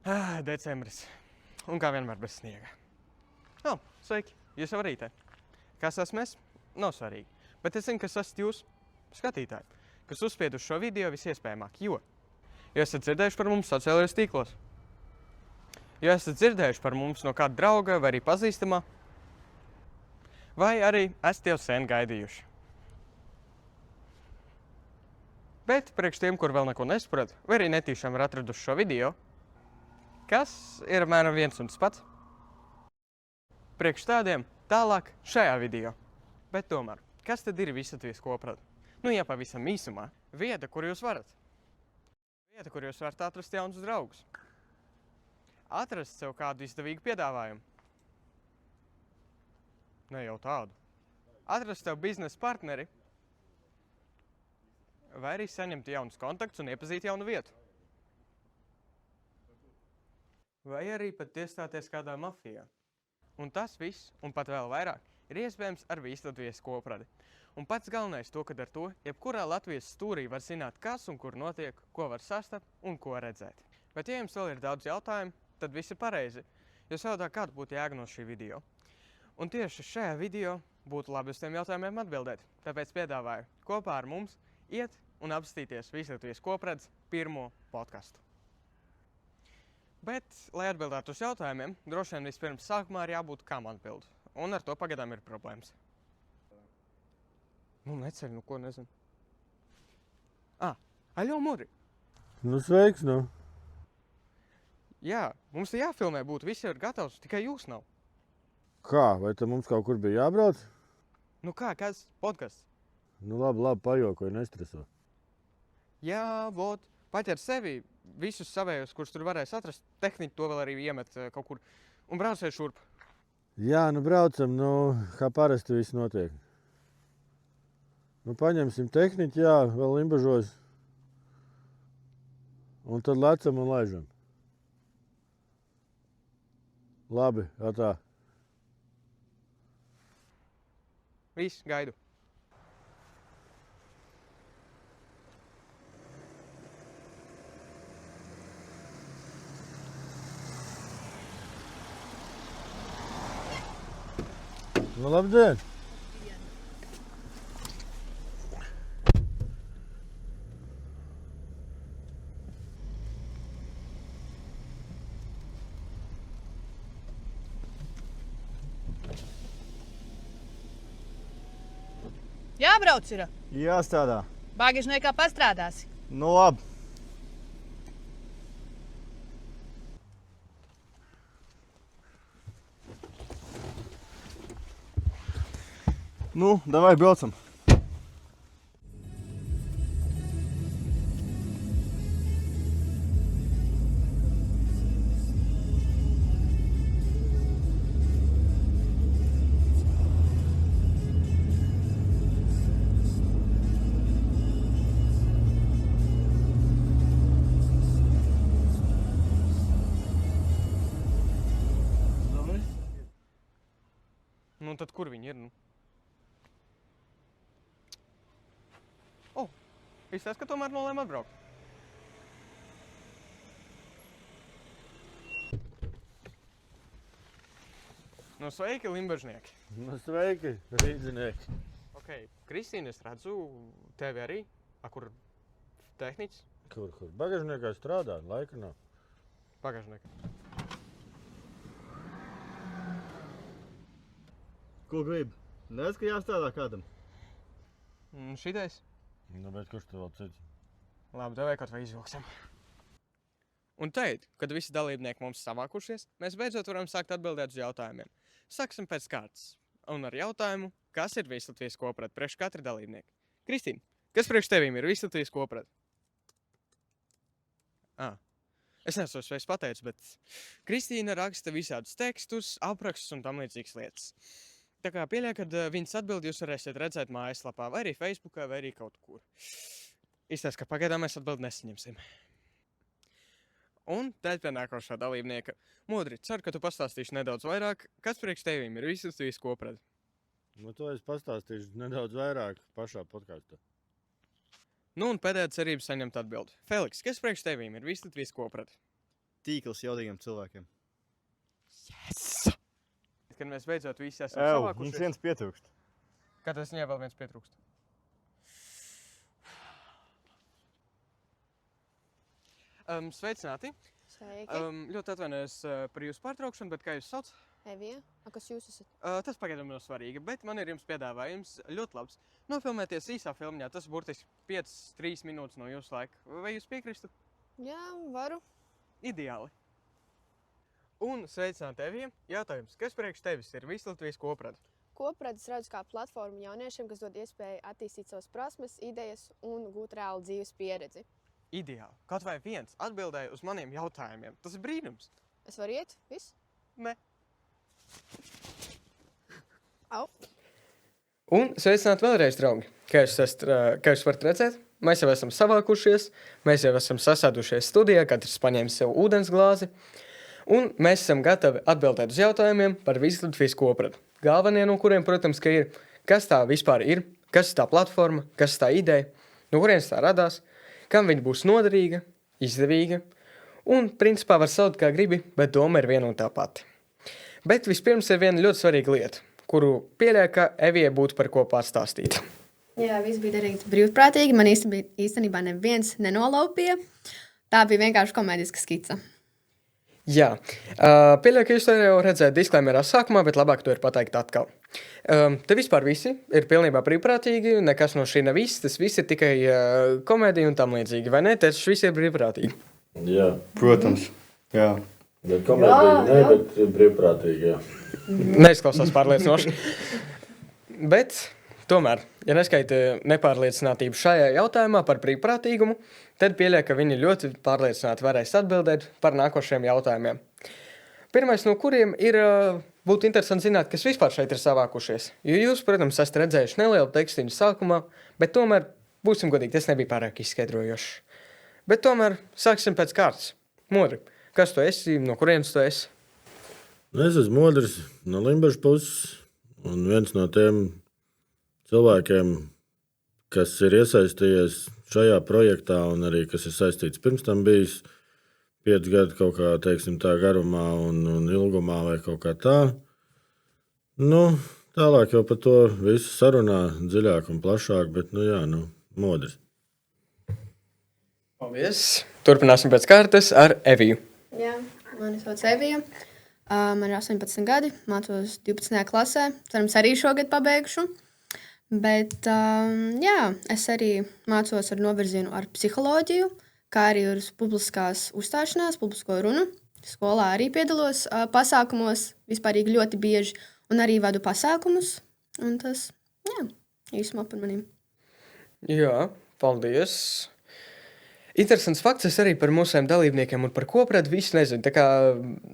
Decembris. Un kā vienmēr bez sniega. Sveiki! Jūs jau arī te. Kas esmu es? Nav svarīgi. Bet es zinu, kas esat jūs, skatītāji, kas uzspied uz šo video visiespējamāk, jo esat dzirdējuši par mums sociālajos tīklos. Jo esat dzirdējuši par mums no kāda drauga vai arī pazīstamā. Vai arī esat jau sen gaidījuši. Bet priekš tiem, kur vēl neko nesaprot, vai arī netīšām ir atraduši šo video, kas ir apmēram viens un tas pats. Priekš tādiem tālāk šajā video. Bet tomēr, kas tad ir Visatvijas Koprade? Ja pavisam īsumā, vieta, kur jūs varat. Vieta, kur jūs varat atrast jaunus draugus. Atrast sev kādu izdevīgu piedāvājumu. Ne jau tādu. Atrast sev biznesa partneri. Vai arī saņemt jaunus kontaktus un iepazīt jaunu vietu. Vai arī pat iestāties kādā mafijā. Un tas viss, un pat vēl vairāk, ir iespējams ar Visatvijas Kopradi. Un pats galvenais to, kad ar to, jebkurā Latvijas stūrī var zināt, kas un kur notiek, ko var sastapt un ko redzēt. Bet ja jums vēl ir daudz jautājumu, tad viss ir pareizi. Jo savādāk kāda būtu jēga no šī video. Un tieši šajā video būtu labi uz tiem jautājumiem atbildēt. Tāpēc piedāvāju kopā ar mums iet un apstīties Visatvijas Koprades pirmo podcastu. Bet, lai atbildētu uz jautājumiem, droši vien vispirms sākumā ir jābūt kam atbild. Un ar to pagaidām ir problēmas. Neceļ, ko nezinu. Aļo, Muri! Sveiks, Jā, mums ir jāfilmē būt, viss jau ir gatavs, tikai jūs nav. Kā? Vai te mums kaut kur bija jābrauc? Kas? Podcasts? Labi, pajokoju, nestreso. Jā, paķer sevi visus savējos, kurus tur varēs atrast, tehniķi to vēl arī iemet kaut kur un brauciet šurp. Jā, braucam, kā parasti viss notiek. Paņemsim tehniķi, vēl Limbažos. Un tad lecam un laižam. Labi, tā. Viss, gaidu. Labdien! Jābrauc ir. Jāstrādā. Bagažniekā pastrādāsi. Labi. Davai braucam. Tad kur viņi ir, Izstāst, ka tomēr nolēma atbraukt. Sveiki, limbažnieki. Sveiki, rīdzinieki. Kristīne, es redzu tevi arī. Kur tehniķis? Kur? Bagažniekā strādā, laika nav. Bagažniekā. Ko grib? Nezinu, ka jāstrādā kādam. Šitais? Bet kurš tu vēl cits? Labi, tev kaut vai izvilksim. Un teikt, kad visi dalībnieki mums savākušies, mēs beidzot varam sākt atbildēt uz jautājumiem. Sāksim pēc kārtas. Un ar jautājumu, kas ir Visatvijas Koprade priekš katra dalībnieka? Kristīne, kas priekš tevīm ir Visatvijas Koprade? Es neesmu vairs pateicis, bet Kristīne raksta visādus tekstus, aprakstus un tam līdzīgas lietas. Tā kā pieļauj, kad viņas atbild jūs varēsiet redzēt mājaslapā, vai arī Facebookā, vai arī kaut kur. Izstāst, ka pagaidām mēs atbildi nesaņemsim. Un tēt pie nākošā dalībnieka. Modri, ceru, ka tu pastāstīši nedaudz vairāk, kas priekš tevīm ir Visatvijas Koprade. To es pastāstīšu nedaudz vairāk pašā podkastā. Un pēdējā cerība saņemt atbildi. Feliks, kas priekš tevīm ir Visatvijas Koprade? tīkls jaudīgiem cilvēkiem. Yes! Kad mēs beidzot visi esam Mums savākušies. viens pietrūkst. Kā tas viņai vēl viens pietrūkst? Sveicināti! Sveiki, Ļoti atvainojos par jūsu pārtraukšanu, bet kā jūs sauc? Evija. Kas jūs esat? Tas pagaidām nav svarīgi, bet man ir jums piedāvājums ļoti labs. Nofilmēties īsā filmiņā, tas burtiski 5-3 minūtes no jūsu laika. Vai jūs piekristu? Jā, varu. Ideāli. Un sveicināti, Evija. Jautājums, kas priekš tevis ir Vislatvijas koprade? Koprades redzu kā platformu jauniešiem, kas dod iespēju attīstīt savas prasmes, idejas un gūt reālu dzīves pieredzi. Ideāli. Kaut vai viens atbildēja uz maniem jautājumiem. Tas ir brīnums. Es varu iet? Viss? Ne. Au! Un sveicināti vēlreiz, draugi! Kā jūs varat redzēt, mēs jau esam savākušies, mēs jau esam sasēdušies studijā, katrs paņēma sev ūdens glāzi, un mēs esam gatavi atbildēt uz jautājumiem par Vislatvijas kopradu. Galvenie no kuriem, protams, ka ir, kas tā vispār ir, kas tā platforma, kas tā ideja, no kurienes tā radās, kam viņa būs noderīga, izdevīga, un principā var saukt kā gribi, bet doma ir viena un tā pati. Bet vispirms ir viena ļoti svarīga lieta, kuru pieļauju, ka Evijai būtu par ko pastāstīt. Jā, viss bija darīts brīvprātīgi. Man īstenībā neviens nenolaupīja. Tā bija vienkārši komēdiska skica. Jā, pieļauju, ka jūs to jau redzējāt disklaimerā sākumā, bet labāk to ir pateikt atkal. Te vispār visi ir pilnībā brīvprātīgi, nekas no šī nav viss, tas viss ir tikai komēdija un tam līdzīgi, vai ne? Tas viss ir brīvprātīgi. Jā, protams. Jā. Bet komēdija ne, bet brīvprātīgi, jā. Neizklausās pārliecinoši. Bet tomēr, ja neskaita nepārliecinātību šajā jautājumā par brīvprātīgumu, tad pieļauju, ka viņi ļoti pārliecināti varēs atbildēt par nākošiem jautājumiem. Pirmais no kuriem ir, būtu interesanti zināt, kas vispār šeit ir savākušies. Jo jūs, protams, esat redzējuši nelielu tekstiņu sākumā, bet tomēr, būsim godīgi, tas nebija pārāk izskaidrojošs. Bet tomēr sāksim pēc kārtas. Modri, kas tu esi, no kurienes tu esi? Es esmu Modris no Limbažas puses, un viens no tiem cilvēkiem, kas ir iesaistījies šajā projektā, un arī kas ir saistīts pirms tam bijis 5 gadu kaut kā, teiksim tā, garumā un ilgumā vai kaut kā tā. Nu, tālāk jau par to visu sarunā dziļāk un plašāk, bet, Modris. Paldies! Turpināsim pēc kārtas ar Eviju. Jā, mani sauc Evija. Man ir 18 gadi, mācos 12. klasē. Cerams, arī šogad pabeigšu. Bet, es arī mācos ar novirzienu ar psiholoģiju, kā arī uz publiskās uzstāšanās, publisko runu. Skolā arī piedalos pasākumos, vispārīgi ļoti bieži, un arī vadu pasākumus. Un tas, īsumā par maniem. Jā, paldies! Interesants fakts, es arī par mūsiem dalībniekiem un par kopradu visu nezinu. Tā kā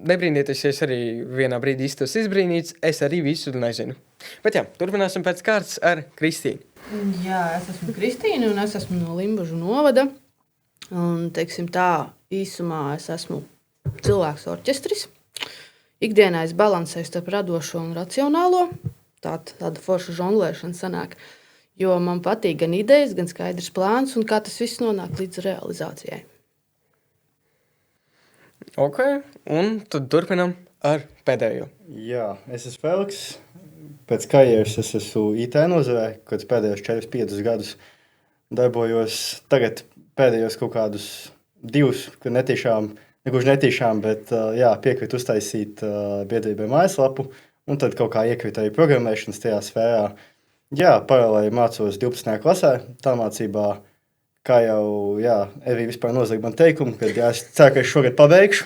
nebrīnieties, ja es arī vienā brīdī iztos izbrīnīts, es arī visu nezinu. Bet jā, turpināsim pēc kārtas ar Kristīnu. Jā, es esmu Kristīna un es esmu no Limbažu novada. Un, teiksim tā, īsumā es esmu cilvēks orķestris. Ikdienā es balansēju starp radošo un racionālo. Tāda forša žonglēšana sanāk. Jo man patīk gan idejas, gan skaidrs plāns un kā tas viss nonāk līdz realizācijai. Ok, un tad turpinam ar pēdējo. Jā, es esmu Feliks. Pēc karjeras es esmu IT nozarē, kad pēdējos 4-5 gadus darbojos. Tagad pēdējos kaut kādus 2, kad netīšām, bet piekritu uztaisīt biedrībai mājaslapu, un tad kaut kā iekrita arī programmēšanas tajā sfērā. Jā, paralēli mācos 12. klasē, tā mācībā, kā jau Evija vispār nozaga man teikumu, kad es ceru, ka es šogad pabeigšu.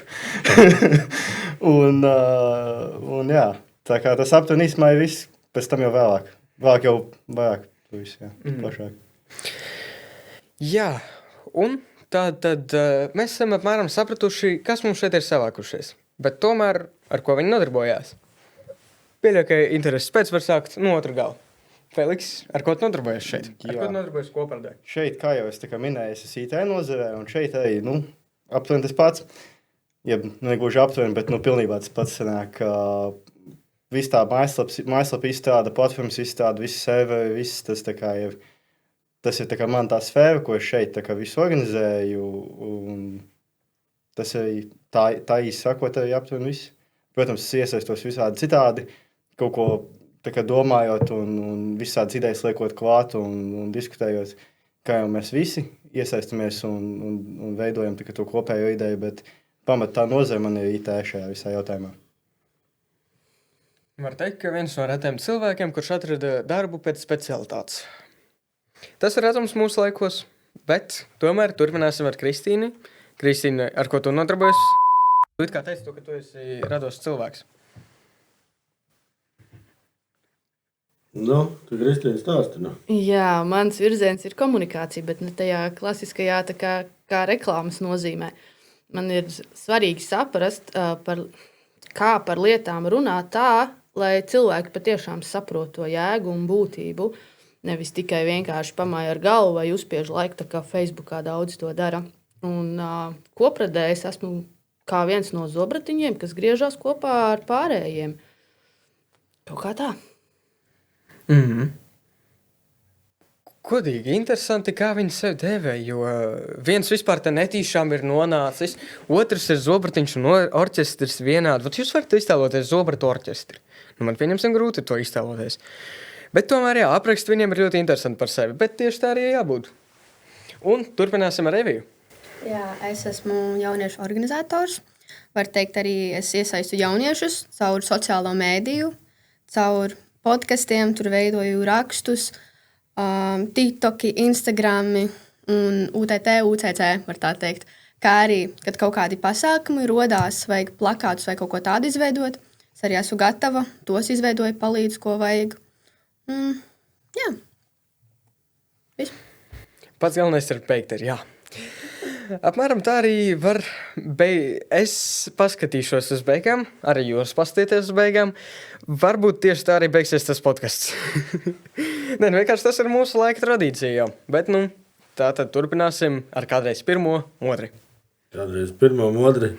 un tā kā tas aptuveni īsumā ir viss, pēc tam jau vēlāk. Vēlāk jau vairāk, to visu, plašāk. Jā, un tad mēs esam apmēram sapratuši, kas mums šeit ir savākušies. Bet tomēr, ar ko viņi nodarbojās? Pieļauju, ka intereses pēc var sākt no otra gala. Feliks, ar ko tu nodarbojies šeit? Ar ko tu nodarbojies kopradē? Šeit, kā jau es minēju, es esmu IT nozarē, un šeit arī, aptuveni tas pats. Ja negluži aptuveni, bet pilnībā tas pats sanāk. Viss tā mājaslapa izstrāda, platformas izstrāda, visi serveri, viss tas tā kā ir. Tas ir tā kā man tā sfēra, ko es šeit tā kā visu organizēju, un tas arī tā īsi sakot, arī aptuveni viss. Protams, es iesaistos visādi citādi, kaut ko tā kā domājot un visādas idejas liekot klāt un diskutējot, kā jau mēs visi iesaistamies un veidojam to kopējo ideju, bet pamatā nozīme man ir IT šajā visā jautājumā. Var teikt, ka viens no retiem cilvēkiem, kurš atrada darbu pēc specialitātes. Tas ir redzams mūsu laikos, bet tomēr turpināsim ar Kristīnu. Kristīna, ar ko tu nodarbojies? Tu it kā teici to, ka tu esi radošs cilvēks. Nu, tu Kristīna stāsti, nu. Jā, mans virziens ir komunikācija, bet ne tajā klasiskajā tā kā reklāmas nozīmē. Man ir svarīgi saprast, kā par lietām runāt tā, lai cilvēki patiešām saprot to jēgu un būtību. Nevis tikai vienkārši pamāja ar galvu vai uzspiež laiku, tā kā Facebookā daudz to dara. Un kopradē es esmu kā viens no zobratiņiem, kas griežās kopā ar pārējiem. Kaut kā tā. Kodīgi, interesanti, kā viņi sev dēvē, jo viens vispār te netīšām ir nonācis, otrs ir zobratiņš un orķestris vienādi. Vat jūs varat iztēloties zobratu orķestri. Man pieņemsim grūti to iztēloties. Bet tomēr, jā, aprakst viņiem ir ļoti interesanti par sevi, bet tieši tā arī jābūt. Un turpināsim ar reviju. Jā, es esmu jauniešu organizators. Var teikt, arī es iesaistu jauniešus caur sociālo mēdīju, caur podkastiem, tur veidoju rakstus, TikToki, Instagrami un UTT, UCC, var tā teikt. Kā arī, kad kaut kādi pasākumi rodās, vajag plakātus vai kaut ko tādu izveidot, es arī esmu gatava, tos izveidoju, palīdzu, ko vajag. Jā. Viss. Pats galvenais ir beigt, jā. Apmēram tā arī var es paskatīšos uz beigām, arī jūs paskatieties uz beigām. Varbūt tieši tā arī beigsies tas podcasts. Nē, vienkārši tas ir mūsu laika tradīcija jau. Bet, tā tad turpināsim ar kādreiz pirmo, modri. Kādreiz pirmo modri.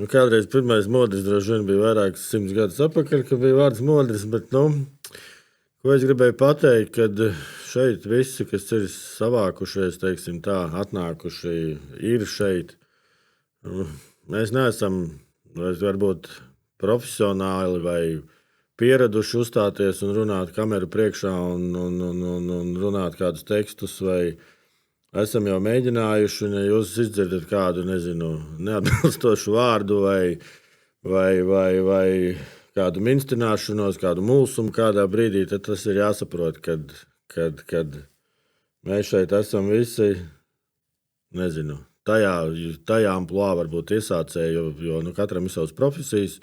Kādreiz pirmais modris droši vien bija vairākas 100 gadus atpakaļ, ka bija vārds modris, bet, ko es gribēju pateikt, kad šeit visi, kas ir savākušies, teiksim tā, atnākuši, ir šeit. Mēs neesam varbūt profesionāli vai pieraduši uzstāties un runāt kameru priekšā un runāt kādus tekstus, vai esam jau mēģinājuši, un ja jūs izdzirdat kādu, neatbilstošu vārdu vai kādu minstināšanos, kādu mulsumu kādā brīdī, tad tas ir jāsaprot, kad mēs šeit esam visi, tajā amplua varbūt iesācēji, jo katram ir savas profesijas,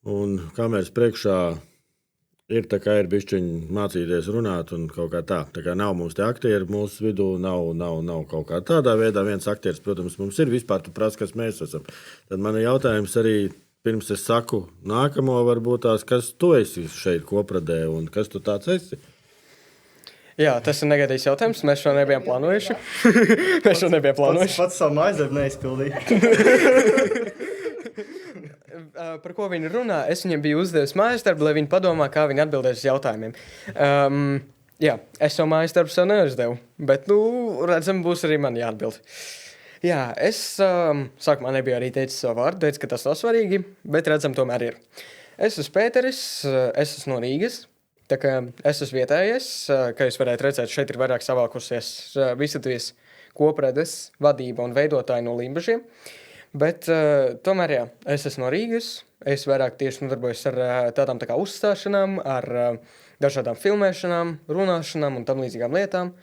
un kameras priekšā ir tā kā ir bišķiņi mācīties runāt un kaut kā tā. Tā kā nav mums te aktieri mūsu vidū, nav kaut kā tādā veidā. Viens aktieris, protams, mums ir vispār, tu prasa, kas mēs esam. Tad man ir jautājums arī, pirms es saku nākamo, varbūt tās, kas tu esi šeit kopradē un kas tu tāds esi? Jā, tas ir negaidījis jautājums. Mēs šo nebijām plānojuši. Pats savu mājasdarbu neizpildīju. Par ko viņi runā, es viņiem biju uzdevis mājasdarbu, lai viņi padomā, kā viņi atbildēs uz jautājumiem. Jā, es savu mājasdarbu sev neuzdevu, bet, redzam, būs arī man jāatbild. Jā, es sākumā nebiju arī teicis savu vārdu, teicu, ka tas nav svarīgi, bet redzam, tomēr ir. Es esmu Pēteris, es esmu no Rīgas, tā kā es esmu vietējais, kā jūs varētu redzēt, šeit ir vairāk savākusies Visatvijas kopredes vadība un veidotāji no Limbažiem, bet tomēr, jā, es esmu no Rīgas, es vairāk tieši nodarbojos ar tādām tā kā uzstāšanām, ar dažādām filmēšanām, runāšanām un tam līdzīgām lietām.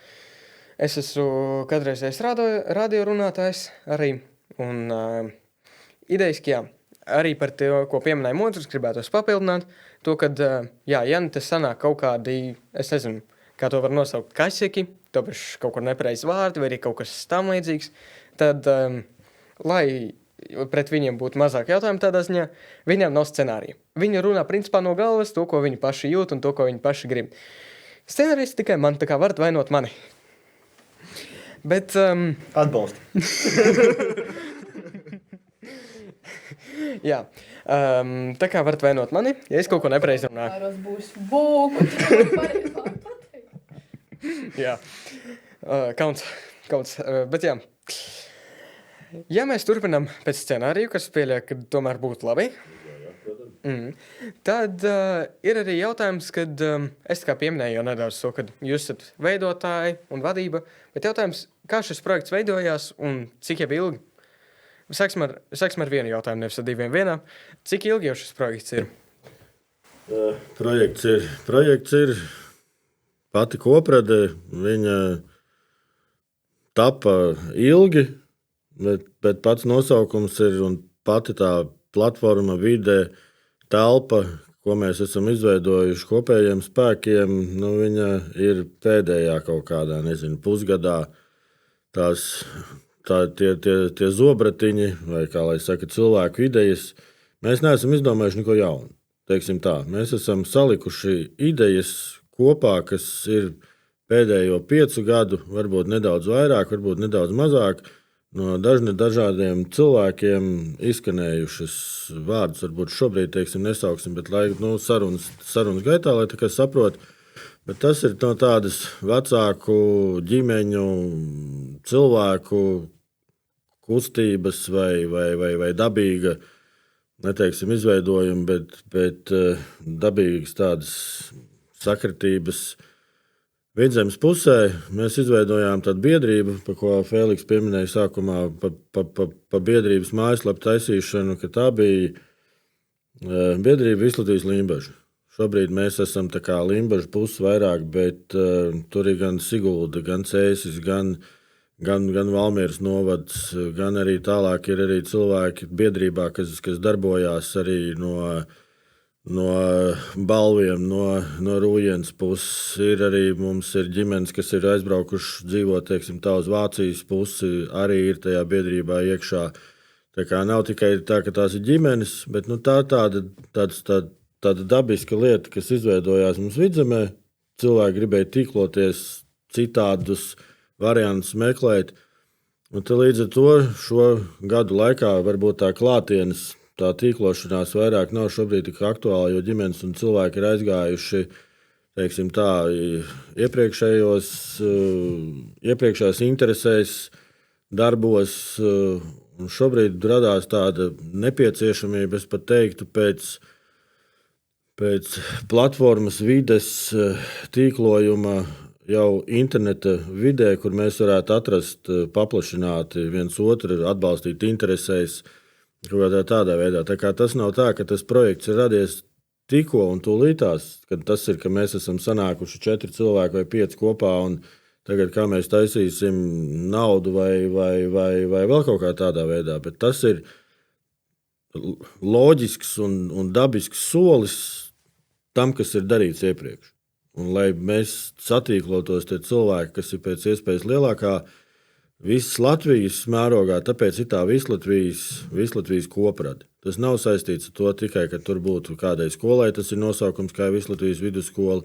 Es esmu kādreizējs radio runātājs arī, un idejiski, jā, arī par to, ko pieminēja Modris, gribētos papildināt, to, kad, jā, ja te sanāk kaut kādi, es nezinu, kā to var nosaukt, kašeki, tāpēc kaut kur nepareizi vārdi, vai arī kaut kas tam līdzīgs, tad, lai pret viņiem būtu mazāk jautājumu tādā ziņā, viņiem nav scenārija. Viņi runā principā no galvas to, ko viņi paši jūt un to, ko viņi paši grib. Scenārijs tikai man, tā kā varat vainot mani. Bet... Atbalsti. Jā, tā kā varat vainot mani, ja es kaut ko nepareizi runāju. Kāros būs būku, tu pareizi pateikt. Jā, kauns, bet jā. Ja mēs turpinām pēc scenāriju, kas pieļauj, ka tomēr būtu labi, tad ir arī jautājums, kad es kā pieminēju jau nedaudz to, kad jūs esat veidotāji un vadība, bet jautājums, kā šis projekts veidojās un cik jau ilgi? Sāksim ar vienu jautājumu, nevis ar diviem vienā. Cik ilgi jau šis projekts ir? Projekts ir pati koprade, viņa tapa ilgi, bet pats nosaukums ir un pati tā platforma, vide, telpa, ko mēs esam izveidojuši kopējiem spēkiem, viņa ir pēdējā kaut kādā, pusgadā. Tie zobratiņi, vai kā lai saka, cilvēku idejas, mēs neesam izdomājuši neko jaunu. Teiksim tā, mēs esam salikuši idejas kopā, kas ir pēdējo 5 gadu, varbūt nedaudz vairāk, varbūt nedaudz mazāk, no dažādiem cilvēkiem izskanējušas vārdus. Varbūt šobrīd, nesauksim, bet sarunas gaitā, lai tā kā saprot. Bet tas ir no tādas vecāku ģimeņu, cilvēku kustības vai dabīga, neteiksim izveidojuma, bet dabīgas tādas sakritības. Vidzemes pusē mēs izveidojām tādu biedrību, par ko Fēliks pieminēja sākumā, pa biedrības mājaslapu taisīšanu, ka tā bija biedrība Vislatvijas Limbaža. Šobrīd mēs esam tā kā Limbaža puses vairāk, bet tur ir gan Sigulda, gan Cēsis, gan Valmieras novads, gan arī tālāk ir arī cilvēki biedrībā, kas darbojās arī no Balviem, no Rūjienas puses. Ir arī mums ir ģimenes, kas ir aizbraukuši dzīvot, tā uz Vācijas pusi, arī ir tajā biedrībā iekšā. Tā kā nav tikai tā, ka tās ir ģimenes, bet tā tāda dabiska lieta, kas izveidojās mums Vidzemē. Cilvēki gribēja tīkloties, citādus variantus meklēt. Un līdz ar to šo gadu laikā varbūt tā klātienes, tā tīklošanās vairāk nav šobrīd tik aktuāla, jo ģimenes un cilvēki ir aizgājuši, iepriekšējās interesēs, darbos, un šobrīd radās tāda nepieciešamība, es pat teiktu, pēc platformas vides tīklojuma jau interneta vidē, kur mēs varētu atrast paplašināti viens otru, atbalstīt interesēs, tādā veidā. Tā kā tas nav tā, ka tas projekts ir radies tikko un tūlītās, kad tas ir, ka mēs esam sanākuši 4 cilvēki vai 5 kopā un tagad kā mēs taisīsim naudu vai vēl kaut kā tādā veidā. Bet tas ir loģisks un dabisks solis tam, kas ir darīts iepriekš. Un lai mēs satīklotos tie cilvēki, kas ir pēc iespējas lielākā visas Latvijas mērogā, tāpēc ir tā Vislatvijas koprade. Tas nav saistīts ar to tikai, ka tur būtu kādai skolai, tas ir nosaukums kā Vislatvijas vidusskola,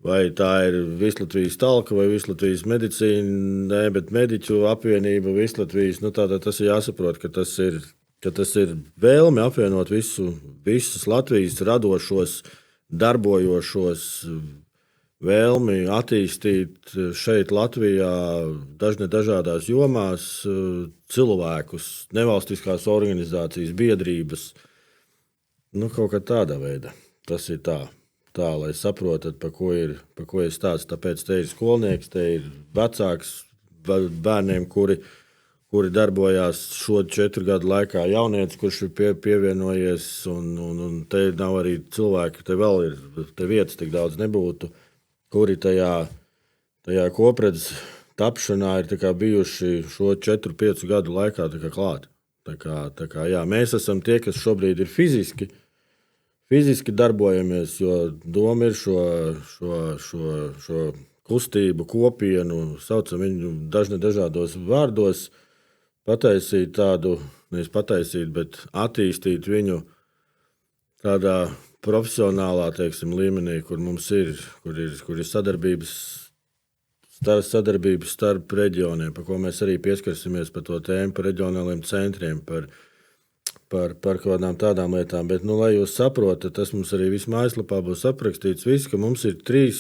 vai tā ir Vislatvijas talka vai Vislatvijas medicīna, bet mediķu apvienība Vislatvijas. Tātad tas ir jāsaprot, ka tas ir vēlme apvienot visus Latvijas radošos, darbojošos, vēlmi attīstīt šeit Latvijā dažādās jomās cilvēkus, nevalstiskās organizācijas, biedrības. Kaut kā tādā veidā. Tas ir tā, lai saprotat, par ko ir stāsts. Tāpēc te ir skolnieks, te ir vecāks bērniem, kuri darbojās šo 4 gadu laikā, jaunietis, kurš ir pievienojies, un te nav arī cilvēki, te vēl ir, te vietas tik daudz nebūtu, kuri tajā kopredzes tapšanā ir bijuši šo 4-5 gadu laikā klāt. Tā kā, jā, mēs esam tie, kas šobrīd ir fiziski darbojamies, jo doma ir šo kustību, kopienu, saucam viņu dažādos vārdos, pataisīt tādu, nevis pataisīt, bet attīstīt viņu tādā profesionālā, līmenī, kur mums ir sadarbības starp reģioniem, par ko mēs arī pieskarsimies par to tēmu, par reģionāliem centriem, par kaut kādām tādām lietām. Bet, lai jūs saprotat, tas mums arī viss mājaslapā būs aprakstīts, ka mums ir 3,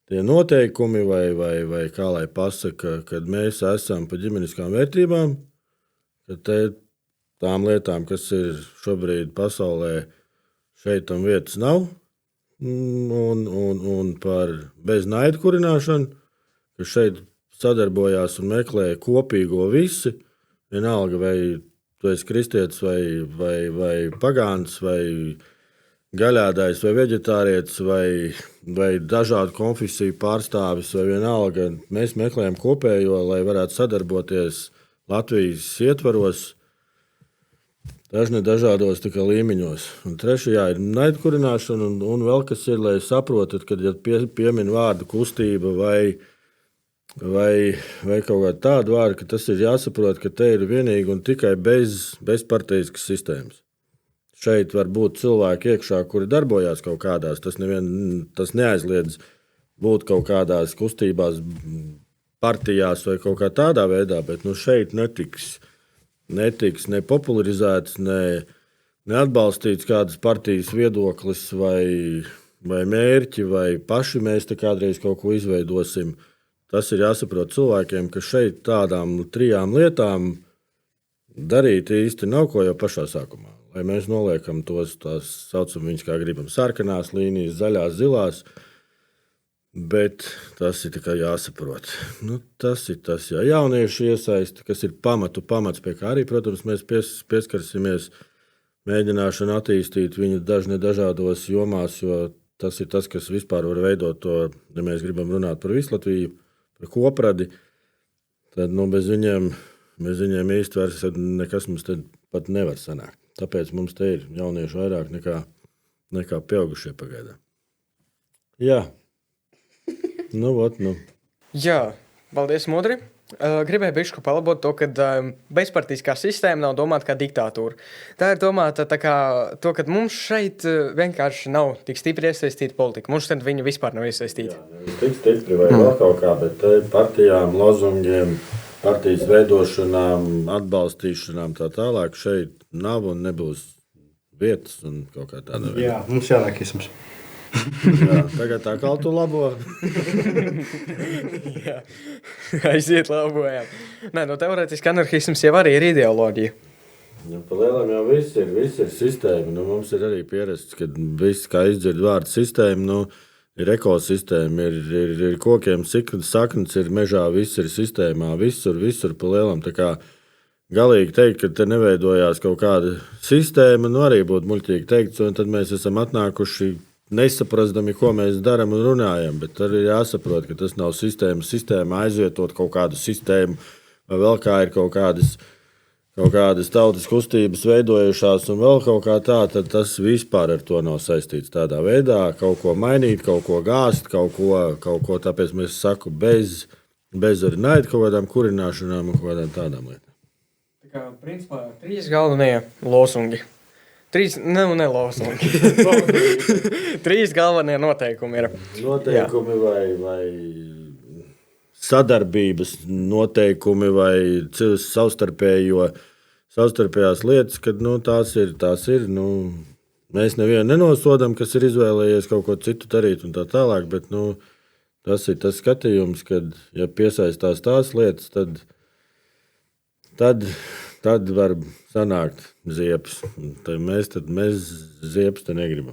tie tie noteikumi, vai kā lai pasaka, kad mēs esam pa ģimeniskām vērtībām, ka tām lietām, kas ir šobrīd pasaulē, šeit tam vietas nav, un par bez naidu kurināšanu, ka šeit sadarbojās un meklē kopīgo visi, vienalga vai tu esi kristietis vai pagāns vai gaļādājs vai veģetārietis vai dažādu konfesiju pārstāvis vai vienalga. Mēs meklējam kopējo, lai varētu sadarboties Latvijas ietvaros, dažādos līmeņos. Un trešajā ir naidkurināšana un vēl kas ir, lai saprotat, kad ja piemin vārdu kustība vai kaut kāda tāda vārda, ka tas ir jāsaprot, ka te ir vienīgi un tikai bezparteiskas sistēmas. Šeit var būt cilvēki iekšā, kuri darbojās kaut kādās. Tas neaizliedz būt kaut kādās kustībās, partijās vai kaut kā tādā veidā, bet šeit netiks ne popularizēts, ne atbalstīts kādas partijas viedoklis vai mērķi, vai paši mēs te kādreiz kaut ko izveidosim. Tas ir jāsaprot cilvēkiem, ka šeit tādām 3 lietām darīt īsti nav ko jau pašā sākumā. Lai mēs noliekam tās saucam viņus kā gribam, sarkanās līnijas, zaļās, zilās, bet tas ir tikai jāsaprot. Tas ir tas, jauniešu iesaisti, kas ir pamats, pie kā arī, protams, mēs pieskarsimies mēģināšanu attīstīt viņu dažādos jomās, jo tas ir tas, kas vispār var veidot to, ja mēs gribam runāt par visu Latviju, par kopradi, tad bez viņiem īsti vairs nekas mums pat nevar sanākt. Tāpēc mums te ir jaunieši vairāk nekā pieaugušie pagaidām. Jā. Jā, paldies, Modri. Gribēju bišķi palabot to, ka bezpartiskā sistēma nav domāta kā diktatūra. Tā ir domāta tā kā to, ka mums šeit vienkārši nav tik stipri iesaistīta politika. Mums šeit viņa vispār nav iesaistīta. Jā, tik stipri vai vēl kaut kā, bet partijām, lozungiem, partijas veidošanām, atbalstīšanām tā tālāk šeit nav un nebūs vietas un kaut kā tāda veida. Jā, mums jānākisms. Jā, tagad tā kā tu labo. Jā, aiziet labojām. Nē, teorētiski anarhisms jau arī ir ideoloģija. Pa lielam jau viss ir sistēma. Mums ir arī pierasts, ka viss, kā izdzird vārdu sistēma, ir ekosistēma, ir kokiem saknes, ir mežā, viss ir sistēmā, visur pa lielam. Tā kā galīgi teikt, ka te neveidojās kaut kāda sistēma, arī būtu muļķīgi teikts, un tad mēs esam atnākuši nesaprastami, ko mēs darām un runājam, bet arī jāsaprot, ka tas nav sistēma aizvietot kaut kādu sistēmu, vai vēl kā ir kaut kādas tautas kustības veidojušās un vēl kaut kā tā, tad tas vispār ar to nav saistīts tādā veidā, kaut ko mainīt, kaut ko gāzt, kaut ko tāpēc mēs saku bez arī naidu kaut kādām kurināšanām un kaut kādām tādām lietām. Tā kā, principā, 3 galvenie losungi. 3 losungi. 3 galvenie noteikumi ir. Noteikumi vai sadarbības noteikumi vai savstarpējās lietas, kad tās ir. Mēs nevienu nenosodam, kas ir izvēlējies kaut ko citu darīt un tā tālāk, bet tas ir tas skatījums, kad ja piesaistās tās lietas, tad var sanākt ziepes. Mēs ziepes te negribam.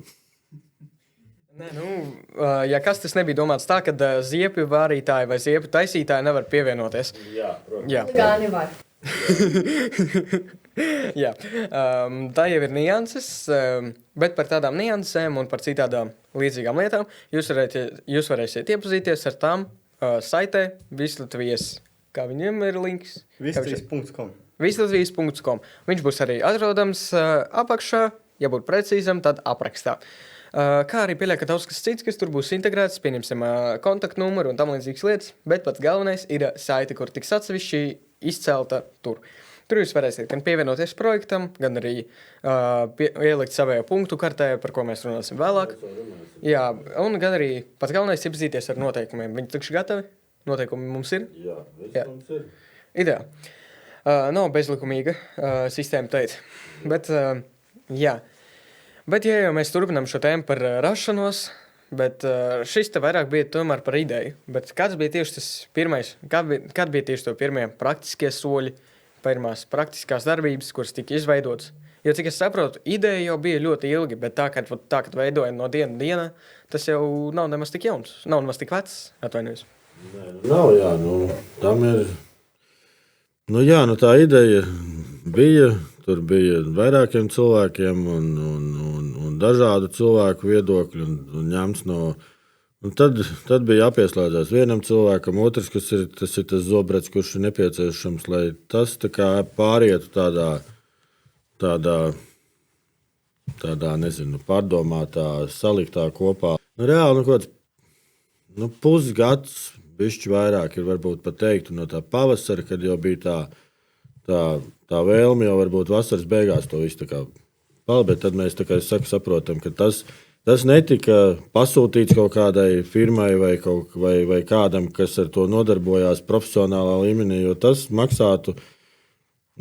Ja kas tas nebija domāts tā, ka ziepju vārītāji vai ziepju taisītāji nevar pievienoties. Jā, protams. Jā. Kā nevar. Jā. Tā jau ir nianses, bet par tādām niansēm un par citādām līdzīgām lietām jūs varēsiet iepazīties ar tām saitē Vislatvijas. Kā viņiem ir links? Vislatvijas.com. Vislatvijas.com. Viņš būs arī atrodams apakšā, ja būtu precīzam, tad aprakstā. Kā arī pieļauj, ka daudz kas cits, kas tur būs integrēts, pieņemsim kontaktnumuru un tam līdzīgas lietas, bet pats galvenais ir saite, kur tiks atsevišķi izcelta tur. Tur jūs varēsiet gan pievienoties projektam, gan arī ielikt savējo punktu kartē, par ko mēs runāsim vēlāk. Jā, un gan arī pats galvenais iepazīties ar noteikumiem. Viņi tikšu gatavi? Noteikumi mums ir? Jā, mums ir. Ideāli. Nav bezlikumīga sistēma teica. Bet, jā. Bet, ja jau mēs turpinām šo tēmu par rašanos, bet šis te vairāk bija tomēr par ideju. Bet kāds bija tieši tas pirmais, kad bija tieši to pirmie praktiskie soļi, pirmās praktiskās darbības, kuras tika izveidotas? Jo, cik es saprotu, ideja jau bija ļoti ilgi, bet kad veidoja no diena dienā, tas jau nav nemaz tik jauns, nav nemaz tik vecs, atvainojos. Nav, jā, tam ir, jā, tā ideja bija, tur bija vairākiem cilvēkiem un dažādu cilvēku viedokļi un ņemts no, un tad bija jāpieslēdzās vienam cilvēkam, otrs, tas ir tas zobrets, kurš ir nepieciešams, lai tas tā kā pārietu tādā, nezinu, pārdomātā, saliktā kopā. Reāli, kāds, pusgads, bišķi vairāk ir varbūt pat teiktu no tā pavasara, kad jau bija tā vēlme jau varbūt vasaras beigās to visu tā kā palbēt, tad mēs tā kā saprotam, ka tas netika pasūtīts kaut kādai firmai vai kādam, kas ar to nodarbojās profesionālā līmenī, jo tas maksātu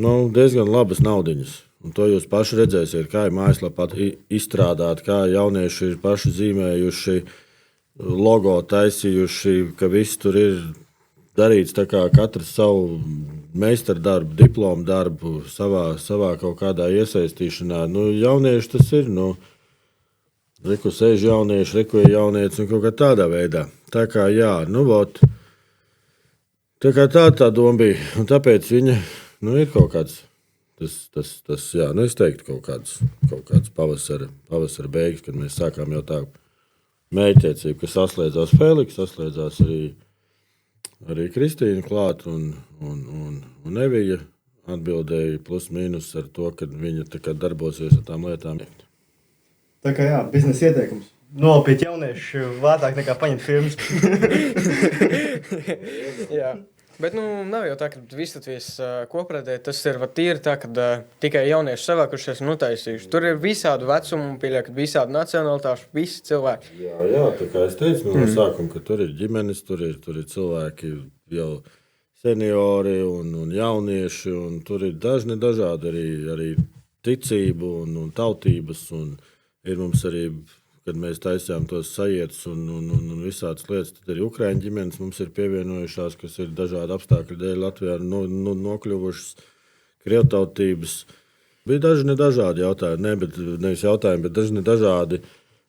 diezgan labas naudiņas. Un to jūs paši redzēsiet, kā ir mājaslapā izstrādāt, kā jaunieši ir paši zīmējuši, logo taisījuši, ka viss tur ir darīts tā kā katrs savu meistardarbu, diplomu darbu, savā kaut kādā iesaistīšanā. Jaunieši tas ir, reku sēž jaunieši, reku ir jaunietis un kaut kā tādā veidā. Tā kā jā, tā kā tā doma bija. Un tāpēc viņa, ir kaut kāds, tas jā, es teiktu kaut kāds pavasara beigas, kad mēs sākām jau tā mērķtiecību, ka saslēdzās Feliks, saslēdzās arī Kristīna klāt un Evija atbildēja plus mīnus ar to, ka viņa tā kā darbosies ar tām lietām. Tā kā jā, biznesa ieteikums. Nolapīt jaunieši lētāk nekā paņemt firmas. Jā. Bet nav jau tā, ka Vislatvijas kopradē tas ir tīri tā, ka tikai jaunieši savākušies un utaisījuši. Tur ir visādu vecumu, pieļauj, visādu nacionalitāšu, visi cilvēki. Jā, tā kā es teicu no sākuma, ka tur ir ģimenes, tur ir cilvēki jau seniori un jaunieši, un tur ir dažādi arī ticību un tautības, un ir mums arī, kad mēs taisījām tos sajietus un visādas lietas, tad arī Ukraiņu ģimenes mums ir pievienojušās, kas ir dažādi apstākļi dēļ Latvijā nokļuvušas, krievtautības. Bija dažādi jautājumi, nevis jautājumi, bet dažādi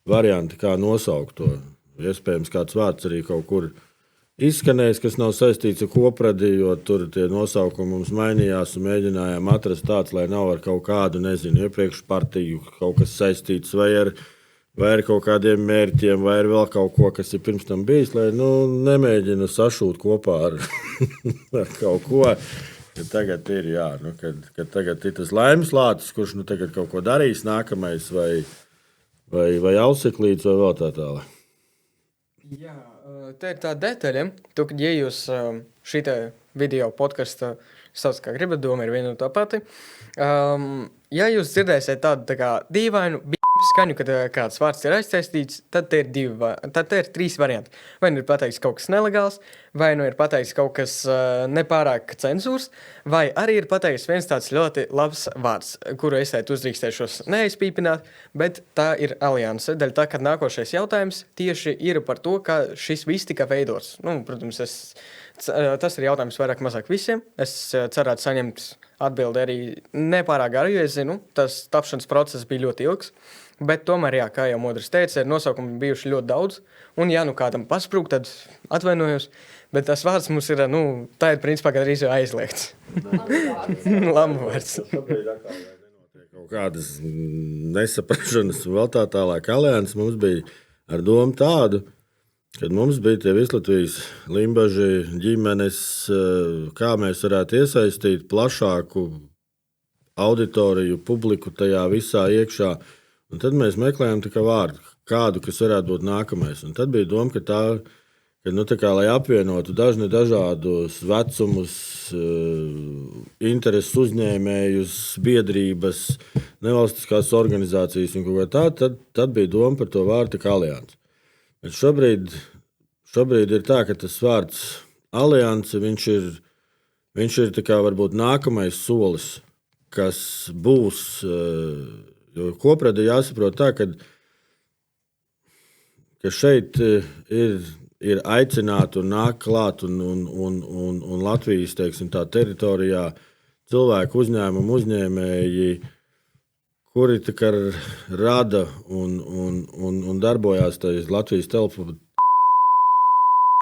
varianti, kā nosaukt to. Iespējams, kāds vārds arī kaut kur izskanējis, kas nav saistīts ar kopradi, jo tur tie nosaukumi mums mainījās un mēģinājām atrast tāds, lai nav ar kaut kādu, iepriekš partiju kaut kas saistīts vai ar kaut kādiem mērķiem, vai ar vēl kaut ko, kas ir pirms tam bijis, lai nemēģina sašūt kopā ar kaut ko. Kad tagad ir, jā, kad tagad ir tas laimes lācis, kurš tagad kaut ko darīs nākamais, vai auseklīts, vai vēl tā tālāk. Jā, te ir tā detaļa, kad ja jūs šitā video podkasta sauc kā gribat, doma ir viena un tā pati. Ja jūs dzirdēsiet tādu tā kā dīvainu skaņu, kad kāds vārds ir aizsaistīts, tad te ir trīs varianti. Vai nu ir pateikts kaut kas nelegāls, vai nu ir pateikts kaut kas nepārāk cenzūrs, vai arī ir pateikts viens tāds ļoti labs vārds, kuru es uzdrīkstēšos neaizpīpināt, bet tā ir alianse. Daļa tā, ka nākošais jautājums tieši ir par to, kā šis viss tika veidots. Protams, tas ir jautājums vairāk mazāk visiem. Es cerētu saņemt atbildi arī nepārāk garu, jo es zinu, tas tapšanas process bija ļoti ilgs. Bet tomēr, jā, kā jau Modris teica, ir nosaukumi bijuši ļoti daudz. Un, ja kādam pasprūk, tad atvainojos. Bet tas vārds mums ir, tā ir principā gandrīz jau aizliegts. Lambu vārds. Kaut kādas nesaprašanas un vēl tā tālāk alianses mums bija ar domu tādu, kad mums bija tie Vislatvijas limbaži ģimenes, kā mēs varētu iesaistīt plašāku auditoriju, publiku tajā visā iekšā. Un tad mēs meklējām vārdu, kādu, kas varētu būt nākamais. Un tad bija doma, ka lai apvienotu dažādus vecumus, intereses uzņēmējus, biedrības, nevalstiskās organizācijas un kaut kā tā, tad bija doma par to vārdu alianse. Bet šobrīd ir tā, ka tas vārds alianse, viņš ir tā kā varbūt nākamais solis, kas būs. Jo koprade jāsaprot tā, ka šeit ir aicināti un nāk klāt un Latvijas, teiksim, tā teritorijā cilvēku uzņēmēji, kuri tā kā rada un darbojās Latvijas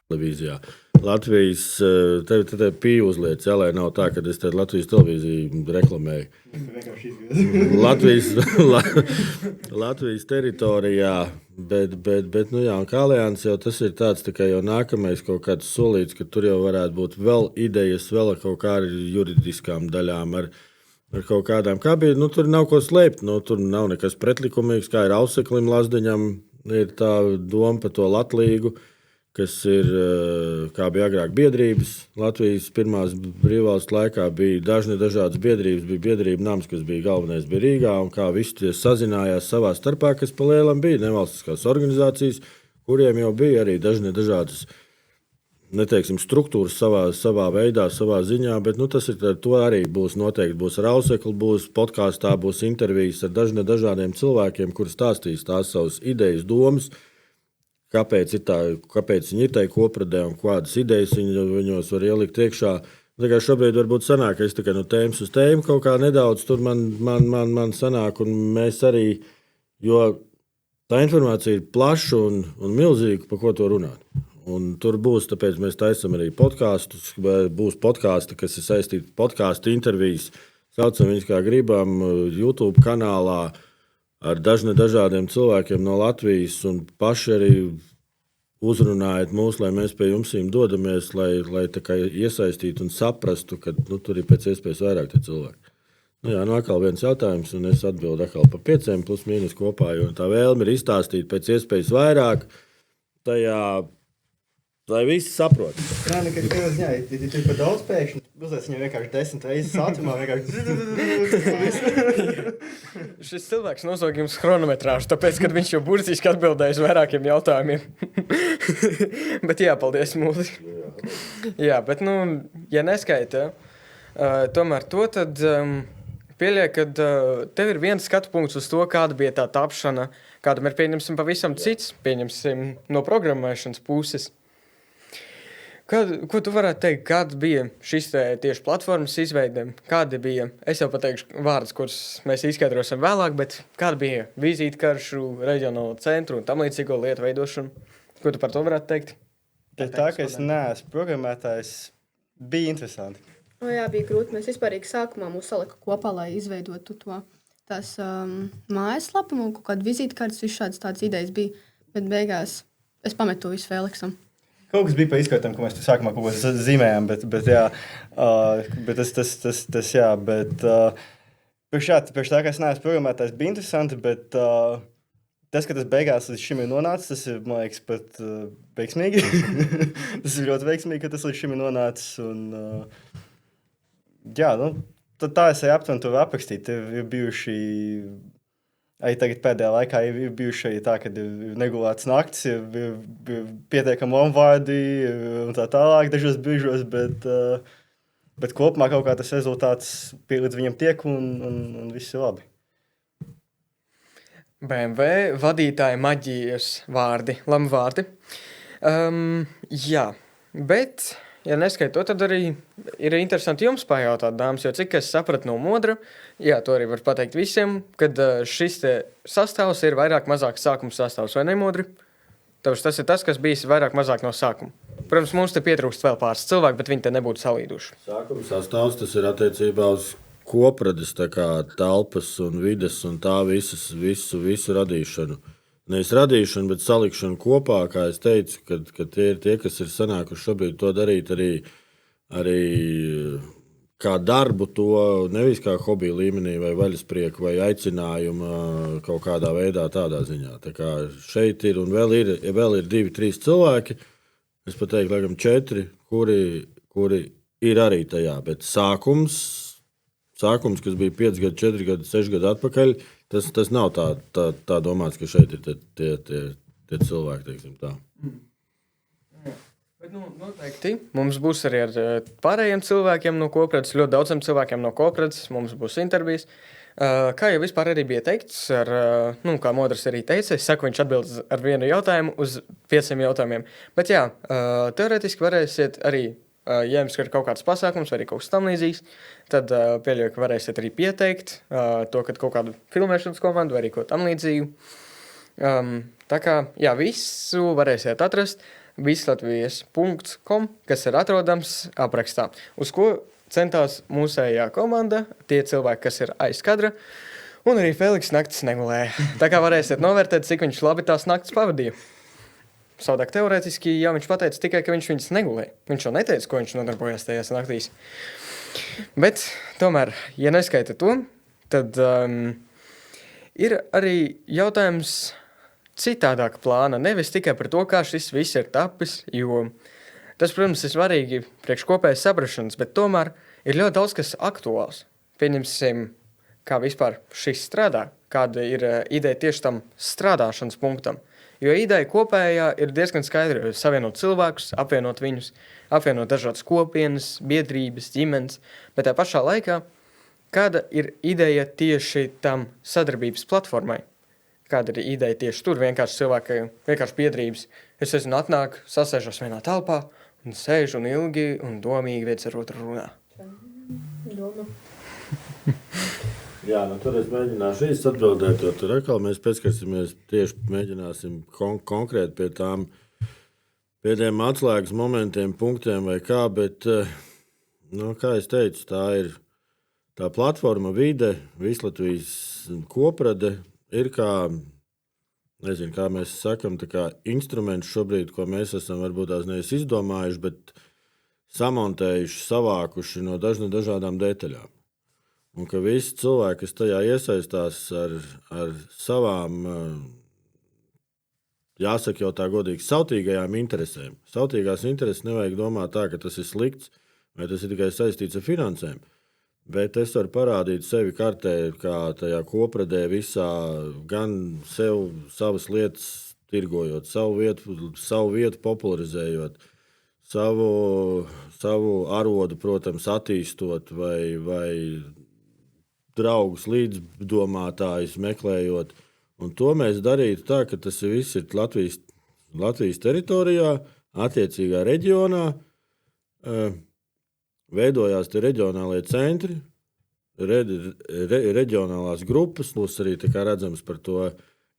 televīzijā. Latvijas, tev pīja uzliec, jā, lai nav tā, ka es te Latvijas televīziju reklamēju. Latvijas teritorijā, bet nu jā, un kā alians jau tas ir tāds tā kā jau nākamais kaut kāds solīts, ka tur jau varētu būt vēl idejas, vēl kaut kā ar juridiskām daļām, ar kaut kādām, kā bija, nu tur nav ko slēpt, nu tur nav nekas pretlikumīgs, kā ir Auseklim Lazdeņam, ir tā doma par to latlīgu, kas ir, kā bija agrāk biedrības. Latvijas pirmās brīvvalsts laikā bija dažādas biedrības. Bija biedrība nams, kas bija galvenais bija Rīgā, un kā visi tie sazinājās savā starpā, kas pa lielam bija nevalstiskās organizācijas, kuriem jau bija arī dažādas, neteiksim, struktūras savā veidā, savā ziņā, bet nu, tas ir, to arī būs noteikti. Būs ar Ausekli, būs podkāstā, būs intervijas ar dažādiem cilvēkiem, kuri stāstīs tās savas idejas, domas, kāpēc viņi ir tajā kopradē un kādas idejas viņos var ielikt iekšā. Tā kā šobrīd varbūt sanāk, ka es tā kā no tēmas uz tēmu kaut kā nedaudz tur man sanāk, un mēs arī, jo tā informācija ir plaša un milzīga, par ko to runāt. Un tur būs, tāpēc mēs taisam arī podkāstus, būs podkāsti, kas ir saistīti podkāstu intervijas, saucam viņus kā gribam, YouTube kanālā, ar dažādiem cilvēkiem no Latvijas, un paši arī uzrunājat mūs, lai mēs pie jums dodamies, lai tā kā iesaistītu un saprastu, ka nu, tur ir pēc iespējas vairāk tie cilvēki. Nu jā, atkal viens jautājums, un es atbildu atkal pa 5 plus mīnus kopā, jo tā vēlme ir izstāstīt pēc iespējas vairāk tajā, lai visi saprot. Nē, nekas kādā ziņā, ja tu ir pa daudz pēkšņi, uzliec viņam vienkārši 10 reizes ātrumā, Šis cilvēks nosauka jums chronometrāžu, tāpēc, ka viņš jau burtiski atbildēja uz vairākiem jautājumiem. Bet jā, paldies, Mūli. Jā, bet, nu, ja neskaita, tomēr to, tad pieļauj, ka tev ir viens skatu punkts uz to, kāda bija tā tapšana, kādam ir, pieņemsim, pavisam cits, pieņemsim, no programmēšanas puses. Ko tu varētu teikt, kāda bija šis tieši platformas izveide? Kāda bija, es jau pateikšu vārdus, kurus mēs izskaidrosim vēlāk, bet kāda bija vizītkaršu, reģionālo centru un tam līdzīgo lietu veidošanu? Ko tu par to varētu teikt? Tā, ka es neesmu programmētājs, bija interesanti. Jā, bija grūti. Mēs vispārīgi sākumā mūs salika kopā, lai izveidotu tās mājaslapu un kaut kādu vizītkartes, visu šādas tādas idejas bija, bet beigās es pametu to visu Feliksam. Kaut kas bija pa izskaitām, ko mēs tur sākumā kaut ko zīmējām, bet jā, bet tas jā, bet priekš tā, ka es neesmu programmētājs, bija interesanti, bet tas, ka tas beigās līdz šim ir nonācis, tas ir, man liekas, pat veiksmīgi. Tas ir ļoti veiksmīgi, ka tas līdz šim ir nonācis, un jā, nu, tā es arī aptuveni to aprakstīt, ir bijuši... Arī tagad pēdējā laikā ir bijuši arī tā, ka ir negulēts naktis, ir pietiekami omvārdi un tā tālāk dažos brīžos, bet kopumā kaut kā tas rezultāts līdz viņam tiek un viss ir labi. BMW vadītāja maģijas vārdi, lamvārdi. Jā, bet... Ja neskaitot, tad arī ir interesanti jums pajautāt, dāmas, jo cik es sapratu no Modra, jā, to arī var pateikt visiem, kad šis sastāvs ir vairāk mazāk sākuma sastāvs, vai ne, Modri? Tāpēc tas ir tas, kas bijis vairāk mazāk no sākuma. Protams, mums te pietrūkst vēl pāris cilvēki, bet viņi te nebūtu salīduši. Sākuma sastāvs tas ir attiecībā uz koprades, tā kā telpas un vides un tā visu radīšanu. Nevis radīšanu, bet salikšanu kopā, kā es teicu, ka tie ir tie, kas ir sanākuši šobrīd to darīt arī kā darbu, to nevis kā hobiju līmenī vai vaļasprieku vai aicinājumu kaut kādā veidā tādā ziņā. Tā kā šeit ir un vēl ir 2-3 cilvēki, es pat teiktu, laikam 4, kuri ir arī tajā, bet sākums, kas bija 5 gadi, 4 gadi, 6 gadi atpakaļ, tas nav tā domāts, ka šeit ir tie cilvēki, teiksim tā. Bet, noteikti mums būs arī ar pārējiem cilvēkiem no Koprades, ļoti daudziem cilvēkiem no Koprades, mums būs intervijas. Kā jau vispār arī bija teikts, kā Modris arī teica, es saku, viņš atbild ar vienu jautājumu uz 5 jautājumiem. Bet jā, teoretiski varēsiet arī, ja jums ir kaut kāds pasākums vai arī kaut kas tam līdzīgs, tad pieļauju, ka varēsiet arī pieteikt to, kad kaut kādu filmēšanas komandu vai arī ko tam līdzīgu. Tā kā, jā, visu varēsiet atrast vislatvijas.com, kas ir atrodams aprakstā, uz ko centās mūsējā komanda, tie cilvēki, kas ir aiz kadra, un arī Feliks naktis negulēja. Tā kā varēsiet novērtēt, cik viņš labi tās naktis pavadīja. Savādāk teorētiski jau viņš pateica tikai, ka viņš viņas negulēja. Viņš jau neteica, ko viņš nodarbojās tajās naktīs. Bet tomēr, ja neskaita to, tad ir arī jautājums citādāk plāna. Nevis tikai par to, kā šis viss ir tapis, jo tas, protams, ir svarīgi priekš kopējas saprašanas, bet tomēr ir ļoti daudz kas aktuāls. Pieņemsim, kā vispār šis strādā, kāda ir ideja tieši tam strādāšanas punktam. Jo ideja kopējā ir diezgan skaidra, savienot cilvēkus, apvienot viņus, apvienot dažādas kopienas, biedrības, ģimenes, bet tā pašā laikā, kāda ir ideja tieši tam sadarbības platformai? Kāda ir ideja tieši tur, vienkārši cilvēki, vienkārši biedrības. Es nezinu, atnāk, sasēžos vienā telpā un sēž un ilgi un domīgi viens ar otru runā. Doma. Jā, tur es mēģināšu īsti atbildēt, jo tur atkal mēs pieskarsimies tieši mēģināsim konkrēti pie tiem atslēgas momentiem, punktiem vai kā, bet, kā es teicu, tā ir tā platforma vide, Vislatvijas koprade, ir kā, nezinu, kā mēs sakam, tā kā instruments šobrīd, ko mēs esam varbūt tās nevis izdomājuši, bet samontējuši, savākuši no dažādām detaļām. Un ka visi cilvēki, kas tajā iesaistās ar savām, jāsaka jau tā godīgi, sautīgajām interesēm. Sautīgās intereses nevajag domāt tā, ka tas ir slikts vai tas ir tikai saistīts ar finansēm. Bet es varu parādīt sevi kartē, kā tajā kopradē visā, gan sev savas lietas tirgojot, savu vietu popularizējot, savu arodu, protams, attīstot vai draugus līdzdomātājus meklējot. Un to mēs darītu tā, ka tas viss ir Latvijas teritorijā, attiecīgā reģionā, veidojās tie reģionālie centri, reģionālās grupas. Būs arī tā kā redzams par to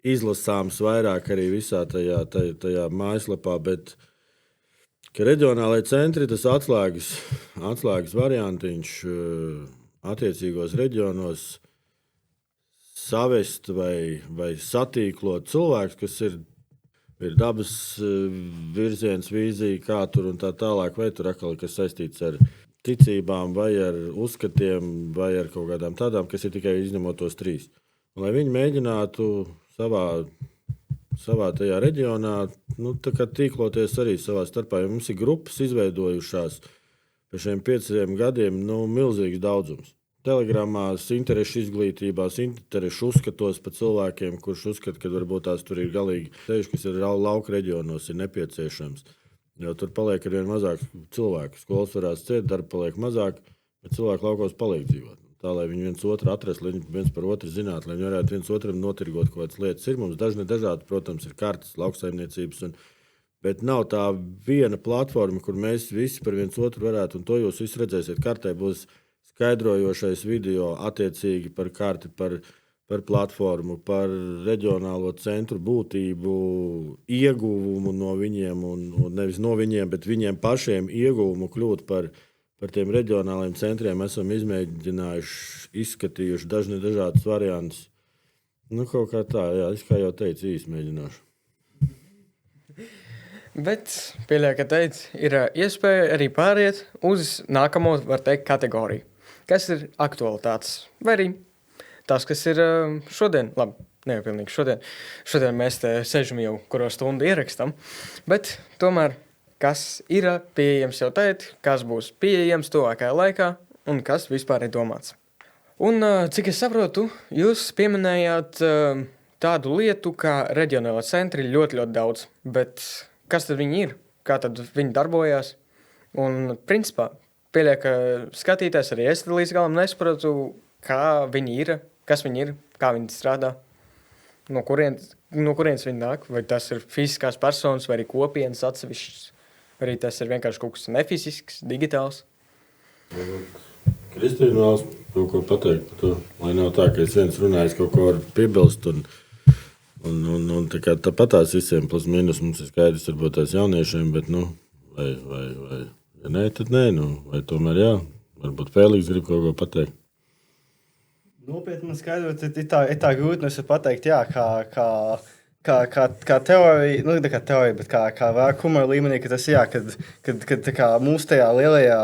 izlasāms vairāk arī visā tajā mājaslapā, bet ka reģionālie centri, tas atslēgas variantiņš attiecīgos reģionos savest vai satīklot cilvēkus, kas ir dabas virziens, vīzija, kā tur un tā tālāk, vai tur atkal, kas saistīts ar ticībām, vai ar uzskatiem, vai ar kaut kādām tādām, kas ir tikai izņemot tos 3. Un, lai viņi mēģinātu savā tajā reģionā, tā kā tīkloties arī savā starpā, jo mums ir grupas izveidojušās pēc šiem 5 gadiem, milzīgs daudzums. Telegramās, interešu izglītībās, interešu uzskatos par cilvēkiem, kurš uzskata, ka varbūt tās tur ir galīgi ceļš, kas ir lauka reģionos, ir nepieciešams. Jo tur paliek ar vien mazāk cilvēku. Skolas varās ciet, darba paliek mazāk, bet cilvēku laukos paliek dzīvot. Tā, lai viņi viens otru atrast, lai viņi viens par otru zinātu, lai viņi varētu viens otram notirgot kaut kādas lietas. Ir mums dažādi, protams, ir kartes, lauksaimniecības, bet nav tā viena platforma, kur mēs visi par viens otru varētu, un to jūs visi redzēsiet. Kartē būs skaidrojošais video attiecīgi par karti, par platformu, par reģionālo centru būtību, ieguvumu no viņiem, un nevis no viņiem, bet viņiem pašiem ieguvumu kļūt par tiem reģionāliem centriem. Esam izmēģinājuši, izskatījuši dažādas variantus. Kaut kā tā, jā, es kā jau teicu, īsti mēģināšu. Bet, pieļauju, ka teicu, ir iespēja arī pāriet uz nākamo, var teikt, kategoriju. Kas ir aktualitātes? Vai arī tās, kas ir šodien, labi, ne jau pilnīgi šodien. Šodien mēs te sežam jau kuro stundu ierakstam, bet tomēr, kas ir pieejams jau tēt, kas būs pieejams tuvākajā laikā un kas vispār ir domāts. Un, cik es saprotu, jūs pieminējāt tādu lietu, kā reģionālā centri ļoti daudz, bet kas tad viņi ir? Kā tad viņi darbojās? Un, principā, pieļauju, ka skatītājs arī es līdz galam nesaprotu, kā viņi ir, kas viņi ir, kā viņi strādā, no kurienes viņi nāk, vai tas ir fiziskās personas, vai arī kopienas atsevišķas, vai arī tas ir vienkārši kaut kas nefizisks, digitāls. Kristīna vēlas kaut ko pateikt par to, lai nav tā, ka es viens runājis kaut ko var piebilst, un tā kā tāpatās visiem plus mīnus mums ir skaidrs varbūt tās jauniešiem, bet, vai, ja nē, tad nē, vai tomēr jā, varbūt Fēliks grib kaut ko pateikt. Nopietni skaidrot, ir tā grūti, es varu pateikt, jā, kā teorija, ne kā teorija, bet kā vēl humora līmenī, ka tas, jā, kad tā kā mūsu tajā lielajā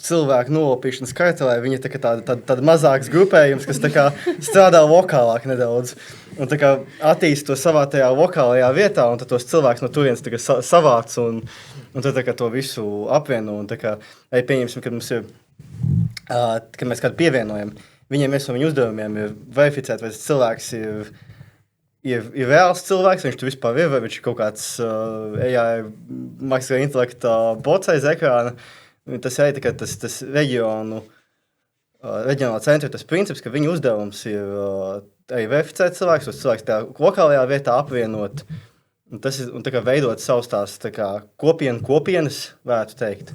cilvēku nolopīšanas kartelē, viņi ir tāda mazāks grupējums, kas tā kā strādā vokālāk nedaudz, un tā kā attīst to savā tajā vokālajā vietā, un tad tos cilvēks no turienes tā kā savāc, un tad tā kā to visu apvieno, un tā kā, pieņemsim, kad mums ir, kad mēs kādu pievienojam, viņiem viens no viņu uzdevumiem ir verificēt, vai tas cilvēks ir reāls cilvēks, viņš tur vispār ir, vai viņš ir kaut kāds AI mākslīgā intelekta bots aiz ekrāna. Tas ir arī tas reģionālā centra tas princips, ka viņu uzdevums ir arī verificēt cilvēkus, tos cilvēkus tajā lokālajā vietā apvienot, un tā kā veidot savus tās tā kā kopienas, varētu teikt.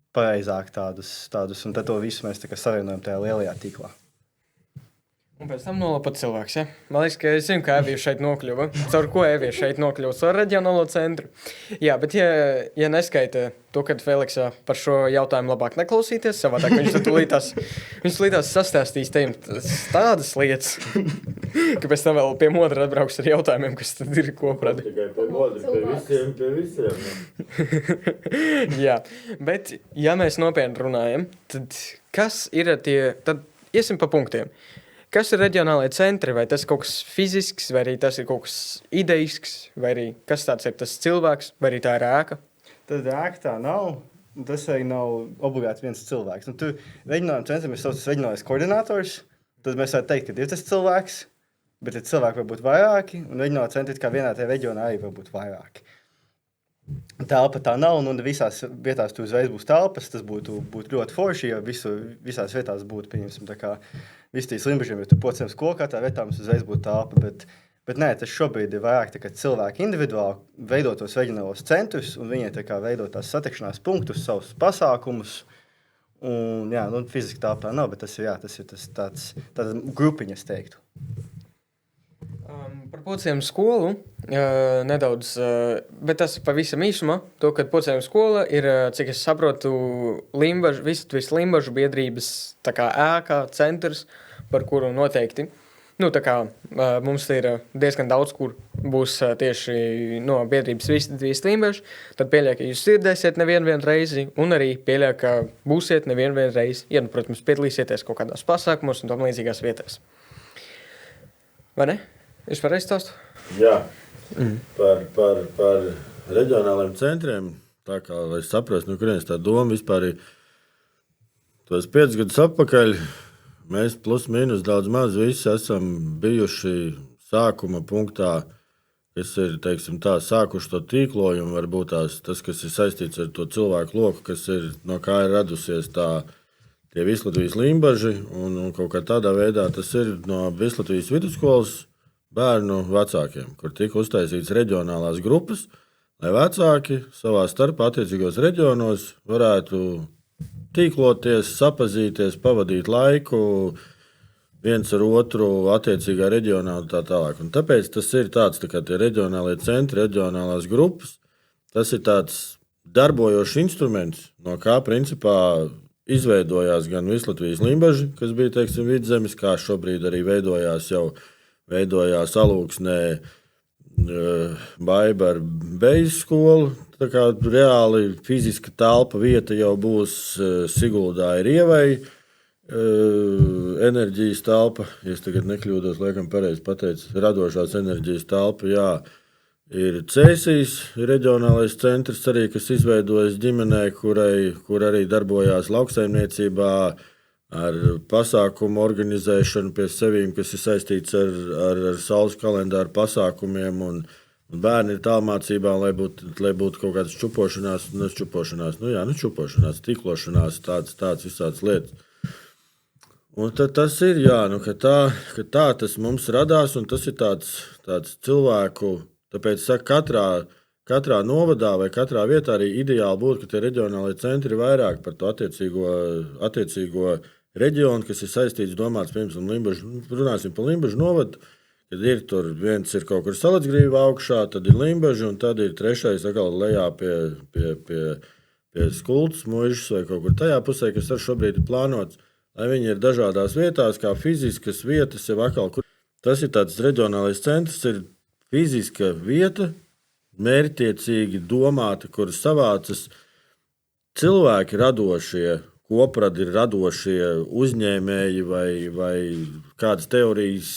Pareizāk tādus, un tad to visu mēs tā kā savienojam tajā lielajā tīklā. Un pēc tam nolapa cilvēks, ja? Man liekas, ka es zinu, kā Evija šeit nokļuva. Caur ko Evija šeit nokļuva? Caur reģionālo centru. Jā, bet ja neskaita to, kad Fēliksā par šo jautājumu labāk neklausīties, savādāk viņš līdās sastāstīs tiem tādas lietas, ka pēc tam vēl pie Modra atbrauks ar jautājumiem, kas tad ir kopradi. Tikai pie Modra, pie visiem. Jā, bet ja mēs nopietni runājam, tad kas ir tad iesim pa punktiem. Kas ir reģionālajie centri? Vai tas ir kaut kas fizisks, vai arī tas ir kaut kas ideisks, vai arī kas tāds ir tas cilvēks, vai arī tā ir ēka? Tad ēka tā nav. Tas arī nav obligāti viens cilvēks. Tur reģionālajiem centram ir savs reģionālais koordinators. Tad mēs varētu teikt, ka ir tas cilvēks, bet ir cilvēki var būt vairāki, un reģionālajā centrā kā vienā tajā reģionā arī var būt vairāki. Telpa tā nav, un visās vietās tur uzreiz būs telpas. Tas būtu ļoti forši, ja visās vietās būtu, pieņemsim, tā kā Vistīs Limbažiem, ja tur pociem skolu katrā vietā mums uzreiz būtu telpa, bet nē, tas šobrīd ir vairāk tā kā cilvēki individuāli veido tos reģionālos centrus, un viņi tā kā veido tās satikšanās punktus, savus pasākumus, un jā, fiziski telpa tā nav, bet tas ir tāda grupiņa, es teiktu. Par pociem skolu nedaudz, bet tas pavisam īsumā, to, kad pociem skola ir, cik es saprotu, Vislatvis Limbažu biedrības tā kā ēkā centrs, par kuru noteikti, tā kā mums ir diezgan daudz, kur būs tieši no biedrības Vislatvis Limbažu, tad pieļauj, ka jūs dzirdēsiet nevienu reizi, un arī pieļauj, ka būsiet nevienu reizi, ja, protams, piedalīsieties kaut kādās pasākumos un tam līdzīgās vietās. Vai ne? Es pareizi stāstu? Jā, par reģionāliem centriem, tā kā, lai es saprastu, kurienes tā doma vispār ir, tos 5 gadus atpakaļ, mēs plus mīnus daudz maz visi esam bijuši sākuma punktā, kas ir, teiksim tā, sākuši to tīklojumu, varbūt tas, kas ir saistīts ar to cilvēku loku, kas ir, no kā ir radusies tie Vislatvis Limbaži, un kaut kā tādā veidā tas ir no Vislatvis vidusskolas bērnu vecākiem, kur tika uztaisīts reģionālās grupas, lai vecāki savā starpā attiecīgos reģionos varētu tīkloties, sapazīties, pavadīt laiku viens ar otru attiecīgā reģionā un tā tālāk. Un tāpēc tas ir tāds, tā kā tie reģionālie centri, reģionālās grupas, tas ir tāds darbojošs instruments, no kā principā izveidojās gan Vislatvis Limbaži, kas bija, teiksim, Vidzemes, kā šobrīd arī veidojās Alūksnē Baiba ar Bejas skolu. Tā kā reāli fiziska telpa vieta jau būs Siguldā ir Ievai enerģijas telpa. Ja es tagad nekļūdos, laikam pareizi pateicu, radošās enerģijas telpa, jā. Ir Cēsīs reģionālais centrs arī, kas izveidojas ģimenē, kur arī darbojās lauksaimniecībā, ar pasākumu organizēšanu pie sevīm, kas ir saistīts ar saules kalendāru pasākumiem, un bērni ir tālmācībā, lai būtu kaut kādas čupošanās, tīklošanās, tādas visādas lietas. Un tas ir, jā, nu, ka tā tas mums radās, un tas ir tāds cilvēku, tāpēc saka, katrā novadā vai katrā vietā arī ideāli būtu, ka tie reģionālie centri ir vairāk par to attiecīgo reģionu, kas ir saistīts, domāts, piemēram, Limbažu, runāsim par Limbažu novadu, kad ir tur viens ir kaut kur Salacgrīva augšā, tad ir Limbaža, un tad ir trešais atkal lejā pie Skultas muižas vai kaut kur tajā pusē, kas ar šobrīd ir plānots, lai viņi ir dažādās vietās, kā fiziskas vietas, jau atkal, kur tas ir tāds reģionālais centrs, ir fiziska vieta, mērķtiecīgi domāta, kur savācas cilvēki radošie, kopradi ir radošie uzņēmēji vai kādas teorijas,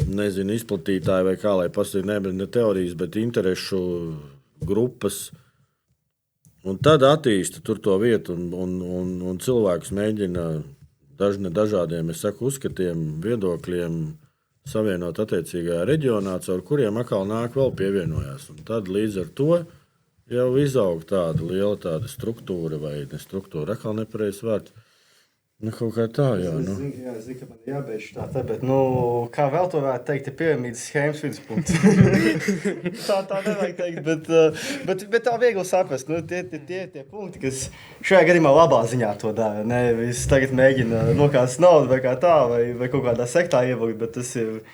nezinu, izplatītāji vai kā lai pasaka, ne teorijas, bet interešu grupas. Un tad attīsta tur to vietu un cilvēkus mēģina dažādiem, es saku, uzskatiem, viedokļiem savienot attiecīgajā reģionā, caur kuriem atkal nāk vēl pievienojās. Un tad līdz ar to jau izaug tāda liela struktūra vai ne struktūra, atkal nepareizs vārds. Nu, kaut kā tā, jā. Nu. Jā, es zinu, ka man jābeidz tā, bet, kā vēl to varētu teikt, ir piramīdas schēmas viduspunkts. tā nevajag teikt, bet tā viegli saprast. Nu, tie punkti, kas šajā gadījumā labā ziņā to dara. Nevis tagad mēģina nokāst naudu vai kā tā, vai kaut kādā sektā ievilkt, bet tas ir...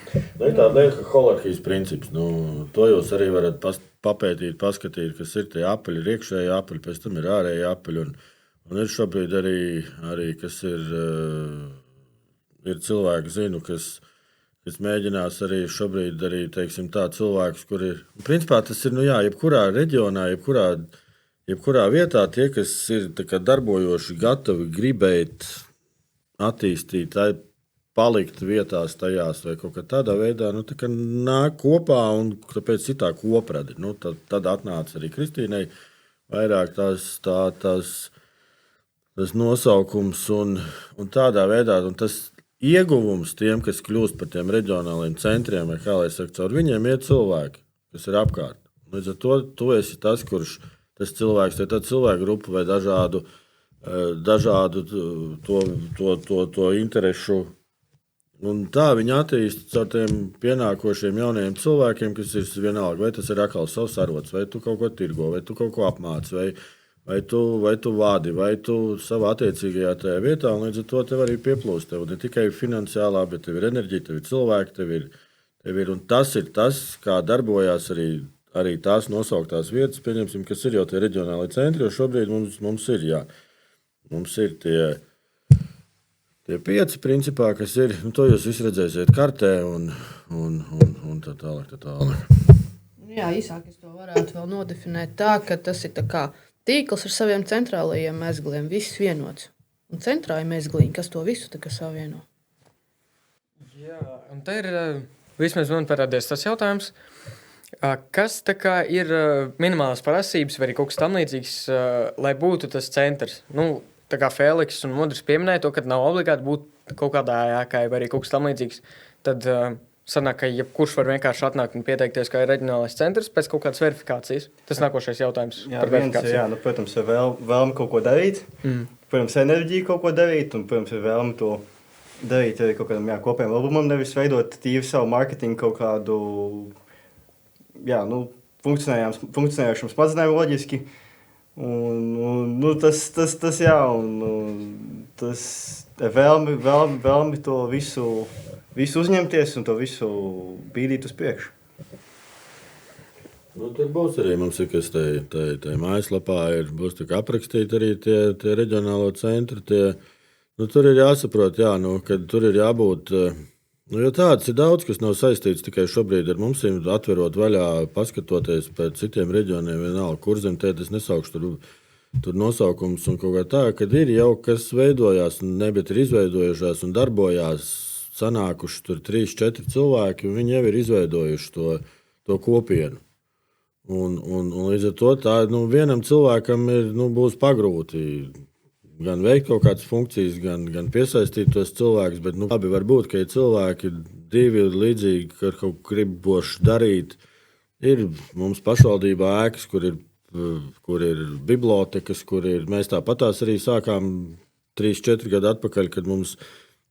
Tā ir tāda lieta, ka holarhijas princips. To jūs arī varat papētīt, paskatīt, kas ir tie apaļi, ir iekšēji apaļi, pēc tam ir ārēji apaļi. Un ir šobrīd arī kas ir cilvēki, zinu, kas mēģinās arī šobrīd, teiksim tā, cilvēkus, kur ir, principā tas ir, jebkurā reģionā, jebkurā vietā tie, kas ir tā kā darbojoši, gatavi gribēt attīstīt, palikt vietās tajās vai kaut kā tādā veidā, tā kā nāk kopā un tāpēc ir tā kopradi. Tad atnāca arī Kristīnai vairāk tas nosaukums un tādā veidā, un tas ieguvums tiem, kas kļūst par tiem reģionāliem centriem, vai kā lai saka, caur viņiem iet cilvēki, kas ir apkārt. Līdz ar to tu esi tas, kurš tas cilvēks, tā cilvēku grupa vai dažādu to interešu. Un tā viņi attīsta caur tiem pienākošiem jaunajiem cilvēkiem, kas ir vienalga, vai tas ir atkal savs arots, vai tu kaut ko tirgo, vai tu kaut ko apmāci, vai tu vadi, vai tu savā attiecīgajā tajā vietā, un līdz ar to tev arī pieplūst. Tev ne tikai finansiālā, bet tev ir enerģija, tev ir cilvēki, tev ir, un tas ir tas, kā darbojās arī tās nosauktās vietas, pieņemsim, kas ir jau tie reģionāli centri, jo šobrīd mums ir tie 5 principā, kas ir, to jūs visi redzēsiet kartē un tā tālāk. Jā, īsāk es to varētu vēl nodefinēt tā, ka tas ir tā kā tīkls ar saviem centrālajiem mezgliem, viss vienots. Un centrā ir mezgliņi, kas to visu tā kā savieno. Jā, un te ir, vismaz man parādījās tas jautājums, kas tā kā ir minimālās prasības vai arī kaut kas tam līdzīgs, lai būtu tas centrs? Tā kā Fēliks un Mudrs pieminēja to, ka nav obligāti būt kaut kādā ēkai vai arī kaut kas tam līdzīgs, tad sanāk, ka jebkurš var vienkārši atnākt un pieteikties kā reģionālais centrs pēc kaut kādas verifikācijas. Tas nākošais jautājums par verifikāciju. Protams, ir vēlme kaut ko darīt, protams, enerģija kaut ko darīt, un, protams, ir vēlme to darīt arī kaut kādam kopējam labumam, nevis veidot tīri savu marketingu kaut kādu, funkcionējošam smadzenēm loģiski. Tas vēlmi to visu uzņemties un to visu bīdīt uz priekšu. Tur būs arī mums, kas tajā mājaslapā būs aprakstīti arī tie reģionālo centri. Tur ir jāsaprot, ka tur ir jābūt. Jo tāds ir daudz, kas nav saistīts tikai šobrīd ar mums, atverot vaļā, paskatoties pēc citiem reģioniem, vienalga, kur zem es nesaukšu tur nosaukums un kaut kā tā, kad ir jau kas veidojās, bet ir izveidojušās un darbojās, sanākuši tur 3-4 cilvēki, un viņi jau ir izveidojuši to kopienu. Un līdz ar to vienam cilvēkam būs pagrūti gan veikt kaut kādas funkcijas, gan piesaistīt tos cilvēkus, bet labi var būt, ka ir cilvēki divi līdzīgi, ar kaut ko griboši darīt. Ir mums pašvaldībā ēkas, kur ir bibliotekas, kur ir, mēs tāpatās arī sākām 3-4 gadi atpakaļ, kad mums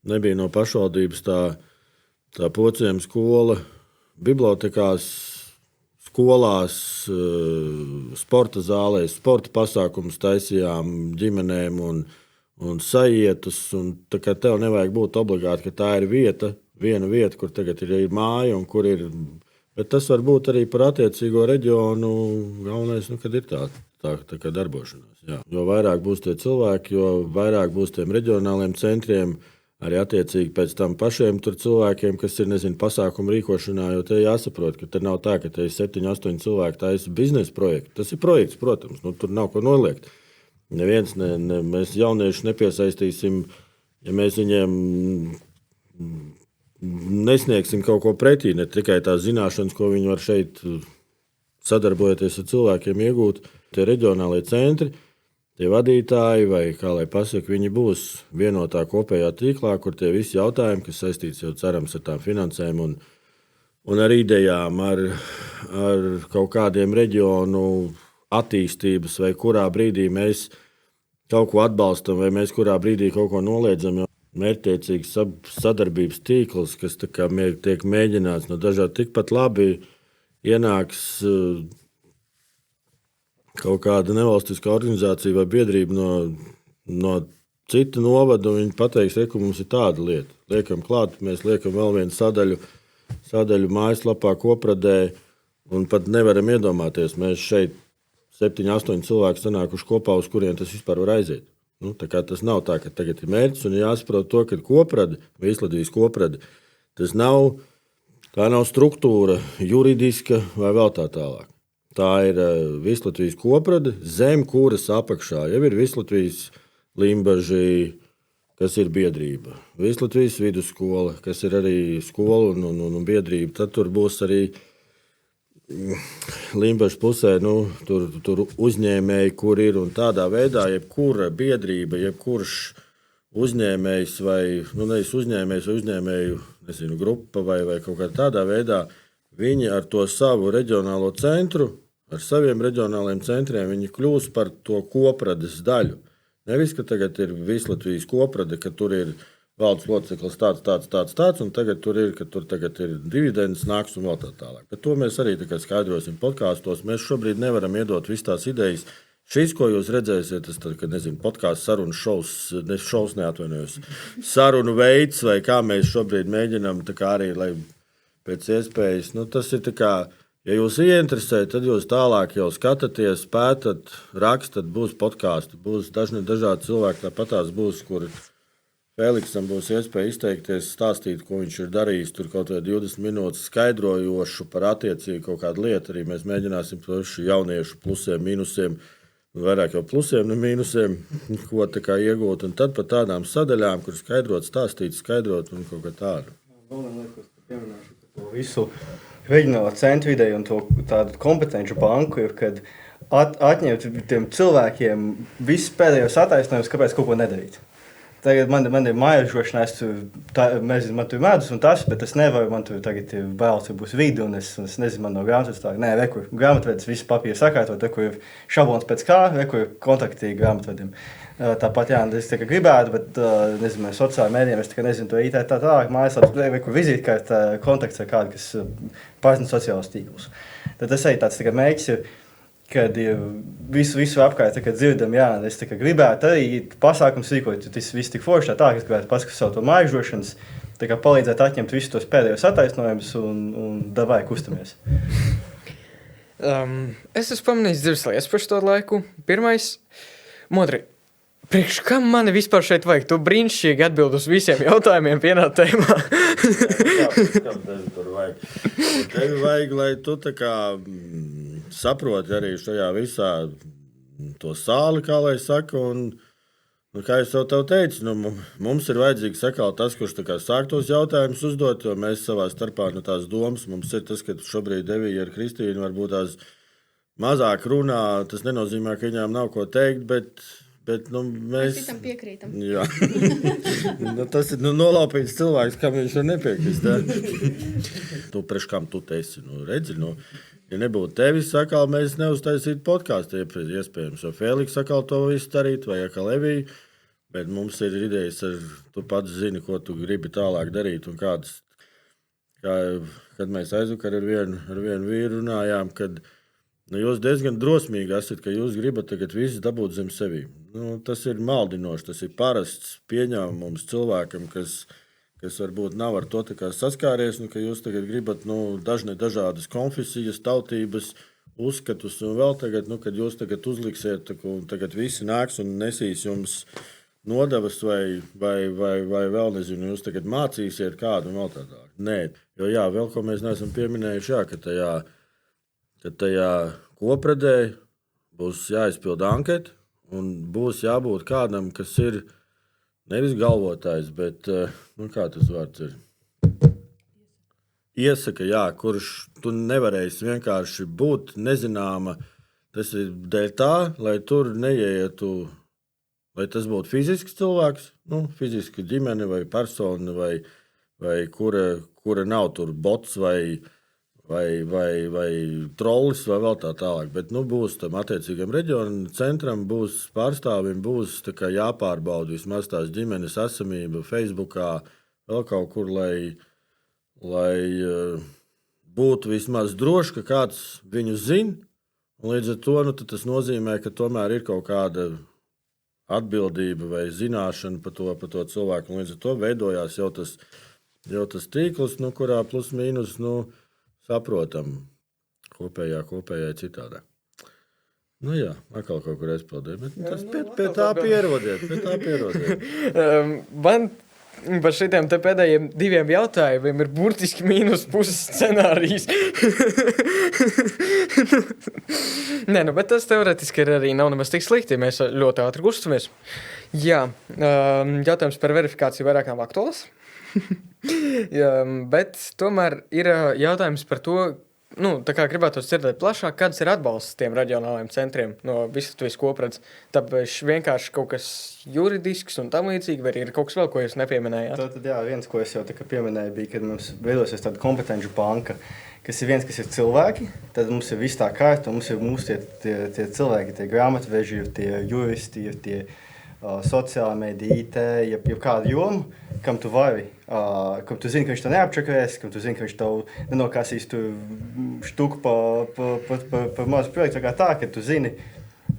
nebija no pašvaldības tā Pociem skola bibliotekās, skolās, sporta zālēs, sporta pasākumus taisījām ģimenēm un sajietus. Un tā kā tev nevajag būt obligāti, ka tā ir viena vieta, kur tagad ir māja un kur ir. Bet tas var būt arī par attiecīgo reģionu. Galvenais, kad ir tā kā darbošanās. Jā. Jo vairāk būs tie cilvēki, jo vairāk būs tiem reģionāliem centriem, arī attiecīgi pēc tam pašiem tur cilvēkiem, kas ir, pasākumu rīkošanā, jo te jāsaprot, ka te nav tā, ka te ir 7-8 cilvēki taisa biznesa projektu. Tas ir projekts, protams, tur nav ko noliegt. Neviens, mēs jauniešus nepiesaistīsim, ja mēs viņiem nesniegsim kaut ko pretī, ne tikai tās zināšanas, ko viņi var šeit sadarbojoties ar cilvēkiem iegūt. Tie reģionālie centri, tie vadītāji, vai kā lai pasaka, viņi būs vienotā kopējā tīklā, kur tie visi jautājumi, kas saistīts jau cerams ar tām finansēm un ar idejām, ar kaut kādiem reģionu attīstības, vai kurā brīdī mēs kaut ko atbalstam, vai mēs kurā brīdī kaut ko noliedzam. Jo mērķtiecīgs sadarbības tīkls, kas tiek mēģināts no dažādi tikpat labi ienāks kaut kāda nevalstiskā organizācija vai biedrība no cita novada, un viņi pateiks, ka mums ir tāda lieta. Liekam klāt, mēs liekam vēl vienu sadaļu mājaslapā, kopradē, un pat nevaram iedomāties. Mēs šeit 7-8 cilvēki sanākuši kopā, uz kuriem tas vispār var aiziet. Tā kā tas nav tā, ka tagad ir mērķis, un jāsaprot to, ka koprade, vai Īslatvijas koprade, tā nav struktūra juridiska vai vēl tā tālāk. Tā ir Īslatvijas koprade, zem kuras apakšā jau ir Īslatvijas Limbaži, kas ir biedrība. Īslatvijas vidusskola, kas ir arī skola un biedrība. Tad tur būs arī Limbažu pusē, tur uzņēmēji, kur ir, un tādā veidā jebkura biedrība, jebkurš uzņēmējs vai, nevis uzņēmējs vai uzņēmēju, grupa vai kaut kā tādā veidā, viņi ar to savu reģionālo centru, ar saviem reģionāliem centriem, viņi kļūs par to koprades daļu. Nevis, ka tagad ir Īslatvijas koprade, ka tur ir valdes loceklis tāds, un tagad tur ir, ka tur tagad ir dividendes nāks un vēl tā tālāk. Bet to mēs arī skaidrosim podkāstos. Mēs šobrīd nevaram iedot visas tās idejas. Šis, ko jūs redzēsiet, tas tad, kad, podkāsts, sarunas šovs, neatvainojos, sarunu veids, vai kā mēs šobrīd mēģinām, tā kā arī, lai pēc iespējas, tas ir tā kā, ja jūs ieinteresē, tad jūs tālāk jau skatāties, pētat, rakstat, būs podkāsti, būs dažādi cilvēki, tāpat tās būs, kur Feliksam būs iespēja izteikties, stāstīt, ko viņš ir darījis, tur kaut vai 20 minūtes skaidrojošu par attiecīgu kaut kādu lietu, arī mēs mēģināsim to jauniešu plusiem, mīnusiem, vairāk jau plusiem, ne mīnusiem, ko tā kā iegūt, un tad par tādām sadaļām, kur skaidrot, stāstīt, skaidrot un kaut kā tādu. Pieminēšu to visu reģionālo centru ideju un to tādu kompetenci banku, kad atņemt tiem cilvēkiem visus pēdējos attaisnojumus, kāpēc kaut ko nedarīt. Tagad man ir mājasžošana, man tur medus un tas, bet es nevaru, man tur tagad ir bēls, tur būs vidi, un es nezinu, man no grāmatas tā, nē, rekur, grāmatvedis visu papīru sakārtot, rekur ir šablons pēc kā, rekur ir kontakti grāmatvedim. Tāpat, jā, es tā kā gribētu, bet, nezinu, sociālajā mēdījā, es tā kā nezinu, to IT tā tālāk, mājaslāps, rekur vizītkārt kontakts ar kādu, kas pārzina sociālos tīklus. Tad tas arī tāds tā kā mēģis ir, kad visu apkārt dzirdam, jā, es gribētu arī pasākums rīkot, tas viss tik forši tā, ka es gribētu paskatīt savu to mājasžošanas, palīdzēt atņemt visus tos pēdējos attaisnojumus un davai kustamies. Es esmu pamanījis divas lietas par šo laiku. Pirmais, Modri, priekš kam mani vispār šeit vajag? Tu brīnišķīgi atbild uz visiem jautājumiem vienā tēmā. Kam tevi tur vajag? Tevi vajag, lai tu tā kā saproti arī šajā visā to sāli, kā lai saka, un kā es tev teicu, mums ir vajadzīgs sakal tas, kurš tā kā sāk tos jautājumus uzdot, jo mēs savā starpā tās domas, mums ir tas, ka šobrīd Devija ar Kristīnu varbūt tās mazāk runā, tas nenozīmē, ka viņām nav ko teikt, bet mēs citam piekrītam. Jā. Tas ir nolaupīts cilvēks, kam viņš var nepiekrist. Priekš kam tu esi? Redzi, ja nebūtu tevis, sakal, mēs neuztaisītu podkāstu iespējams. Jo Feliks sakal to visu darīt, vai Levija. Bet mums ir idejas, tu pats zini, ko tu gribi tālāk darīt. Un kad mēs aizvakar ar vienu vīru runājām, kad jūs diezgan drosmīgi esat, ka jūs gribat tagad visus dabūt zem sevi. Tas ir maldinoši, tas ir parasts pieņēmums cilvēkam, kas varbūt nav ar to saskāries, ka jūs tagad gribat dažādas konfesijas, tautības, uzskatus, un vēl tagad, kad jūs tagad uzliksiet, un tagad visi nāks un nesīs jums nodevas vai vēl nezinu, jūs tagad mācīsiet kādu un vēl tādā. Nē, jo vēl ko mēs neesam pieminējuši, ka tajā kopredē būs jāizpilda anketa un būs jābūt kādam, kas ir nevis galvotājs, bet, kā tas vārds ir? Iesaka, kurš tu nevarēsi vienkārši būt nezināma. Tas ir dēļ tā, lai tur neietu, lai tas būtu fizisks cilvēks, fiziska ģimene vai persona, vai kura nav tur bots vai trollis vai vēl tā tālāk. Bet būs tam attiecīgam reģionu centram, būs pārstāvim, būs jāpārbauda vismaz tās ģimenes esamība Facebookā, vēl kaut kur, lai būtu vismaz droši, ka kāds viņu zina. Līdz ar to tas nozīmē, ka tomēr ir kaut kāda atbildība vai zināšana par to cilvēku. Un līdz ar to veidojās jau tas tīkls, kurā plus mīnus saprotam kopējā citādā. Atkal kaut kur aizpildīja, bet tas pie tā pierodiet. Man par šitiem te pēdējiem 2 jautājumiem ir burtiski mīnus puses scenārijs. Nē, bet tas teoretiski arī nav nemaz tik slikti, mēs ļoti ātri kustamies. Jautājums par verifikāciju vairāk nav aktuāls. Bet tomēr ir jautājums par to, tā kā gribētu dzirdēt plašāk, kāds ir atbalsts tiem reģionālajiem centriem no Visatvijas koprads. Tāpēc vienkārši kaut kas juridisks un tam līdzīgi, vai ir kaut kas vēl, ko jūs nepieminējāt? Tad viens, ko es jau pieminēju, bija, kad mums veidosies tāda kompetenču banka, kas ir viens, kas ir cilvēki, tad mums ir viss tā kārta, mums ir mūsu tie cilvēki, tie grāmatveži, tie juristi, tie sociālā mēdī, IT, ja kādu jomu, kam tu vari, kam tu zini, ka viņš to neapčakarēs, kam tu zini, ka viņš tev nenokasīs tu štuku pa mazu projektu, tā, ka tu zini,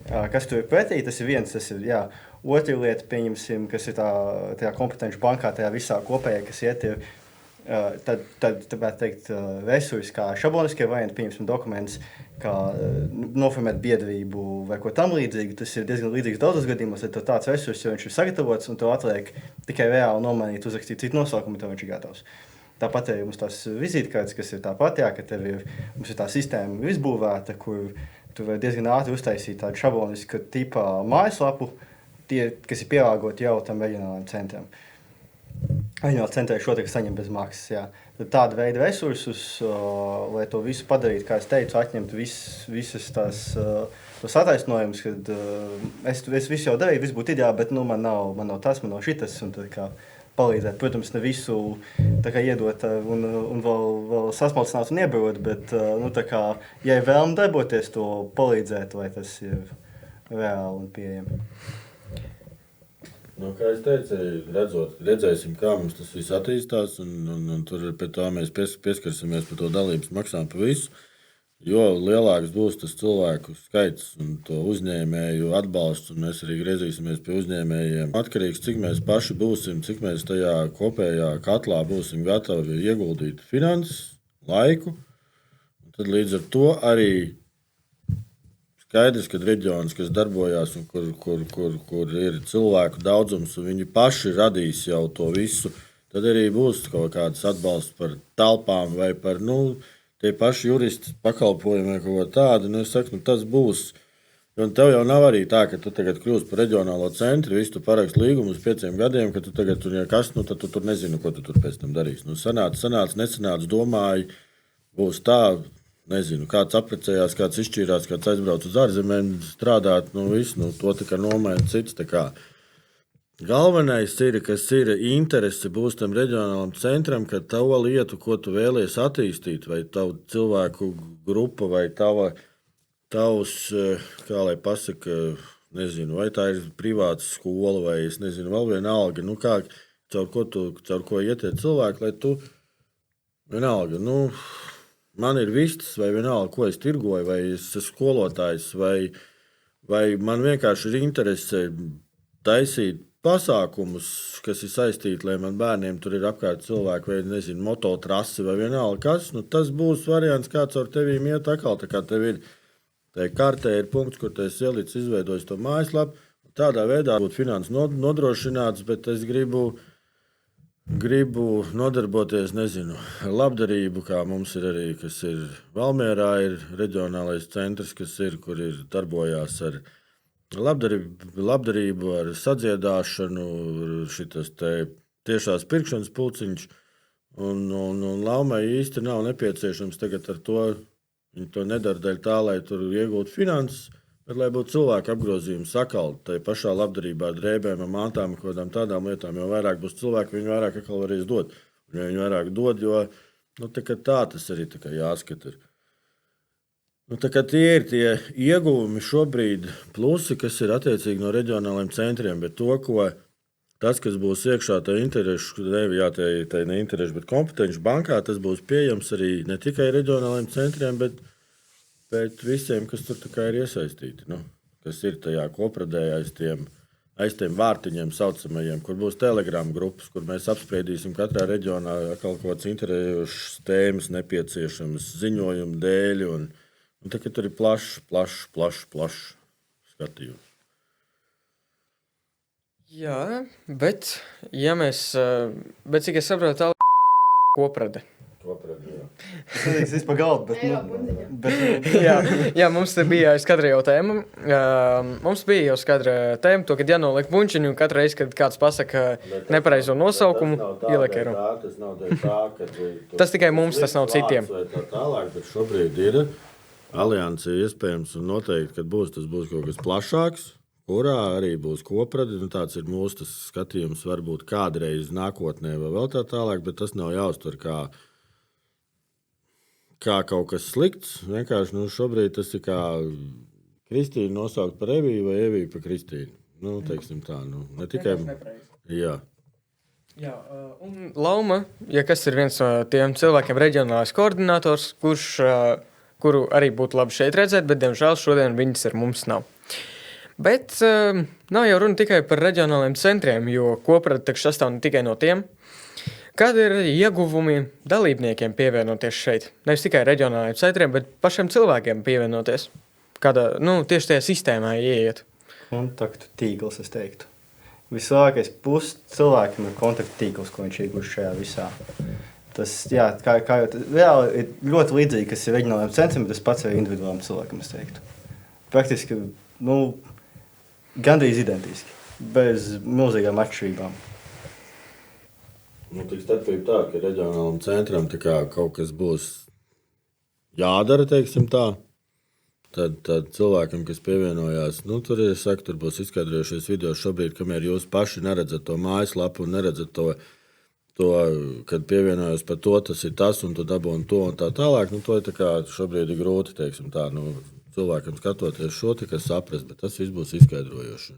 kas tu ir pretī, tas ir viens, tas ir, otra lieta, pieņemsim, kas ir tajā kompetenču bankā, tajā visā kopējā, kas iet ir, tad teikt, resursi, kā šabloniskie varianti, pieņemsim dokumentus, kā noformēt biedrību vai ko tam līdzīgi. Tas ir diezgan līdzīgs daudzos gadījumos, ja tev tāds resurs, jo viņš ir sagatavots un tev atliek tikai reāli nomainīt, uzrakstīt citu nosaukumu, tev viņš ir gatavs. Tāpat ir mums tās vizītkartes, kas ir tāpat, ka mums ir tā sistēma izbūvēta, kur tu vari diezgan ātri uztaisīt tādu šablonisku tipā mājaslapu, kas ir pielāgoti jau tam reģionālajiem centram. Reģionāli centri šo saņem bez maksas. Tad tāda veida resursus, lai to visu padarītu, kā es teicu, atņemt visas tos attaisnojumus, kad es visu jau darīju, viss būtu ideāli, bet man nav tas, man nav šitas, un tad kā palīdzēt. Protams, ne visu iedot un vēl sasmalcināt un iebarot, bet ja ir vēlme darboties, to palīdzēt, lai tas ir reāli un pieejami. Kā es teicu, redzēsim, kā mums tas viss attīstās, un tur pie tā mēs pieskarsimies par to dalības maksām par visu, jo lielāks būs tas cilvēku skaits un to uzņēmēju atbalsts, un mēs arī griezīsimies pie uzņēmējiem. Atkarīgs, cik mēs paši būsim, cik mēs tajā kopējā katlā būsim gatavi ieguldīt finanses, laiku, un tad līdz ar to arī skaidrs, ka reģions, kas darbojās un kur ir cilvēku daudzums un viņi paši radīs jau to visu, tad arī būs kaut kāds atbalsts par telpām vai par tie paši juristi pakalpojumi vai kaut ko tādu. Es saku, tas būs. Un tev jau nav arī tā, ka tu tagad kļūsi par reģionālo centru, visu tu parakst līgumu uz 5 gadiem, ka tu tagad tur tad tu tur nezinu, ko tu tur pēc tam darīsi. Sanāc, nesanāc, domāji, būs tā. Nezinu, kāds apprecējās, kāds izšķīrās, kāds aizbrauc uz ārzemēm strādāt, to tikai nomaina cits. Galvenais ir, kas ir interese būs tam reģionālam centram, ka tava lietu, ko tu vēlies attīstīt, vai tavu cilvēku grupa, vai tavs, kā lai pasaka, nezinu, vai tā ir privāta skola, vai es nezinu, vēl vienalga, nu kā, caur ko iet tie cilvēki, lai tu vienalga, nu, man ir vistas, vai vienalga, ko es tirgoju, vai es esmu skolotājs, vai man vienkārši ir interese taisīt pasākumus, kas ir saistīti, lai man bērniem tur ir apkārt cilvēki, vai nezinu, mototrasi, vai vienalga kas, nu tas būs variants, kāds ar tevīm iet atkal, tā kā tev ir, tai kartē ir punkts, kur tu esi ielicis, izveidojis to mājaslapu, tādā veidā būtu finanses nodrošināts, bet es gribu nodarboties, nezinu, ar labdarību, kā mums ir arī, kas ir Valmierā, ir reģionālais centrs, kas ir, kur ir darbojās ar labdarību, ar sadziedāšanu, šitas te tiešās pirkšanas pulciņš, un Laumai īsti nav nepieciešams tagad ar to, viņi to nedara dēļ tā, lai tur iegūtu finanses, bet lai būtu cilvēku apgrozījums sakal, tai pašā labdarībā ar drēbēm, ar mantām, kodām tādām lietām, jo vairāk būs cilvēki, viņi vairāk atkal varēs dot. Un viņi vairāk dod, jo tā tas arī tā kā jāskata ir. Tā kā tie ir tie ieguvumi šobrīd plusi, kas ir attiecīgi no reģionālajiem centriem, bet tas, kas būs iekšā tā interešu, ne interešu, bet kompetenci bankā, tas būs pieejams arī ne tikai reģionālajiem centriem, bet visiem, kas tur tā kā ir iesaistīti, kas ir tajā kopradē aiz tiem vārtiņiem saucamajiem, kur būs telegram grupas, kur mēs apspriedīsim katrā reģionā kaut kāds interējošs tēmas nepieciešams ziņojumu dēļ, un tā, ka tur ir plašs skatījums. Jā, bet cik es saprotu, tā koprade. Es esmu pa galdu, bet jā, mums te bija skatra jau tēma. Mums bija jau skatra tēma, to, kad jānoliek buņčiņu, un katru reizi, kad kāds pasaka nepareizo nosaukumu, ieliek eiro. Tas nav tā, ka tas tikai mums, tas nav citiem. Tālāk, bet šobrīd ir alianse iespējams un noteikti, kad tas būs kaut kas plašāks, kurā arī būs koprade. Tāds ir mūsu skatījums, varbūt kādreiz nākotnē vai vēl tālāk, bet tas nav jāuztver kā kaut kas slikts. Vienkārši šobrīd tas ir kā Kristīna nosaukt par Eviju vai Eviju par Kristīnu. Teiksim tā, ne tikai. Jā. Jā, un Lauma, ja kas ir viens no tiem cilvēkiem reģionālais koordinators, kuru arī būtu labi šeit redzēt, bet, diemžēl, šodien viņas ar mums nav. Bet nav jau runa tikai par reģionāliem centriem, jo koprade taču sastāv ne tikai no tiem. Kādi ir ieguvumi dalībniekiem pievienoties šeit? Nevis tikai reģionālajiem centriem, bet pašiem cilvēkiem pievienoties. Kādā, tieši tajā sistēmā ieiet. Kontaktu tīkls, es teiktu. Vislabākais puses cilvēkam ir kontaktu tīkls, ko viņš iegūst šajā visā. Tas, jā, kā jau reāli ir ļoti līdzīgi, kas ir reģionālajiem centriem, bet tas pats ir individuālam cilvēkam, es teiktu. Praktiski, gandrīz identiski, bez milzīgām atšķirībām. Tik starpība tā, ka reģionālam centram tā kā kaut kas būs jādara, teiksim tā. Tad cilvēkam, kas pievienojās, tur ir, tur būs izskaidrojušies video šobrīd, kamēr jūs paši neredzat to mājaslapu un neredzat to, kad pievienojos par to, tas ir tas, un tu dabūni to un tā tālāk. To ir tā kā šobrīd ir grūti, teiksim tā, cilvēkam skatoties šo tikai saprast, bet tas viss būs izskaidrojoši.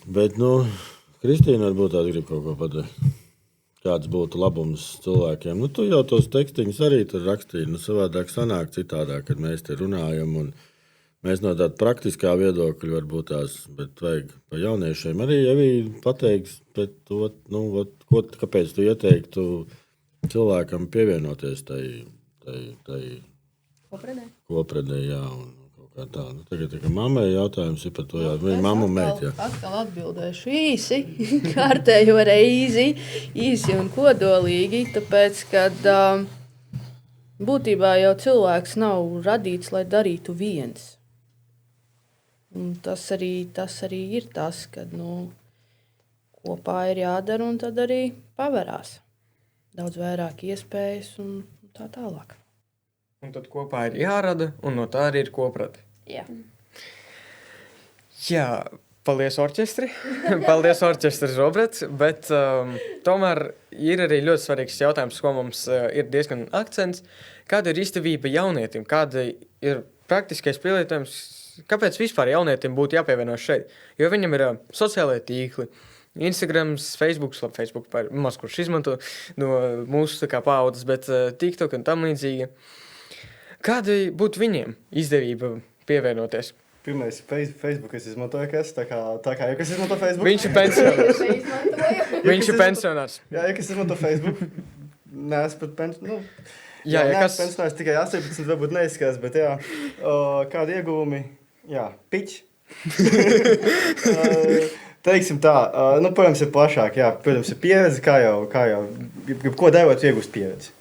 Bet, Kristīna varbūt tās grib kaut ko pateikt. Kāds būtu labums cilvēkiem. Tu jau tos tekstiņus arī tur rakstīji. Savādāk sanāk citādāk, kad mēs te runājam. Un mēs no tāda praktiskā viedokļa varbūt tās, bet vajag pa jauniešiem arī pateiks, bet to, kāpēc tu ieteiktu cilvēkam pievienoties tai kopradē, jā. Tā. Tagad mammai jautājums ir par to, jā. Mamma un meit, jā. Atkal atbildēšu īsi, kārtējo reizi, īsi un kodolīgi, tāpēc, kad būtībā jau cilvēks nav radīts, lai darītu viens. Un tas arī ir tas, kad kopā ir jādara un tad arī paverās. Daudz vairāk iespējas un tā tālāk. Un tad kopā ir jārada, un no tā arī ir koprade. Jā. Jā, paldies orķestri. Paldies orķestri Robrets, bet tomēr ir arī ļoti svarīgs jautājums, ko mums ir diezgan akcents. Kāda ir izdevība jaunietim? Kāda ir praktiskais pielietojums, kāpēc vispār jaunietim būtu jāpievienojas šeit? Jo viņam ir sociālajie tīkli, Instagrams, Facebook maz kurš izmanto no mūsu paaudzes, bet TikTok un tam līdzīgi. Kāda būtu viņiem izdevība pievienoties? Pirmais Facebook es izmantoju, tā kā jau kas izmanto Facebook. Viņš ir pensionārs. Viņš ir pensionārs. Jā, ja kas izmanto Facebook, neesmu pat pensionārs. Jā, ja kas... pensionārs tikai 18, varbūt neizskatās, bet jā. Kādi ieguvumi? Jā, piķi. Teiksim tā, protams, ir plašāk, jā. Protams, ir pieredze, kā jau, ko darot, iegūst pieredzi.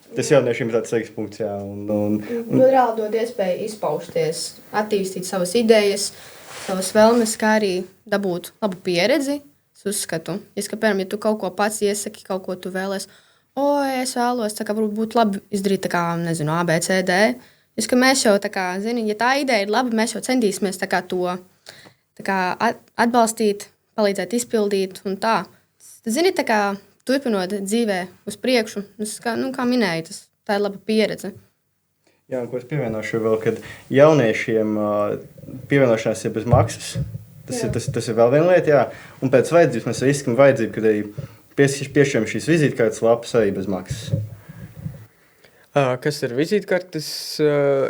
Tas jauniešiem ir tāds svarīgs punkts, jā. Reāli dod iespēju izpausties, attīstīt savas idejas, savas vēlmes, kā arī dabūt labu pieredzi. Es uzskatu, piemēram, ja tu kaut ko pats iesaki, kaut ko tu vēlies, es vēlos, tā kā varbūt būtu labi izdarīt, tā kā, nezinu, A, B, C, D. Mēs jau, tā kā, zini, ja tā ideja ir laba, mēs jau centīsimies tā kā to tā kā atbalstīt, palīdzēt izpildīt un tā. Tad, zini, tā kā turpinot dzīvē uz priekšu, kā minēju, tā ir laba pieredze. Jā, un ko es pievienošu vēl, kad jauniešiem pievienošanās ir bez maksas. Tas ir vēl viena lieta, jā. Un pēc vajadzības mēs riskam vajadzību, kad arī piešķiram šīs vizītkartes lapas arī bez maksas. Kas ir vizītkartes?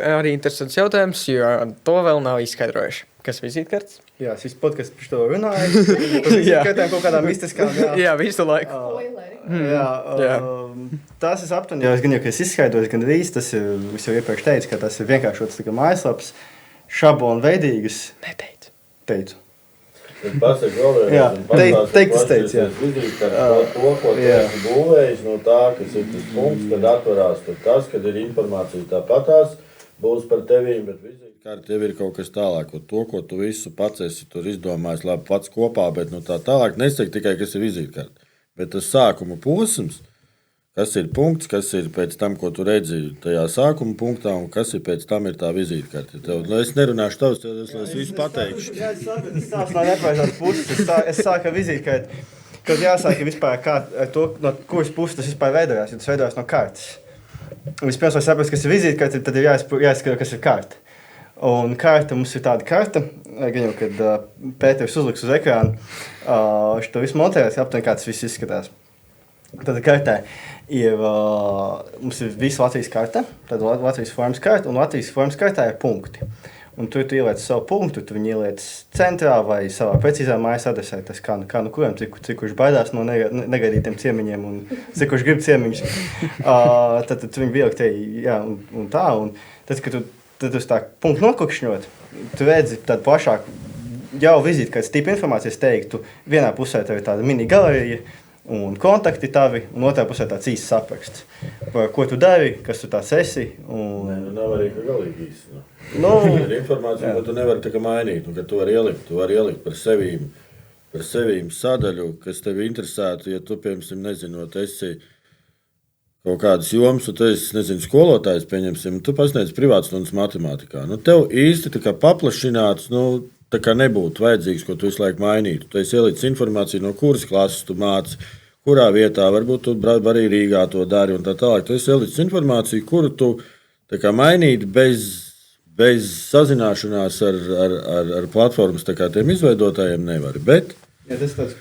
Arī interesants jautājums, jo to vēl nav izskaidrojuši. Kas ir vizītkartes? Jā, šis podcasts par to runāja. Vizītkartēm kaut kādām mistiskām. Jā, visu laiku. Tas ir aptuveni, jau es gan jau, ka es izskaidroju, gan drīz, tas ir, es jau iepriekš teicu, ka tas ir vienkāršots mājaslaps, šablonu veidīgas. Neteicu. Teicu. Pasaka vēlreiz. Jā, teikt, es teicu, jā. Vizītkartes to, ko tu esi būvējis, no tā, kas ir tas punkts, kad atvarās, tad tas, kad ir informācija tāpatās, būs par tevīm, bet vizītkārt jau ir kaut kas tālāk. To, ko tu visu pats esi tur izdomājis, labi, pats kopā, bet no tā tālāk nesaka tikai, kas ir vizītkārt. Bet tas sākuma posms, kas ir punkts, kas ir pēc tam, ko tu redzi tajā sākuma punktā, un kas ir pēc tam ir tā vizītkarte. Es nerunāšu tavs, es visu pateikšu. Jā, es sāku no nepareizās puses. Es sāku ar vizītkarti, kad jāsāk vispār to, no kuras puses tas vispār veidojās, jo tas veidojās no kartes. Vispirms, lai saprast, kas ir vizītkarte, tad ir jāskatās, kas ir karte. Un karte, mums ir tāda karte, gan jau, kad Pēters uzliks uz ekrānu, to visu montējās, aptuveni kā tas viss izskatās. Tad kartē mums ir visa Latvijas karte, tad Latvijas formas karte, un Latvijas formas kartē ir punkti. Un tur tu ieliec savu punktu, tu viņu ieliec centrā vai savā precīzā mājas adresē, tas kā nu kuram, cik kurš baidās no negaidītiem ciemiņiem un cik kurš grib ciemiņus. Tad tu viņu ieliek te, jā, un tā, un tad, kad tu uz tā punktu noklikšņot, tu redzi tādu plašāku jau vizītkartes tipu informācijas teiktu, vienā pusē tev ir tāda mini galerija, un kontakti tavi, un otrā pusē tāds īsts apraksts. Par ko tu dari, kas tu tāds esi. Nē, nav arī ka galīgi īsti. Ir informācija, ko tu nevari tā kā mainīt, un ka tu vari ielikt par sevīm sadaļu, kas tevi interesētu, ja tu, piemēram, nezinot, esi kaut kādas jomas, un tu esi, skolotājs, pieņemsim, tu pasniedz privātstundas matemātikā. Tev īsti tā kā paplašināts, tā kā nebūtu vajadzīgs, ko tu visu laiku mainītu. Tu esi ielicis informāciju, no kuras klases tu māci, kurā vietā, varbūt tu arī Rīgā to dari un tā tālāk. Tu esi ielicis informāciju, kuru tu tā kā mainīt bez sazināšanās ar platformas tā kā tiem izveidotājiem nevari. Bet... Ja, tas ir tāds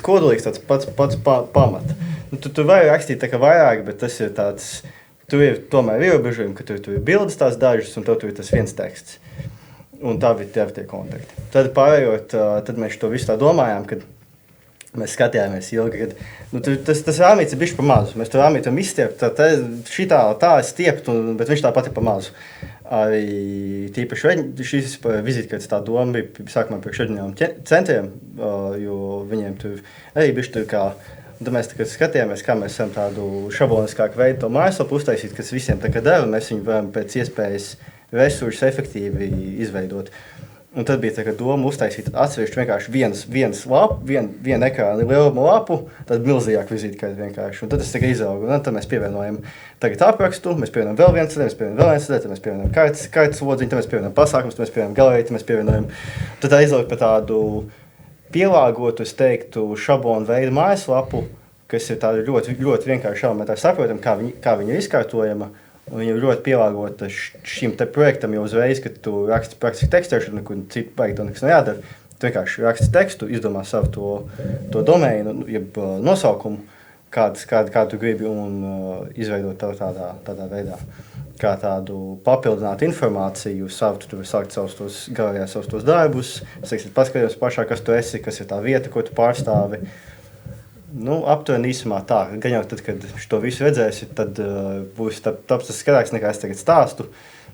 kodolīgs, tāds pats pamat. Tu vari rakstīt tā kā vairāk, bet tas ir tāds, tu ir tomēr ierobežojumi, ka tu ir bildes tās dažas un tev tu ir tas viens teksts. Un tā bija tie kontakti. Tad pārējot, tad mēs to visu tā domājām, kad mēs skatījāmies ilgi, kad tas rāmīts ir bišķi pa mazu. Mēs to rāmītu izstiept, tā stiept, bet viņš tāpat ir pa mazu. Arī tīpaši šīs vizītkartes tā doma bija sākumā priekš reģionāliem centriem, jo viņiem tur arī bišķi tur kā. Tad mēs skatījāmies, kā mēs varam tādu šabloniskāku veidu to mājaslapu uztaisīt, kas visiem tā kā dara, un mēs viņu varam pēc iespējas resursus efektīvi izveidot. Un tad bija tā doma uztaisīt atsevišķi vienkārši vienu ekrānu lielumu lapu, tad milzīgāk vizītkarte vienkārši. Un tad tas izauga. Un tad mēs pievienojam tagad aprakstu, mēs pievienojam vēl vienu sadaļu, mēs pievienojam vēl vienu sadaļu, tad mēs pievienojam kartes lodziņu, tad mēs pievienojam pasākumus, tad mēs pievienojam galeriju, tad mēs pievienojam. Tad tā izauga par tādu pielāgotu, es teiktu, šablonu veidu mājaslapu, kas ir tāda ļoti, ļoti vienkārši elementāri saprotama, kā viņa ir izkārtojama. Un viņa ir ļoti pielāgota šim te projektam jau uzreiz, kad tu raksti praktiski tekstēšanu, kur citu projektu nekas nejādara. Tu vienkārši raksti tekstu, izdomā savu to domēnu, jeb nosaukumu, kādu tu gribi, un izveidot tev tādā veidā. Kā tādu papildinātu informāciju, tu vari sākt savus tos darbus, paskatīties pašā, kas tu esi, kas ir tā vieta, ko tu pārstāvi. Aptuveni īsumā tā, gan jau tad, kad šo visu redzēsi, tad būs tas skatāks, nekā es tagad stāstu.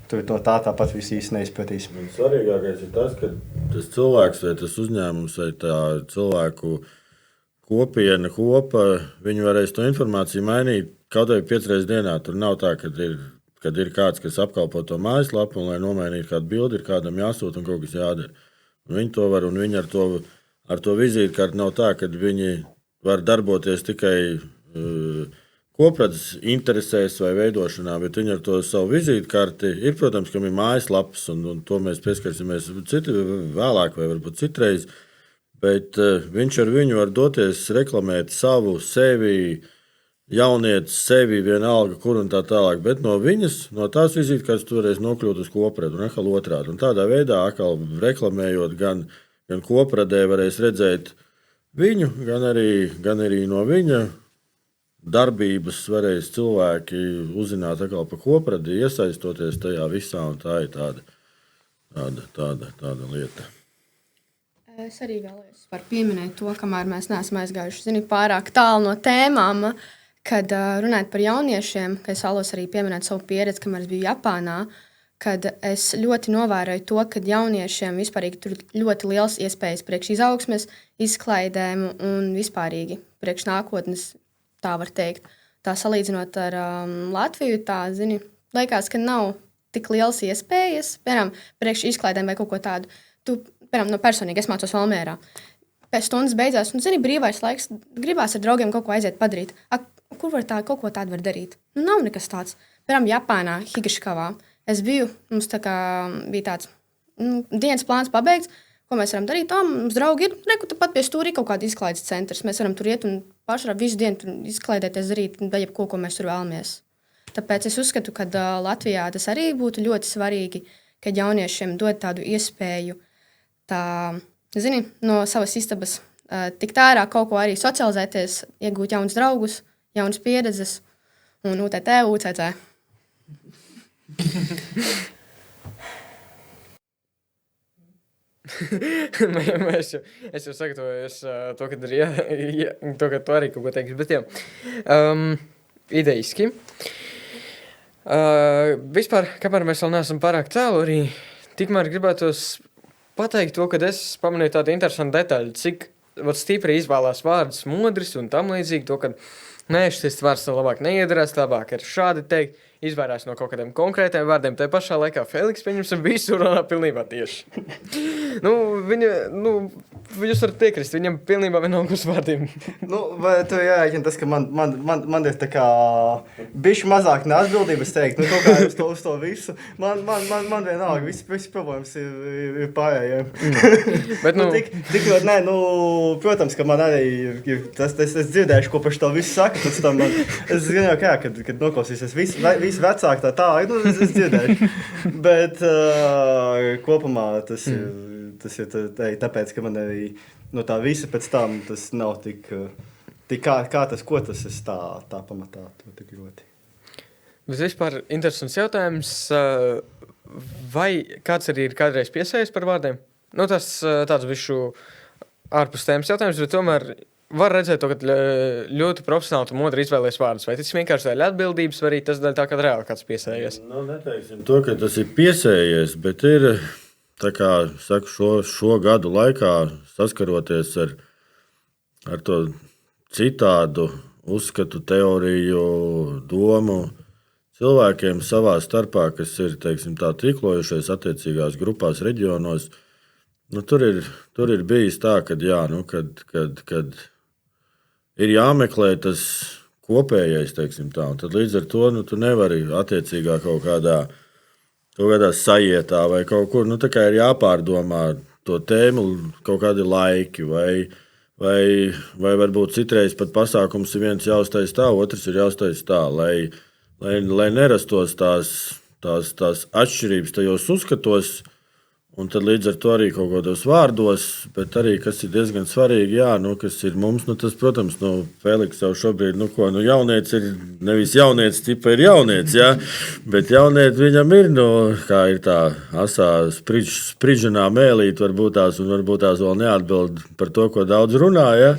Tur no tā tāpat viss īsti neizpratīs. Svarīgākais ir tas, ka tas cilvēks vai tas uzņēmums vai tā cilvēku kopiena kopā, viņi varēs to informāciju mainīt kaut vai 5 reizes dienā. Tur nav tā, kad ir kāds, kas apkalpo to mājaslapu, un lai nomainītu kādu bildi, ir kādam jāsūt un kaut kas jādara. Un viņi to var, un viņi ar to vizītkarti nav tā, ka viņi var darboties tikai kopradzes interesēs vai veidošanā, bet viņi ar to savu vizītkarti ir, protams, kam ir mājaslapas, un to mēs pieskarsimies vēlāk vai varbūt citreiz, bet viņš ar viņu var doties reklamēt savu, sevi, jaunieci, sevi, vienalga, kur un tā tālāk, bet no tās vizītkartes tu varēsi nokļūt uz kopradu un atkal otrādi. Un tādā veidā atkal reklamējot gan kopradē varēs redzēt viņu, gan arī no viņa darbības varēs cilvēki uzzināt atkal par kopradi, iesaistoties tajā visā, un tā ir tāda lieta. Es arī vēlējos pieminēt to, kamēr mēs neesam aizgājuši pārāk tālu no tēmām, kad runājot par jauniešiem, ka es vēlos arī pieminēt savu pieredzi, kamēr es biju Japānā, kad es ļoti novēroju to, ka jauniešiem vispārīgi tur ļoti liels iespējas priekš izaugsmes, izklaidēm un vispārīgi priekš nākotnes. Tā var teikt. Tā salīdzinot ar Latviju, liekas, ka nav tik liels iespējas, piemēram, priekš izklaidēm vai kaut ko tādu. Piemēram, personīgi es mācos Valmierā. Pēc stundas beidzās, un, brīvais laiks, gribās ar draugiem kaut ko aiziet padarīt. Kur var kaut ko tādu var darīt? Nav nekas tāds. Piemēram, Japānā, Higašikavā. Es biju, mums bija tāds dienas plāns pabeigts, ko mēs varam darīt. Mums draugi ir, pat pie stūra ir kaut kāda izklaides centrs. Mēs varam tur iet un pašā visu dienu izklaidēties, darīt jebko, ko mēs tur vēlamies. Tāpēc es uzskatu, ka Latvijā tas arī būtu ļoti svarīgi, kad jauniešiem dod tādu iespēju no savas istabas tikt ārā, kaut ko arī socializēties, iegūt jaunus draugus, jaunas pieredzes un UTT, UCC. Es jau sagatavojos to, ka tu arī kaut ko teiksi, bet jā, idejiski. Vispār, kamēr mēs vēl neesam pārāk tālu, arī tikmēr gribētos pateikt to, ka es pamanīju tādu interesantu detaļu, cik stipri izvēlās vārdus modris un tam līdzīgi to, ka šis vārds labāk neiedarās, labāk ir šādi teikt, izvairās no kaut kādiem konkrētiem vārdiem. Tā pašā laikā Feliks, pieņemsim, visu runā pilnībā tieši. Jūs varat piekrist, viņam pilnībā vienalga uz vārdiem. Vai tu jāiekina tas, ka man ir tā kā bišķi mazāk neatbildības teikt, kaut kā uz to visu. Man vienalga, visi problēmas ir pārējiem. Bet, tik ļoti, protams, ka man arī ir tas, es dzirdēšu, ko par to visu saka, pēc tam es zinu jau kā, kad noklausīsies visi vecāki tā, es dzirdēšu. Bet kopumā tas ir tāpēc, ka man arī no tā visa pēc tam tas nav tik kā tas, ko tas ir tā pamatā. Tik ļoti. Bet vispār interesants jautājums, vai kāds arī ir kādreiz piesējies par vārdiem? Tas tāds bišķu ārpus tēmas jautājums, bet tomēr var redzēt to, ka ļoti profesionāli tu modri izvēlies vārdus. Vai tas vienkārši dēļ atbildības, vai arī tas dēļ tā, ka reāli kāds piesējies? Neteiksim to, ka tas ir piesējies, bet ir, tā kā saku, šo gadu laikā saskaroties ar to citādu uzskatu, teoriju, domu cilvēkiem savā starpā, kas ir, teiksim, tā tīklojušies attiecīgās grupās, reģionos. Tur ir bijis tā, kad ir jāmeklē tas kopējais, teiksim tā, un tad līdz ar to tu nevari attiecīgā kaut kādā sajietā vai kaut kur, tā kā ir jāpārdomā to tēmu kaut kādi laiki, vai varbūt citreiz pat pasākums ir viens jāuztais tā, otrs ir jāuztais tā, lai lai nerastos tās atšķirības tajos uzskatos. Un tad līdz ar to arī kaut kādos vārdos, bet arī, kas ir diezgan svarīgi, kas ir mums, tas, protams, Feliks jau šobrīd, jaunieci ir, nevis jaunieci, tipa ir jaunieci, bet jaunieci viņam ir, kā ir tā asā spriģenā mēlīt, varbūt tās vēl neatbild par to, ko daudz runā,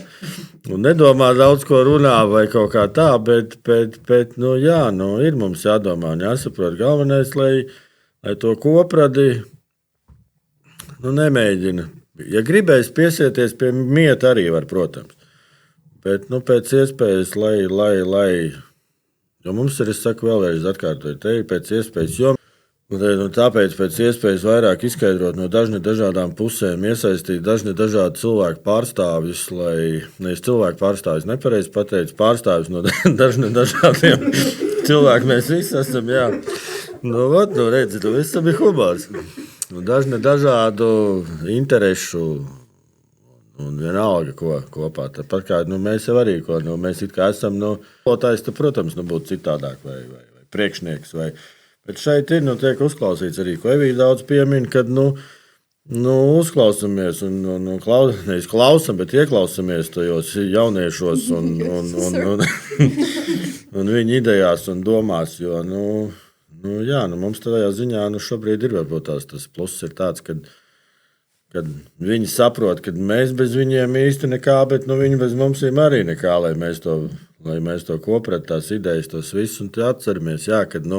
un nedomā daudz, ko runā, vai kaut kā tā, bet ir mums jādomā un jāsaprot galvenais, lai to kopradi, nemēģina. Ja gribēs piesieties pie mieta arī var, protams. Bet, pēc iespējas, lai, jo mums ir, es saku vēlreiz atkārtoju, te ir pēc iespējas, tāpēc pēc iespējas vairāk izskaidrot no dažādām pusēm, iesaistīt dažādu cilvēku pārstāvjus, lai, nevis cilvēku pārstāvjus, nepareizi pateicu, pārstāvjus no dažādiem cilvēkiem mēs visi esam, redzi, visam ir humors. Dažādu interešu un vienalga kopā. Tāpat kā mēs jau arī, mēs it kā esam, potājs, protams, būtu citādāk vai priekšnieks. Bet šeit ir, tiek uzklausīts arī, ko Evija daudz piemin, kad, uzklausamies un nevis klausam, bet ieklausamies tajos jauniešos un viņu idejās un domās, jo, mums tajā ziņā šobrīd ir varbūt tas pluss ir tāds, kad viņi saprot, ka mēs bez viņiem īsti nekā, bet viņi bez mums arī nekā, lai mēs to koprat, tās idejas, tos visus, un atceramies, kad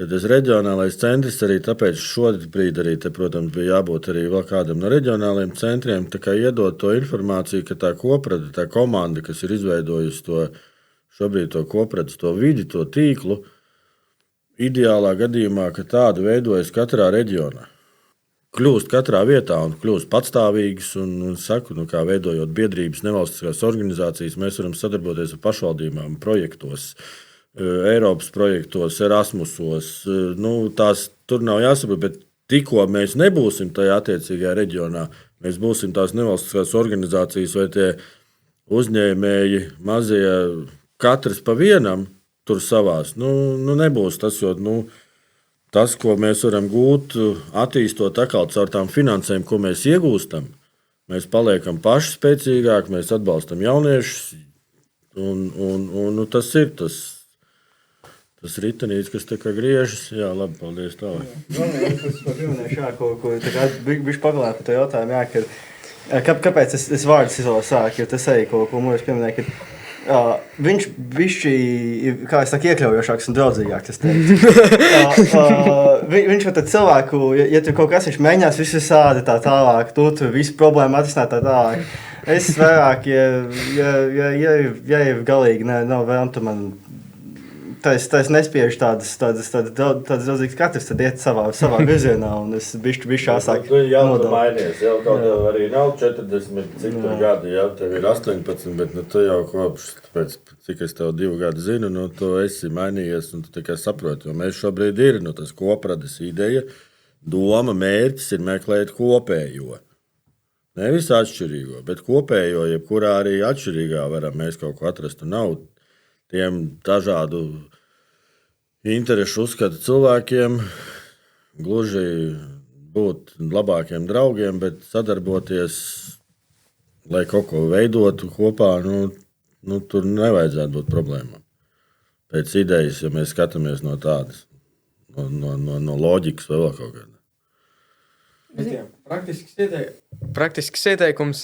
tas reģionālais centrs arī tāpēc šobrīd arī, protams, bija jābūt arī vēl kādam no reģionāliem centriem, tā kā iedot to informāciju, ka tā koprata, tā komanda, kas ir izveidojusi šobrīd to kopratu, to vidi, to tīklu, ideālā gadījumā, ka tādu veidojas katrā reģionā. Kļūst katrā vietā un kļūst patstāvīgas un saku, kā veidojot biedrības, nevalstiskās organizācijas, mēs varam sadarboties ar pašvaldībām projektos, Eiropas projektos, Erasmusos. Tās tur nav jāsaprot, bet tikko mēs nebūsim tajā attiecīgajā reģionā, mēs būsim tās nevalstiskās organizācijas vai tie uzņēmēji mazie, katrs pa vienam, tur savās. Nebūs tas, jo tas, ko mēs varam gūt, attīstot atkal caur tām finansēm, ko mēs iegūstam, mēs paliekam paši spēcīgāki, mēs atbalstam jauniešus, un tas ir tas ritenīts, kas tā kā griežas. Jā, labi, paldies tālāk. Es pieminēšu, ko bišķi pagalāt par to jautājumu, kāpēc es vārdus izlasāku, jo tas arī, ko Mūris pieminēja, viņš bišķi, kā es saku, iekļaujošāks un draudzīgāks. Viņš var tad cilvēku, ja tur kaut kas viņš mēģinās visu sādi tā tālāk, tu visu problēmu atrisināt tā tālāk. Es vairāk, ja galīgi nav vēlm, tu man tas nespiež tādas draudzīgas katrs, tad iet savā virzienā, un es bišķi āsāk Tu jau mainījies, jau kaut tev arī nav 40, cik tur gadi, jau tev ir 18, bet tu jau kopš, pēc cik es tev 2 gadu zinu, tu esi mainījies, un tu tikai saproti, jo mēs šobrīd ir, tas koprades ideja, doma, mērķis ir meklēt kopējo. Nevis atšķirīgo, bet kopējo, jebkurā arī atšķirīgā varam mēs kaut ko atrast, un nav tiem dažādu interešu uzskatu cilvēkiem gluži būt labākiem draugiem, bet sadarboties, lai kaut ko veidotu kopā, tur nevajadzētu būt problēmām. Pēc idejas, ja mēs skatāmies no tādas, no loģikas vai vēl kaut kādā. Praktisks ieteikums.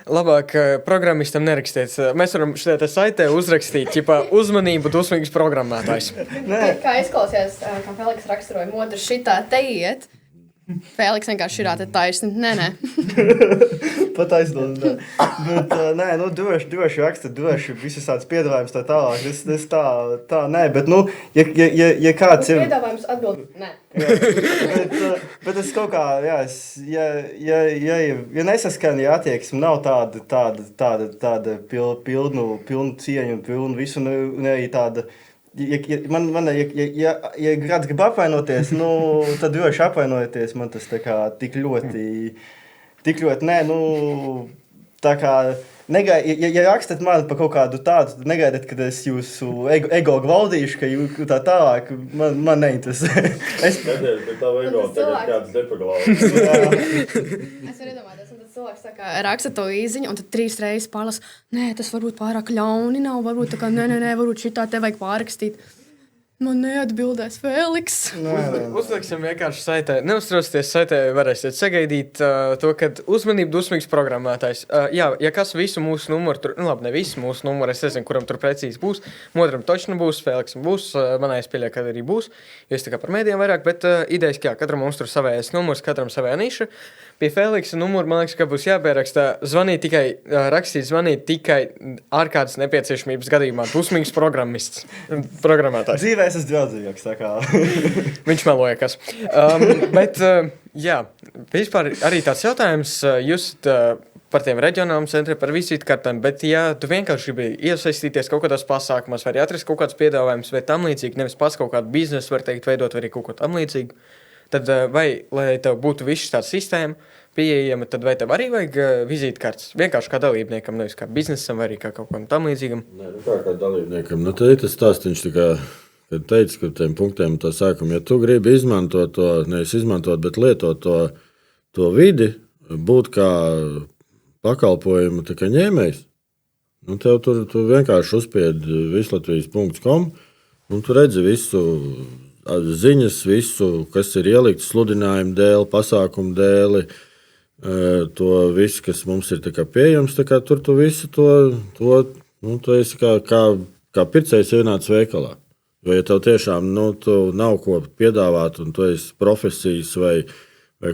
Labāk programmistam nerakstīt. Mēs varam šeit saitē uzrakstīt, uzmanību dusmīgas programmētājs. Kā izklausījās, kā Feliks raksturoja, modrs šitā te iet. Feliks vienkārši šitā te taisni. Nē. Pataisnot, bet droši raksta, droši visas tāds piedāvājums tā tālāk. Es tā, nē, bet, ja kāds ir... Piedāvājums atbild, nē. Bet es kaut kā, ja nesaskan, ja attieksme nav tāda pilnu cieņu un pilnu visu, un arī tāda... Ja grib apvainoties, tad droši apvainojieties. Man tas tā kā tik ļoti, nē, tā kā Ja rakstat man par kaut kādu tādu, tad negaidiet, kad es jūsu ego glaudīšu, ka jūs tā tālāk man neinteresē. Nedēļ, bet tā ego tagad kāds nepaglauda. Es varu iedomāties, un tad cilvēks tā kā raksta to īziņu, un tad 3 reizes pārlas, nē, tas varbūt pārāk ļauni nav, varbūt tā kā, nē, varbūt šitā te vajag pārrakstīt. Man neatbildēs Feliks. Uzliksim vienkārši saitē. Neuztraucieties, saitē varēsiet sagaidīt to, kad uzmanību dusmīgs programmētājs. Jā, ja kas visu mūsu numuru, tur, nu labi, ne visu mūsu numuru, es nezinu, kuram tur precīzi būs. Modram točnu būs, Feliksam būs, manējais pieļauj, kad arī būs. Jo es tā kā par mēdījām vairāk, bet idejas, ka katram mums tur savējais numurs, katram savējā niša. Pie Feliksa numuru, man liekas, ka būs jāpierakstā rakstīt tikai ārkārtas nepieciešamības gadījumā dusmīgs programmētājs. Dzīvē es esmu draudzīgāks, tā kā. Viņš meloja, kas. Bet, jā, vispār arī tāds jautājums, jūs par tiem reģionāliem centriem, par vizītkartēm, bet ja tu vienkārši gribi iesaistīties kaut kādās pasākumos, vai arī atrast kaut kāds piedāvājums, vai tam līdzīgi, nevis pats kaut kādu biznesu, var teikt, veidot, vai arī kaut ko tam līdzīgu, tad vai, lai tev būtu viss tāds sistēma pieejama, tad vai tev arī vajag vizītkartes? Vienkārši kā dalībniekam, nevis kā biznesam, vai arī kā kaut kam tam līdzīgam? Nē, nu kā dalībniekam. Nu, tad tas stāstiņš tā kā, kad teicu, ka tiem punktiem tā sākuma, ja tu gribi izmantot to, nevis izmantot, bet lietot to vidi, būt kā pakalpojumu tā kā ņēmējs, nu, tev tur tu vienkārši uzspied vislatvijas.com un tu redzi visu ziņas, visu, kas ir ielikts sludinājumu dēļ, pasākumu dēļ, to visu, kas mums ir tā kā pieejams, tā kā tur tu visu to nu, tu esi kā pircējs ienācis veikalā. Jo, ja tev tiešām tu nav ko piedāvāt, un tu esi profesijas vai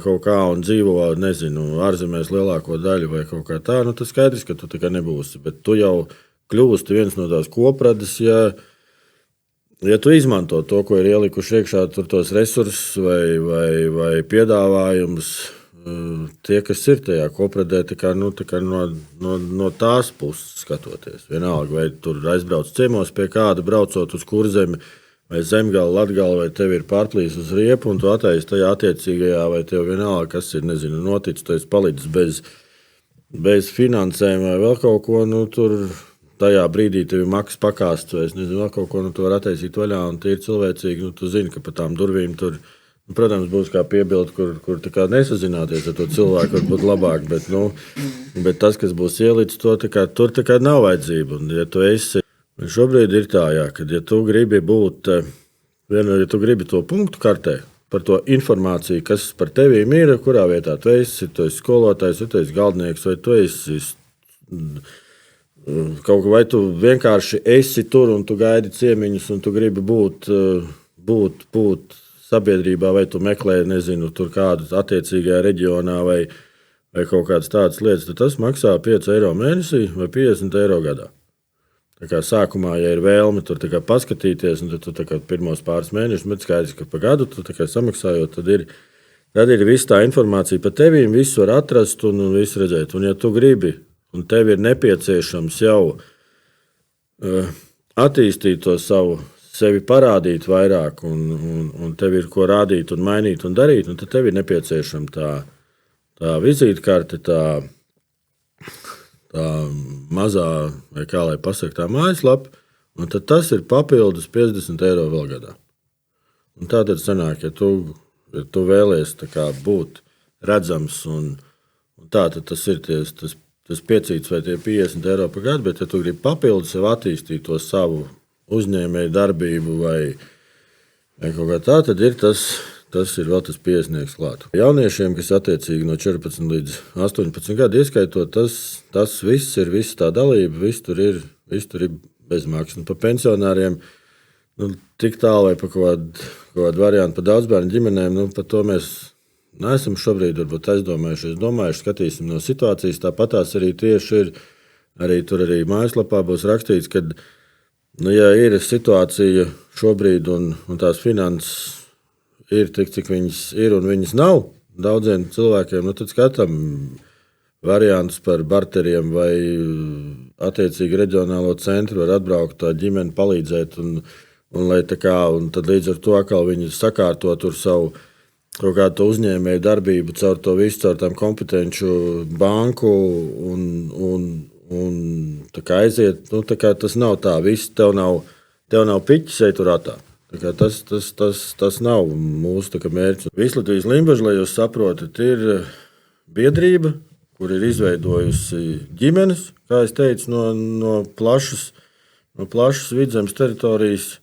kaut kā un dzīvo, nezinu, ārzemēs lielāko daļu vai kaut kā tā, nu tas skaidrs, ka tu tā kā nebūsi. Bet tu jau kļūsti viens no tās koprades, ja tu izmanto to, ko ir ielikuši iekšā, tur tos resursus vai piedāvājumus, tie, kas ir tajā kopradē, tā kā no tās puses skatoties. Vienalga, vai tur aizbrauc ciemos pie kāda, braucot uz Kurzemi, vai Zemgala, Latgala, vai tev ir pārplīs uz riepu, un tu attaisi tajā attiecīgajā, vai tev vienalga, kas ir, nezinu, noticis, tu esi palicis bez finansējuma vai vēl kaut ko, nu tur tajā brīdī tev ir maksas pakāsts, vai es nezinu, vēl kaut ko, nu tu var attaisīt vaļā, un tie ir cilvēcīgi, nu tu zini, ka pa tām durvīm tur, nu, protams, būs kā piebildi, kur tā kā nesazināties ar to cilvēku, varbūt labāk, bet tas, kas būs ielicis to, tā kā, tur tā kā nav vajadzība, un ja tu esi, šobrīd ir tā, jā, kad ja tu gribi būt, ja tu gribi to punktu kartē, par to informāciju, kas par tevīm ir, kurā vietā tu esi skolotājs, vai tu esi galdnieks, vai tu esi kaut ko, vai tu vienkārši esi tur un tu gaidi ciemiņus un tu gribi būt sabiedrībā, vai tu meklē, nezinu, tur kādu attiecīgajā reģionā vai kaut kādas tādas lietas, tad tas maksā 5 eiro mēnesī vai 50 eiro gadā. Tā kā sākumā, ja ir vēlme tur tā kā paskatīties, un tad tu tā kā pirmos pāris mēnešus, bet skaidrs, ka pa gadu tu tā kā samaksājot, tad ir viss tā informācija par tevīm, visu var atrast un visu redzēt. Un ja tu gribi, un tev ir nepieciešams jau attīstīt to sevi parādīt vairāk, un tev ir ko rādīt un mainīt un darīt, un tad tev ir nepieciešama tā vizītkarte, tā mazā, vai kā lai pasaka, tā mājaslapa, un tad tas ir papildus 50 eiro vēl gadā. Un tā tad sanāk, ja tu vēlies tā kā būt redzams, un tā tad tas ir tas piecīts vai tie 50 eiro par gadu, bet ja tu gribi papildus sev attīstīt to savu uzņēmēju darbību vai kaut kā tā, tad ir tas ir vēl tas 50 klāt. Jauniešiem, kas attiecīgi no 14 līdz 18 gadu ieskaitot, tas viss ir tā dalība, viss tur ir bez maksas. Un par pensionāriem, tik tālu vai par kaut kādu variantu par daudzbērnu ģimenēm, par to mēs neesam šobrīd varbūt aizdomājušies. Skatīsim no situācijas. Tāpatās arī tieši ir, arī mājaslapā būs rakstīts, ka, ja ir situācija šobrīd un tās finanses ir tik, cik viņas ir un viņas nav daudziem cilvēkiem, tad skatām variantus par barteriem vai attiecīgi reģionālo centru var atbraukt tā ģimeni palīdzēt un lai tā kā, un tad līdz ar to atkal viņi sakārto tur savu kaut kādu uzņēmēju darbību caur to visu, caur tām kompetenču banku un tā kā aiziet, nu, tā kā tas nav tā, viss tev nav piķis, ej tur atā. Tā kā tas nav mūsu tā kā mērķis. Vislatvijas Limbaža, lai jūs saprotat, ir biedrība, kur ir izveidojusi ģimenes, kā es teicu, no plašas Vidzemes teritorijas,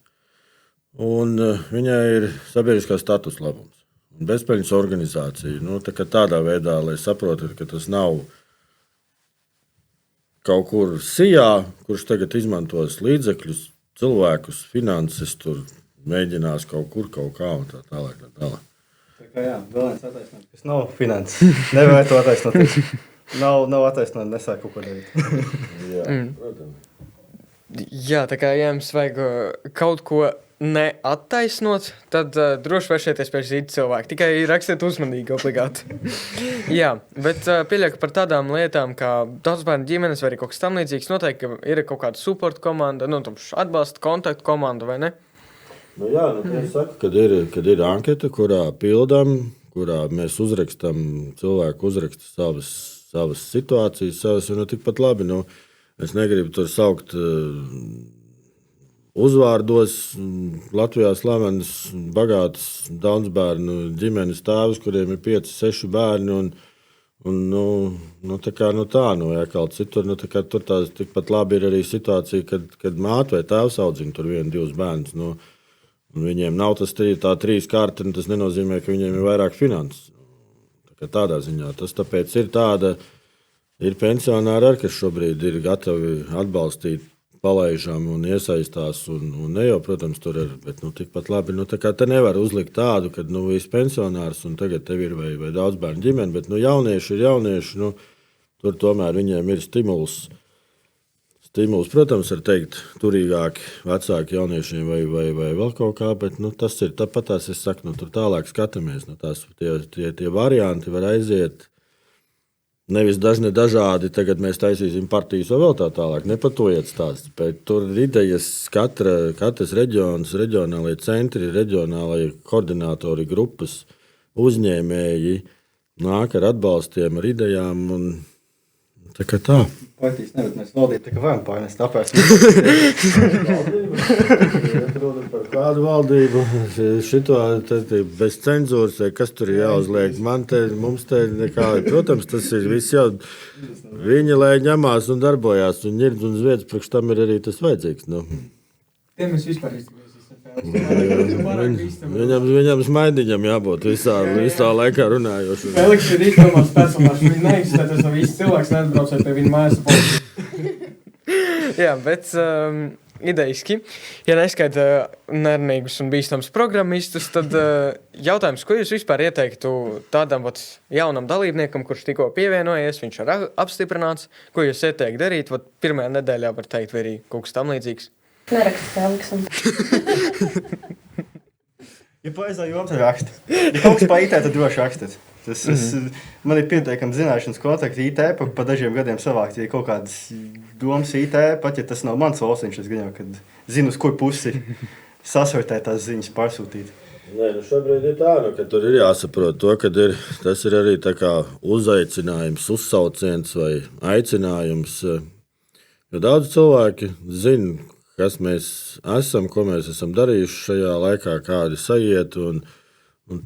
un viņai ir sabiedriskā statusa labums. Bezpeļņas organizācija. Nu, tādā veidā, lai saprotat, ka tas nav kaut kur sijā, kurš tagad izmantos līdzekļus, cilvēkus, finanses, tur mēģinās kaut kur, kaut kā un tā tālāk. Tā kā jā, vēl viens attaisnojums, kas nav finanses. Nevar to attaisnot. Nav attaisnot, nesāk kaut ko darīt. Jā, protams. Jā, tā kā jums vajag kaut ko neattaisnot, tad droši vēršieties pie cita cilvēka. Tikai rakstiet uzmanīgi, obligāti. Jā, bet pieļauju, ka par tādām lietām, kā daudzbērnu ģimenes vai arī kaut kas tam līdzīgs, noteikti ir kaut kāda support komanda, atbalsta kontaktu komanda, vai ne? Nu jā, es saku, kad ir anketa, kurā pildām, kurā mēs uzrakstam, cilvēku uzraksta savas situācijas, tikpat labi, es negribu tur saukt uzvārdos Latvijā slavenas, bagātas daudzbērnu ģimenes tēvus, kuriem ir 5, 6 bērni, jākalt citur, tur tās tikpat labi ir arī situācija, kad māte vai tēvs audzina tur 1, 2 bērnus, un viņiem nav tā 3 kārta, tas nenozīmē, ka viņiem ir vairāk finanses. Tādā ziņā tas tāpēc ir tāda. Ir pensionāri, kas šobrīd ir gatavi atbalstīt, palaižam un iesaistās. Un ne jau, protams, tur ir, bet tikpat labi. Te nevar uzlikt tādu, ka visi pensionārs un tagad tev ir vai daudz bērnu ģimeni, bet jaunieši ir jaunieši. Tur tomēr viņiem ir stimuls. Protams, var teikt, turīgāki vecāki jauniešiem vai vēl kaut kā, bet tas ir tāpat, es saku, tur tālāk skatāmies. Tie varianti var aiziet. Nevis dažādi, tagad mēs taisīsim partijas vai vēl tā tālāk. Ne par to iet stāsts, bet tur ir idejas, katras reģionas, reģionālajie centri, reģionālajie koordinātori, grupas, uzņēmēji nāk ar atbalstiem, ar idejām un tā kā tā. Partijas nevar, mēs valdību tā kā varam pārnest apēst. Par kādu valdību, šito bez cenzūras, vai kas tur ir jāuzliek. Mums te nekā, protams, tas ir viss jau, viņi lai ņemās un darbojās, un ņird un zviedz, priekš tam ir arī tas vajadzīgs. Tiem mēs vispār Viņam smaidiņam jābūt visā laikā runājošam. Feliks ir izdomāts personāžs, viņš neizstāj, tas nav viss cilvēks, neatbraucēt pie viņa mājas policija. Jā, bet idejiski, ja neskaita nerunīgus un bīstams programmistus, tad jautājums, ko jūs vispār ieteiktu tādam jaunam dalībniekam, kurš tikko pievienojies, viņš ir apstiprināts, ko jūs ieteiktu darīt, pirmajā nedēļā var teikt, vai arī kaut kas tam līdzīgs? Nerakstu Feliksam. Ja pareizā jomā, tad raksta. Ja kaut kas pa IT, tad droši rakstīt. Man ir pietiekami zināšanas kontakti IT pa dažiem gadiem savākt. Ja kaut kādas domas IT, pat ja tas nav mans valstiņš, es gan jau, kad zinu, uz kur pusi sasvartēt tās ziņas pārsūtīt. Nē, šobrīd ir tā, ka tur ir jāsaprot to, ka tas ir arī tā kā uzaicinājums, uzsauciens vai aicinājums. Jo daudz cilvēki zina, kas mēs esam, ko mēs esam darījuši šajā laikā, kādi sajiet, un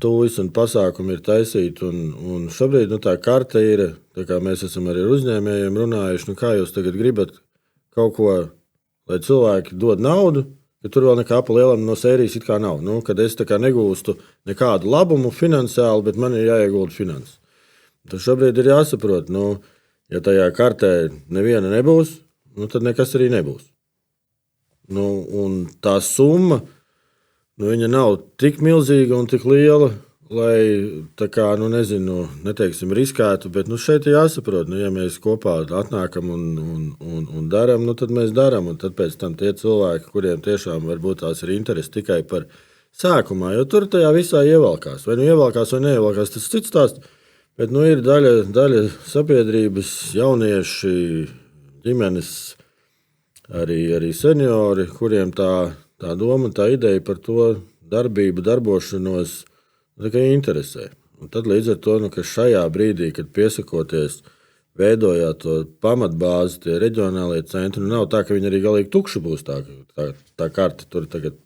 tūvis un pasākumi ir taisīti. Un šobrīd tā karte ir, tā kā mēs esam arī ar uzņēmējiem runājuši, kā jūs tagad gribat kaut ko, lai cilvēki dod naudu, ka tur vēl nekā pa lielam no sērijas it kā nav. Kad es tā kā negūstu nekādu labumu finansiāli, bet man ir jāiegulda finanses. Tad šobrīd ir jāsaprot, ja tajā kartē neviena nebūs, tad nekas arī nebūs. Un tā summa, viņa nav tik milzīga un tik liela, lai tā kā, neteiksim riskētu, bet šeit ir jāsaprot, ja mēs kopā atnākam un daram, tad mēs daram, un tad pēc tam tie cilvēki, kuriem tiešām varbūt tās ir interesi tikai par sākumā, jo tur tajā visā ievalkās, vai ievalkās vai neievalkās, tas cits stāsts, bet ir daļa sabiedrības, jaunieši, ģimenes, arī seniori, kuriem tā doma, tā ideja par to darbību, darbošanos tikai interesē. Un tad līdz ar to, ka šajā brīdī, kad piesakoties veidojāt to pamatbāzi, tie reģionālie centri. Nav tā, ka viņi arī galīgi tukši būs. Tā karte tur tagad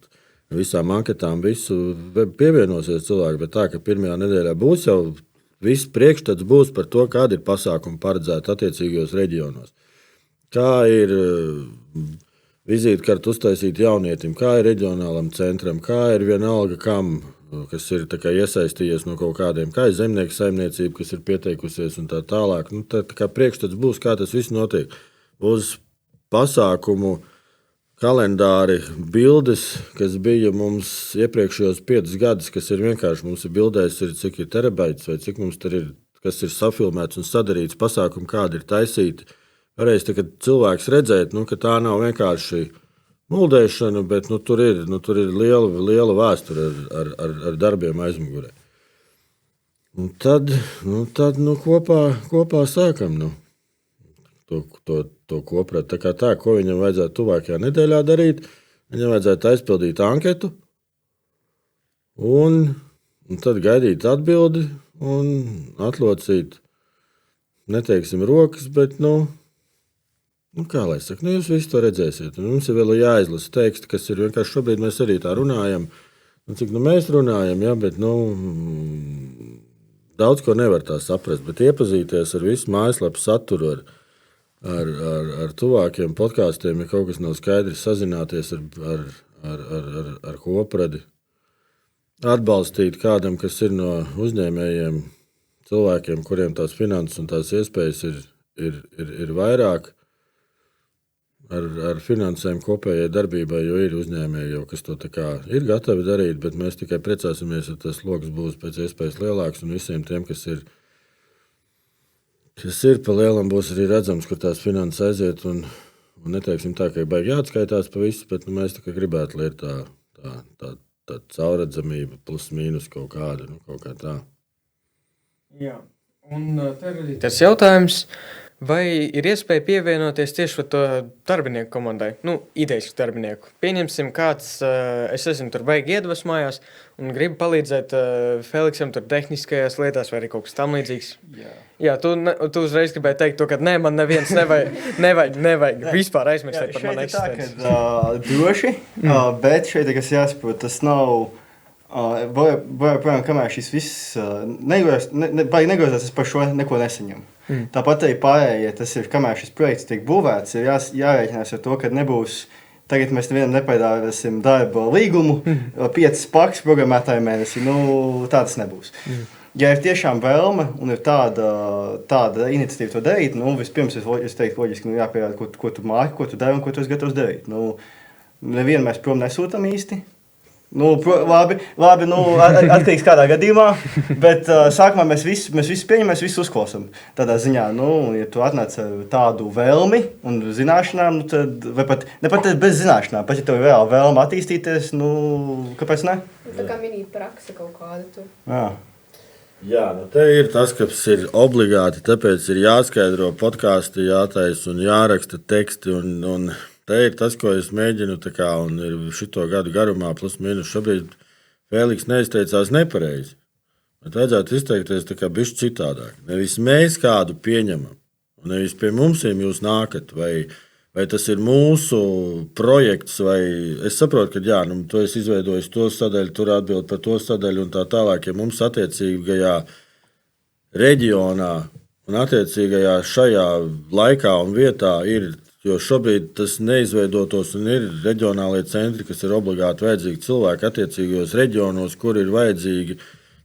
visām anketām visu pievienosies cilvēki, bet tā, ka pirmajā nedēļā būs jau viss priekšstats būs par to, kāda ir pasākuma paredzēta attiecīgajos reģionos. Kā ir vizītkarti uztaisīt jaunietim, kā ir reģionālam centram, kā ir vienalga kam, kas ir iesaistījies no kaut kādiem, kā ir zemnieku saimniecība, kas ir pieteikusies un tā tālāk. Tā kā priekšstats būs, kā tas viss notiek. Būs pasākumu kalendāri, bildes, kas bija mums iepriekšējos 5 gadus, kas ir vienkārši, mums ir bildēs, cik ir terabaits vai cik mums tur ir, kas ir safilmēts un sadarīts pasākumi, kādi ir taisīti. Varēs tagad cilvēks redzēt, ka tā nav vienkārši muldēšana, bet tur ir liela vēsture ar darbiem aizmugurē. Un tad kopā sākam to koprāt. Tā, ko viņam vajadzētu tuvākajā nedēļā darīt, viņam vajadzētu aizpildīt anketu un tad gaidīt atbildi un atlocīt, neteiksim rokas, bet kā lai saka, jūs visi to redzēsiet. Un mums ir vēl jāizlasa teksti, kas ir vienkārši šobrīd mēs arī tā runājam. Cik mēs runājam, ja, bet daudz ko nevar tā saprast. Bet iepazīties ar visu mājaslapu saturu, ar tuvākiem podkāstiem, ja kaut kas nav skaidrs, sazināties ar kopradi. Atbalstīt kādam, kas ir no uzņēmējiem, cilvēkiem, kuriem tās finanses un tās iespējas ir vairāk. Ar finansēm kopējai darbībai, jo ir uzņēmēji, kas to ir gatavi darīt, bet mēs tikai priecāsimies, ja tas loks būs pēc iespējas lielāks un visiem tiem, kas ir pa lielam, būs arī redzams, kur tās finanses aiziet un neteiksim tā, ka baigi jāatskaitās pa visu, bet mēs tikai gribētu, lai ir tā caurredzamība plus mīnus kaut kāda, kaut kā tā. Jā, un te ir arī tas jautājums, vai ir iespēja pievienoties tieši to darbinieku komandai, idejas darbinieku. Pieņemsim kāds, es esmu tur baigi iedvesmājās un gribu palīdzēt Feliksam tur tehniskajās lietās vai arī kaut kas tam līdzīgs. Jā, tu uzreiz gribēji teikt to, ka nē, man neviens nevajag vispār aizmirstēt par manu eksistenci. Šeit ir tā, ka droši, bet šeit, kas jāsaprot, tas nav... Projām, kamēr šis viss negrozās, es par šo neko nesaņemu. Tāpat arī pārējie, tas ir, kamēr šis projekts tiek būvēts, ir jārēķinās ar to, ka nebūs, tagad mēs nevienam nepiedāvāsim darba līgumu, 5 paks programmētāju mēnesi, tā tas nebūs. Ja ir tiešām vēlme un ir tāda iniciatīva to darīt, vispirms es teiktu loģiski, jāpierāda, ko tu māki, ko tu dari un ko tu esi gatavs darīt. Nevienu mēs prom nesūtam īsti. Labi, atkarīgs kādā gadījumā, bet sākumā mēs visu pieņemam, mēs visu uzklausām. Tādā ziņā, ja tu atnāc ar tādu vēlmi un zināšanām, tad, vai pat bez zināšanām, pat ja tev ir reāli vēlme attīstīties, kāpēc ne? Tā kā mini praksa kaut kāda tur. Jā, te ir tas, kas ir obligāti, tāpēc ir jāskaidro podkāsti, jātaisa un jāraksta teksti un te ir tas, ko es mēģinu, un ir šito gadu garumā, plus mīnus šobrīd Feliks neizteicās nepareizi. Bet vajadzētu izteikties bišķi citādāk. Nevis mēs kādu pieņemam, un nevis pie mums jūs nākat, vai tas ir mūsu projekts, vai es saprotu, ka tu esi izveidojis to sadaļu, tur atbild par to sadaļu un tā tālāk, ja mums attiecīgajā reģionā un attiecīgajā šajā laikā un vietā ir. Jo šobrīd tas neizveidotos un ir reģionālie centri, kas ir obligāti vajadzīgi cilvēki attiecīgajos reģionos, kur ir vajadzīgi,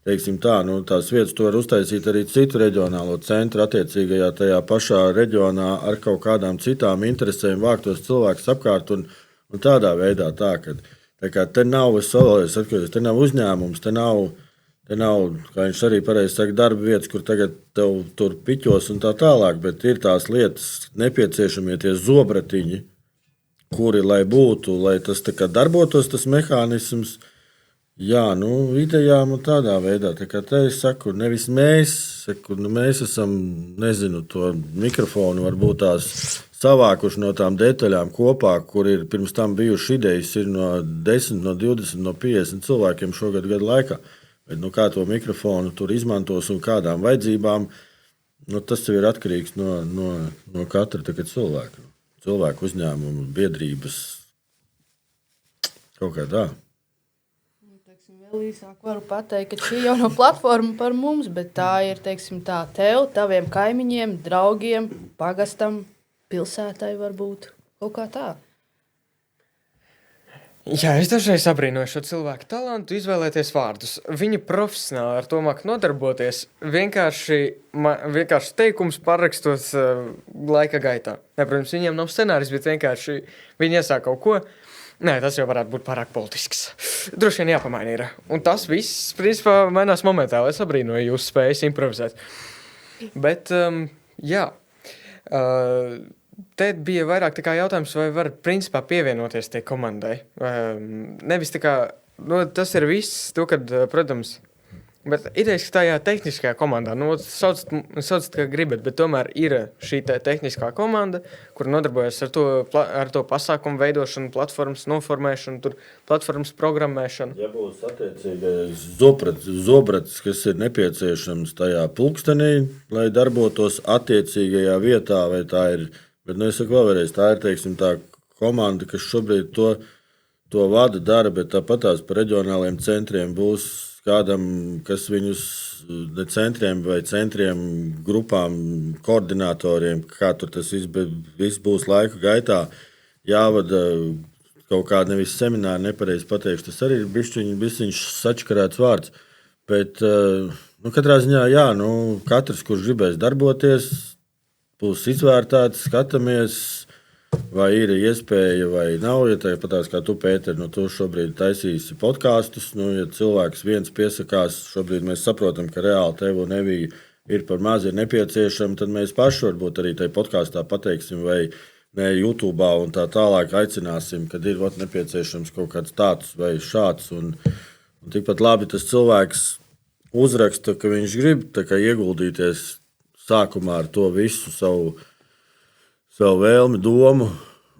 teiksim tā, tās vietas tu var uztaisīt arī citu reģionālo centru attiecīgajā tajā pašā reģionā ar kaut kādām citām interesēm vāktos cilvēkus apkārt un tādā veidā tā, ka te nav, te nav uzņēmums, te nav, kā viņš arī pareizi saka, darba vietas, kur tagad tev tur piķos un tā tālāk, bet ir tās lietas nepieciešamie tie zobratiņi, kuri, lai būtu, lai tas darbotos, tas mehānisms, idejām un tādā veidā. Tā kā te es saku, nevis mēs esam, nezinu, to mikrofonu varbūt tās savākuši no tām detaļām kopā, kur ir pirms tam bijuši idejas, ir no 10, no 20, no 50 cilvēkiem šogad gadu laikā. Bet, kā to mikrofonu tur izmantos un kādām vajadzībām, Nu, tas jau ir atkarīgs no katra cilvēka. Cilvēku uzņēmumu, biedrības, kaut kā tā. Teiksim, vēl īsāk varu pateikt, ka šī jau nav platforma par mums, bet tā ir, teiksim, tā tev, taviem kaimiņiem, draugiem, pagastam, pilsētai varbūt, kaut kā tā. Jā, es dažreiz abrīnoju šo cilvēku talantu izvēlēties vārdus. Viņi profesionāli ar to māku nodarboties, vienkārši teikums parakstos laika gaitā. Ne, protams, viņiem nav scenārijs, bet vienkārši viņi iesāk kaut ko. Nē, tas jau varētu būt pārāk politisks. Droši vien jāpamaina ir. Un tas viss, principā, mainās momentā, es abrīnoju jūsu spējas improvizēt. Bet, jā, te bija vairāk tā kā jautājums, vai var principā pievienoties tej komandai. Nevis tā kā, tas ir viss, to, kad, protams, bet idejas, ka tajā tehniskajā komandā, sauc kā gribat, bet tomēr ir šī tehniskā komanda, kur nodarbojas ar to pasākumu veidošanu, platformas noformēšanu, tur platformas programmēšanu. Ja būs attiecīgais zobrats, kas ir nepieciešams tajā pulkstenī, lai darbotos attiecīgajā vietā, vai tā ir, bet es saku vēlreiz, tā ir, teiksim, tā komanda, kas šobrīd to vada, dara, bet tāpat tās par reģionāliem centriem būs kādam, kas viņus centriem vai centriem, grupām, koordinatoriem, kā tur tas viss būs laika gaitā, jāvada kaut kāda nevis semināra, nepareizi pateikšu. Tas arī ir bišķiņš sačkarēts vārds. Bet katrā ziņā, jā, katrs, kurš gribēs darboties, būs izvērtēts, skatāmies, vai ir iespēja vai nav. Ja tāpat kā tu, Pēter, tu šobrīd taisīsi podkastus, ja cilvēks viens piesakās, šobrīd mēs saprotam, ka reāli tev un Evija ir par maz ir nepieciešama, tad mēs paši varbūt arī tajā podkastā pateiksim, vai ne YouTube un tā tālāk aicināsim, kad ir nepieciešams kaut kāds tāds vai šāds. Un tikpat labi tas cilvēks uzraksta, ka viņš grib ieguldīties sākumā ar to visu savu vēlmi, domu,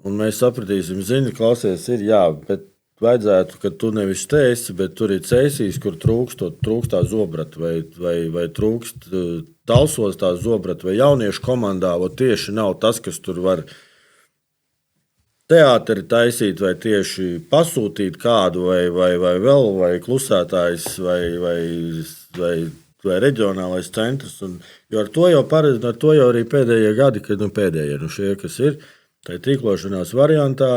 un mēs sapratīsim, klausies, ir jā, bet vajadzētu, ka tu nevis te esi, bet tur ir cēsīs, kur trūkst tā zobrata, vai trūkst Talsos tā zobrata, vai jauniešu komandā, tieši nav tas, kas tur var teāteri taisīt, vai tieši pasūtīt kādu, vai klusētājs, vai reģionālais centrs. Jo ar to jau arī pēdējie gadi, kad pēdējie šie, kas ir, tā tīklošanās variantā,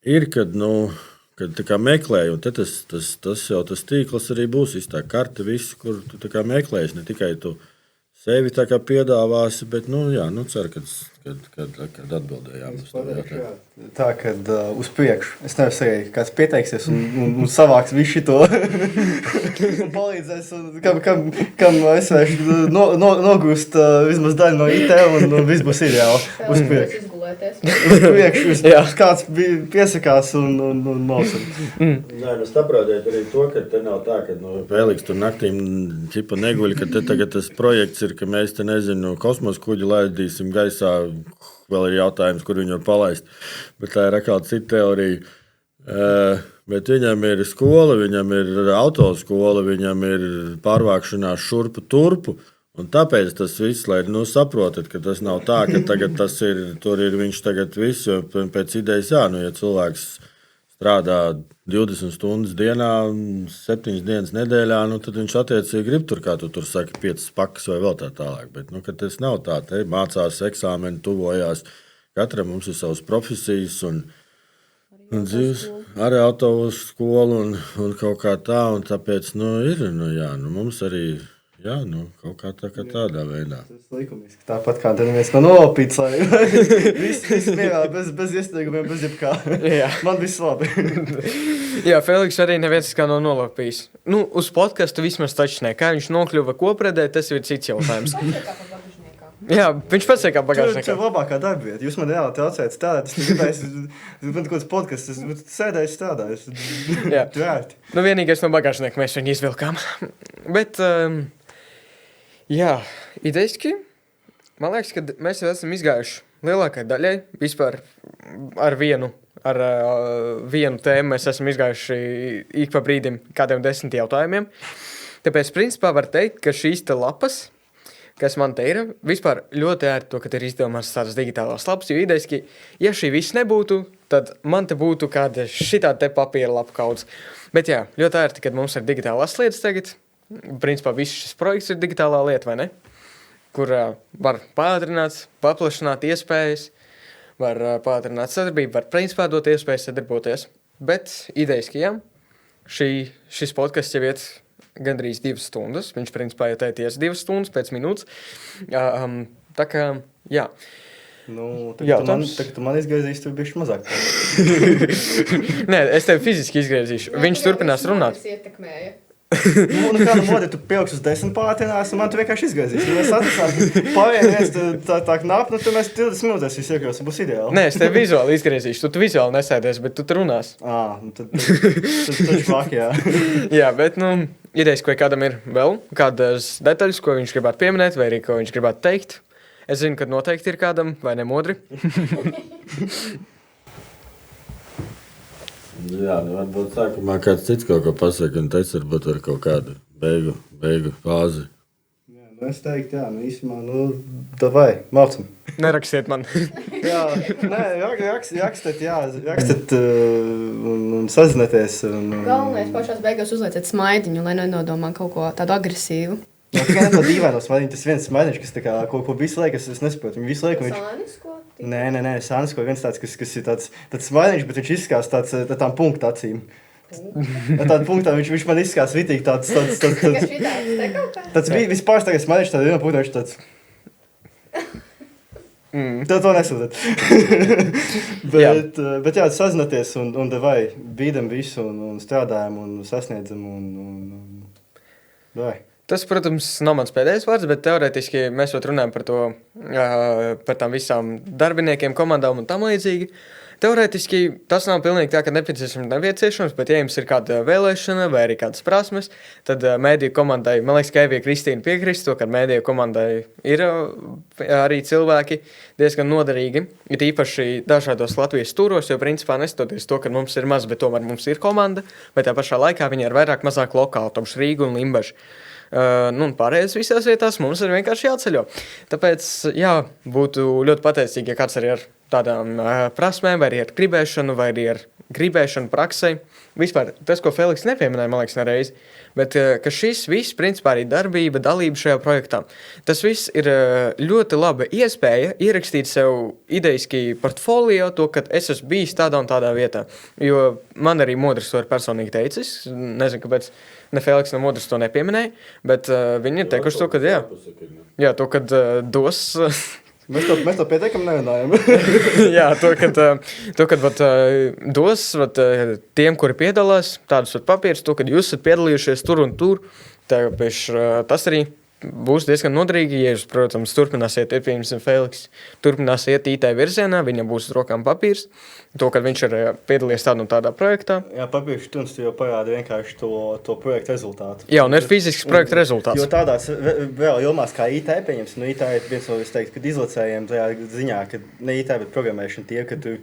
ir, kad tā kā meklēji, un tas jau tas tīkls arī būs, tā karte visu, kur tu tā kā meklēsi, ne tikai tu sevi tā kā piedāvāsi, bet, ceru, kad atbildējām uz to jautājumu. Tā, kad uz priekšu. Es nevaru sagaidīt, kāds pieteiksies un savāks visu šito un palīdzēs, kam es vēršu nogūst vismaz daļu no IT un viss būs ideāli. Uz priekšu. Uz priekšu. Kāds piesakās un nosaka. Nē, saprotiet arī to, ka te nav tā, ka Feliks tur naktīm ķipa neguļ, ka te tagad tas projekts ir, ka mēs te kosmosa kuģi laidīsim gaisā. Vēl ir jautājums, kur viņu var palaist. Bet tā ir atkal cita teorija. Bet viņam ir skola, viņam ir autoskola, viņam ir pārvākšanās šurpu turpu. Un tāpēc tas viss, lai saprotat, ka tas nav tā, ka tagad tas ir, tur ir viņš tagad viss, jo pēc idejas, ja cilvēks strādā 20 stundas dienā, 7 dienas nedēļā, tad viņš attiecīgi grib tur, kā tu tur saki, 5 pakas vai vēl tā tālāk. Bet, kad tas nav tā, te mācās eksāmeni, tuvojās, katram mums ir savas profesijas un dzīves, arī autoskolu un kaut kā tā, un tāpēc, ir, mums arī, kaut kā tādā veidā. Tas likumiski, tāpat kā neviens nav nolapīts, lai viss mierā, bez iesniegumiem, bez jebkā. Man viss labi. Jā, Feliks arī neviens kā nav nolapījis. Uz podcastu vismaz taču ne. Kā viņš nokļuva kopredē, tas ir cits jautājums. Jā, viņš pats kā bagāžniekā. Tas ir labākā darbieta. Jūs man reāli traucējat strādāt. Es negribēju, man kaut kāds podcasts, es sēdēju strādāju. Jā. Vienīgais no bagāžnieka mēs viņu izvilkām. Bet, jā, idejiski, man liekas, ka mēs jau esam izgājuši lielākai daļai vispār ar vienu tēmu. Mēs esam izgājuši ik pa brīdim kādiem 10 jautājumiem. Tāpēc, principā, var teikt, ka šīs te lapas kas man te ir. Vispār ļoti ērti to, ka ir izdomāts tādas digitālās lapas, jo idejaski, ja šī viss nebūtu, tad man te būtu kāda šitā te papīra lapa kaudzes. Bet jā, ļoti ērti, kad mums ir digitālās lietas tagad. Principā viss šis projekts ir digitālā lieta, vai ne? Kur var pātrināt, paplašināt iespējas, var pātrināt sadarbību, var principā dot iespējas sadarboties. Bet idejaski, jā, šis podcasts jau iet gandrīz 2 stundas. Viņš, principā, ieteities 2 stundas pēc minūtes. Tā kā, jā. Nu, tagad tu man izgriezīsi, tu bišķi mazāk. Nē, es tevi fiziski izgriezīšu. Viņš turpinās runāt. Kāda modi tu pilks uz 10 pātinās, un man tu vienkārši izgaizīs. Mēs atrasām pavienies tā knap, tu mēs 20 minūtēs visu iekļausim, būs ideāli. Nē, es tevi vizuāli izgriezīšu. Tu vizuāli nesēdies, bet tu runās. Tad švāk, jā. Jā, bet, idejas, ko kādam ir vēl, kādas detaļas, ko viņš gribētu pieminēt, vai arī ko viņš gribētu teikt. Es zinu, ka noteikti ir kādam, vai ne Modri? Jā, varbūt sākumā kāds cits kaut ko pasaka, un tas varbūt ar kaut kādu beigu fāzi. Jā, es teiktu, jā, īstumā, davai, mācam. Nerakstiet man. Jā, nē, rakstiet un sazinieties. Galvenais pašās beigās uzlieciet smaidiņu, lai nenodomā kaut ko tādu agresīvu. Jā, tikai ne to dīvaino smaidiņu, tas viens smaidiņš, kas tā kā kaut ko visu laiku, es nesaprotu. Viņu visu laiku Sānisko? Nē, Sānisko viens tāds, kas ir tāds smaidiņš, bet viņš izskās tādām punktu acīm. Tāda punktā viņš man izskās vitīgi tāds. Tāds vispār tagad smaidiņš, tāda viena punktā viņš tāds. To nesūdat. bet jā, sazināties un davai, bīdam visu un strādājam un sasniedzam un davai. Tas, protams, nav mans pēdējais vārds, bet teorētiski mēs vēl runājam par to, par tām visām darbiniekiem, komandām un tam līdzīgi. Teorētiski tas nav pilnīgi tā, ka nepieciešams, bet ja jums ir kāda vēlēšana vai arī kādas prasmes, tad mēdīju komandai, man liekas, ka Evija Kristīna piekrist to, ka mēdīju komandai ir arī cilvēki diezgan noderīgi, ir īpaši dažādos Latvijas stūros, jo principā nestoties to, ka mums ir maz, bet tomēr mums ir komanda, bet tā pašā laikā viņi ir vairāk mazāk lokāli, tomš Rīga un Limbaži. Un pārējais visās vietās mums ir vienkārši jāceļo. Tāpēc, jā, būtu ļoti pateicīgi, ja kāds arī ar tādām prasmēm, vai arī ar gribēšanu, vai arī ar gribēšanu praksē. Vispār tas, ko Feliks nepieminēja, man liekas, nereiz, bet ka šis viss, principā arī darbība, dalība šajā projektā, tas viss ir ļoti laba iespēja ierakstīt sev idejiski portfolio to, ka es esmu bijis tādā un tādā vietā. Jo man arī Modris to ir personīgi teicis, nezinu, kāpēc ne Feliks, ne Modris to nepieminēja, bet viņi ir teikuši to, ka jā, to, kad dos... Mēs to pietiekam nerunājam. Jā, to, kad dos tiem, kuri piedalās, tādus papīrus, to, kad jūs esat piedalījušies tur un tur, tas arī būs diezgan noderīgi, ja jūs, protams, turpināsiet, piemēram, Feliks, turpināsiet IT virzienā, viņam būs uz rokām papīrs, to, kad viņš ir piedalījies tādā un tādā projektā. Jā, papīrs stundas jau parāda vienkārši to projektu rezultātu. Jā, un ir fizisks projekta rezultāts. Jo tādās vēl jomās kā IT, pieņems, IT ir viens no, es teiktu, kad izlacējiem tajā ziņā, ka ne IT, bet programmēšana tie, ka tu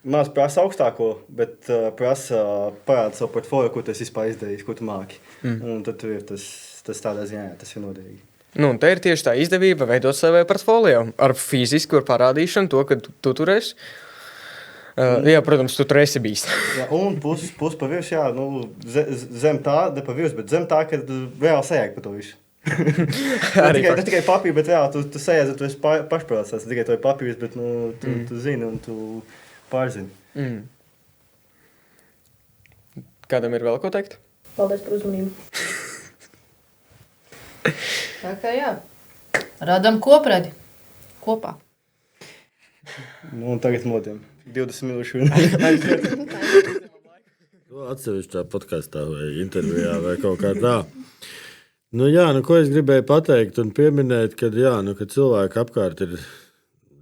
maz prasa augstāko, bet prasa parāda savu portfolio, ko tu esi vispār izdarījis, ko tu māki. Un tad tu ir tas tādā ziņā, tas ir noderīgi. Un te ir tieši tā izdevība veidot savu portfolio ar fizisku parādīšanu to, ka tu tur esi. Jā, protams, tu tur esi bijis. Jā, un pus pa virs, jā, zem tā, ne pa virs, bet zem tā, kad vēl sajāk pa to visu. Ne tikai papīri, bet vēl tu sajās, tu esi pašprātsās, tikai to ir papīrs, bet tu zini un tu pārzini. Kādam ir vēl ko teikt? Paldies par uzmanību. Tā kā jā, radam kopredi kopā. Un tagad modiem. 20 minūšu. Atsevišķā podkastā vai intervijā vai kaut kā tā. Jā, ko es gribēju pateikt un pieminēt, ka cilvēki apkārt ir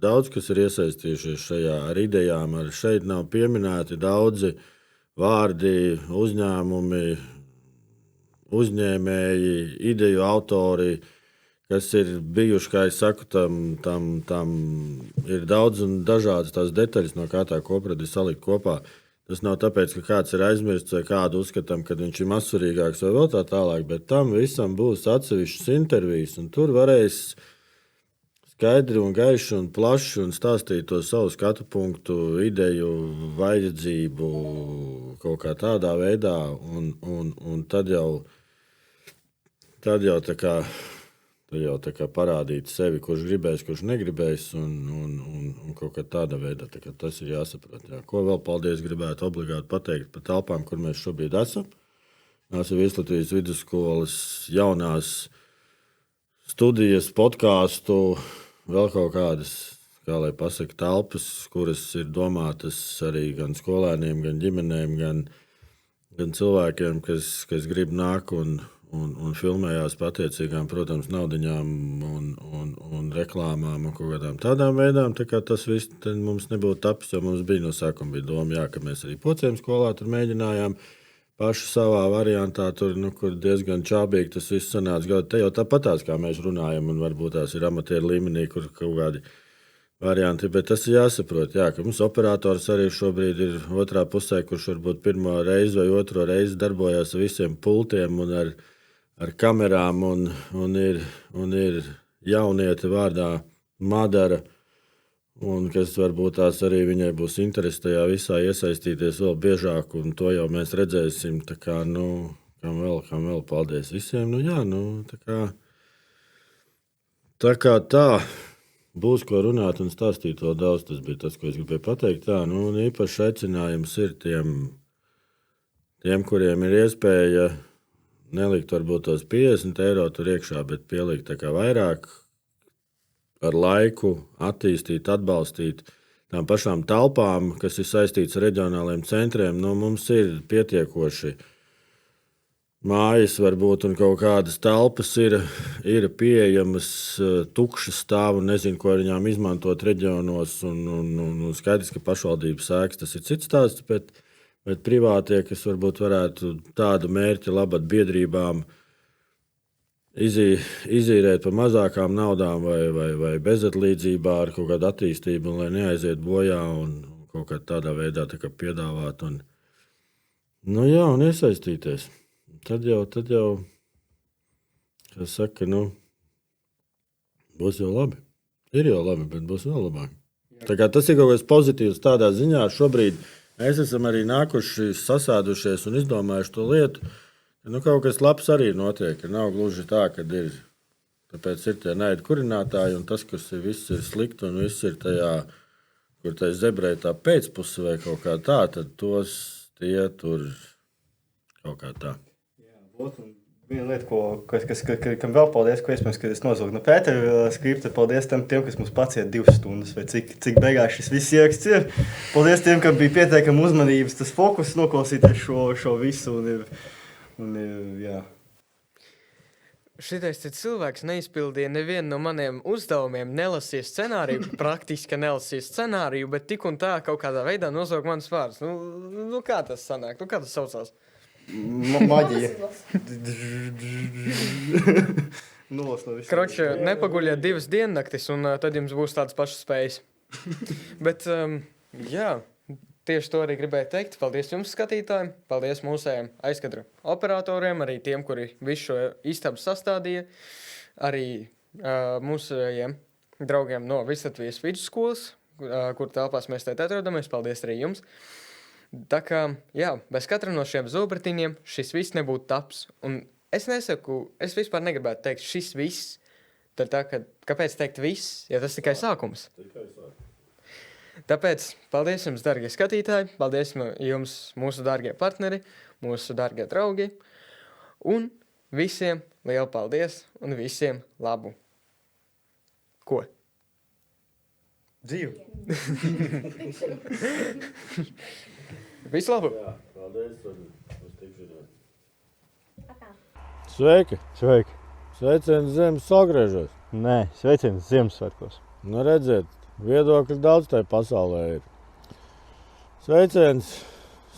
daudz, kas ir iesaistījušies šajā ar idejām. Šeit nav pieminēti daudzi vārdi, uzņēmumi, uzņēmēji, ideju autori, kas ir bijuši, kā es saku, tam ir daudz un dažādas tās detaļas, no kā tā kopredi salikt kopā. Tas nav tāpēc, ka kāds ir aizmirsts vai kādu uzskatām, ka viņš ir mazsvarīgāks vai vēl tā tālāk, bet tam visam būs atsevišķas intervijas, un tur varēs skaidri un gaiši un plaši un stāstīt to savu skatu punktu, ideju, vajadzību kaut kā tādā veidā, un tad jau tā kā parādīt sevi, kurš gribēs, kurš negribēs, un kaut kā tādā veidā. Tā kā tas ir jāsaprot. Jā. Ko vēl paldies gribētu obligāti pateikt par telpām, kur mēs šobrīd esam. Mēs esam Latvijas vidusskolas jaunās studijas, podkāstu, vēl kaut kādas, kā lai pasaka, telpas, kuras ir domātas arī gan skolēniem, gan ģimenēm, gan cilvēkiem, kas grib nāk un filmējās par attiecīgām, protams, naudiņām un reklāmām un kaut kādām tādām veidām. Tā kā tas viss mums nebūtu tapis, jo mums bija no sākuma doma, jā, ka mēs arī Pociem skolā tur mēģinājām paši savā variantā, tur, kur diezgan čābīgi tas viss sanāca. Te jau tāpatās, kā mēs runājam, un varbūt tās ir amatieru līmenī, kur kaut kādi varianti, bet tas ir jāsaprot, jā, ka mums operators arī šobrīd ir otrā pusē, kurš varbūt pirmo reizi vai otro reizi darbojās ar visiem pultiem un ar kamerām, un ir jaunieti vārdā Madara, un kas varbūt tās arī viņai būs interesi tajā visā iesaistīties vēl biežāk, un to jau mēs redzēsim, tā kā, kam vēl, paldies visiem, tā, būs ko runāt un stāstīt vēl daudz, tas bija tas, ko es gribēju pateikt, tā, un īpaši aicinājums ir tiem, kuriem ir iespēja nelikt varbūt tos 50 eiro tur iekšā, bet pielikt tā kā vairāk ar laiku attīstīt, atbalstīt tām pašām telpām, kas ir saistīts ar reģionāliem centriem. Mums ir pietiekoši mājas varbūt un kaut kādas telpas ir pieejamas, tukšas stāv un nezinu, ko ar viņām izmantot reģionos. Un skaidrs, ka pašvaldības sēkas tas ir cits stāsts, bet privātie, kas varbūt varētu tādu mērķi labad biedrībām izīrēt par mazākām naudām vai bezatlīdzībā ar kaut kādu attīstību, un lai neaiziet bojā un kaut kā tādā veidā tā kā piedāvāt un iesaistīties. Tad jau, kas saka, būs jau labi. Ir jau labi, bet būs vēl labāk. Tā kā tas ir kaut kas pozitīvs tādā ziņā šobrīd. Mēs esam arī nākuši, sasēdušies un izdomājuši to lietu, ka kaut kas labs arī notiek. Nav gluži tā, ka ir. Tāpēc ir tie naida kurinātāji, un tas, kas viss ir slikti un viss ir tajā, kur tai zebrē tā pēcpuse vai kaut kā tā, tad tie tur kaut kā tā. Jā, viena lieta, kam vēl paldies, ko iespējams, ka es nozogtu no Pētera skripta, paldies tiem, kas mums paciet 2 stundas, vai cik beigās šis viss ieraksts ir. Paldies tiem, kam bija pietiekami uzmanības, tas fokus noklausīties šo visu, un jā. Šitais cilvēks neizpildīja nevienu no maniem uzdevumiem, nelasīja scenāriju, praktiski nelasīja scenāriju, bet tik un tā kaut kādā veidā nozog manas vārdus. Kā tas sanāk? Kā tas saucās? Maģija. Kroči, nepaguļiet 2 diennaktis, un tad jums būs tādas pašas spējas. Bet, jā, tieši to arī gribēju teikt. Paldies jums, skatītājiem. Paldies mūsējiem aizkadru operatoriem, arī tiem, kuri visu šo istabu sastādīja. Arī mūsējiem draugiem no Latvijas vidusskolas, kur telpās mēs tēt atrodamies. Paldies arī jums. Tā kā, jā, bez katra no šiem zobratiņiem šis viss nebūtu taps. Un es vispār negribētu teikt šis viss. Tad tā, kāpēc teikt viss, ja tas tikai sākums? Tāpēc paldies jums, dargie skatītāji, paldies jums, mūsu dargie partneri, mūsu dargie draugi. Un visiem lielu paldies un visiem labu. Ko? Dzīvi. Visu labu! Jā, paldies un uz tikšanos. Sveiki! Sveiki! Sveiciens zemes sagriežos. Nē, sveiciens Ziemassvētkos. Redziet, viedokļi daudz tajā pasaulē ir. Sveiciens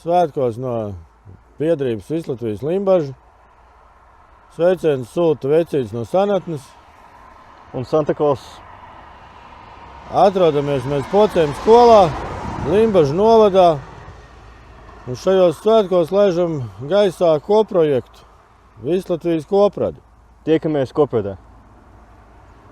svētkos no biedrības Vislatvijas Limbaža. Sveiciens sūta vecītis no Sanatnes. Un Santakos. Atrodamies mēs Pociem skolā, Limbaža novadā. Un šajos svētkos laižam gaisā koprojektu Visu Latvijas kopradi. Tiekamies Kopradē!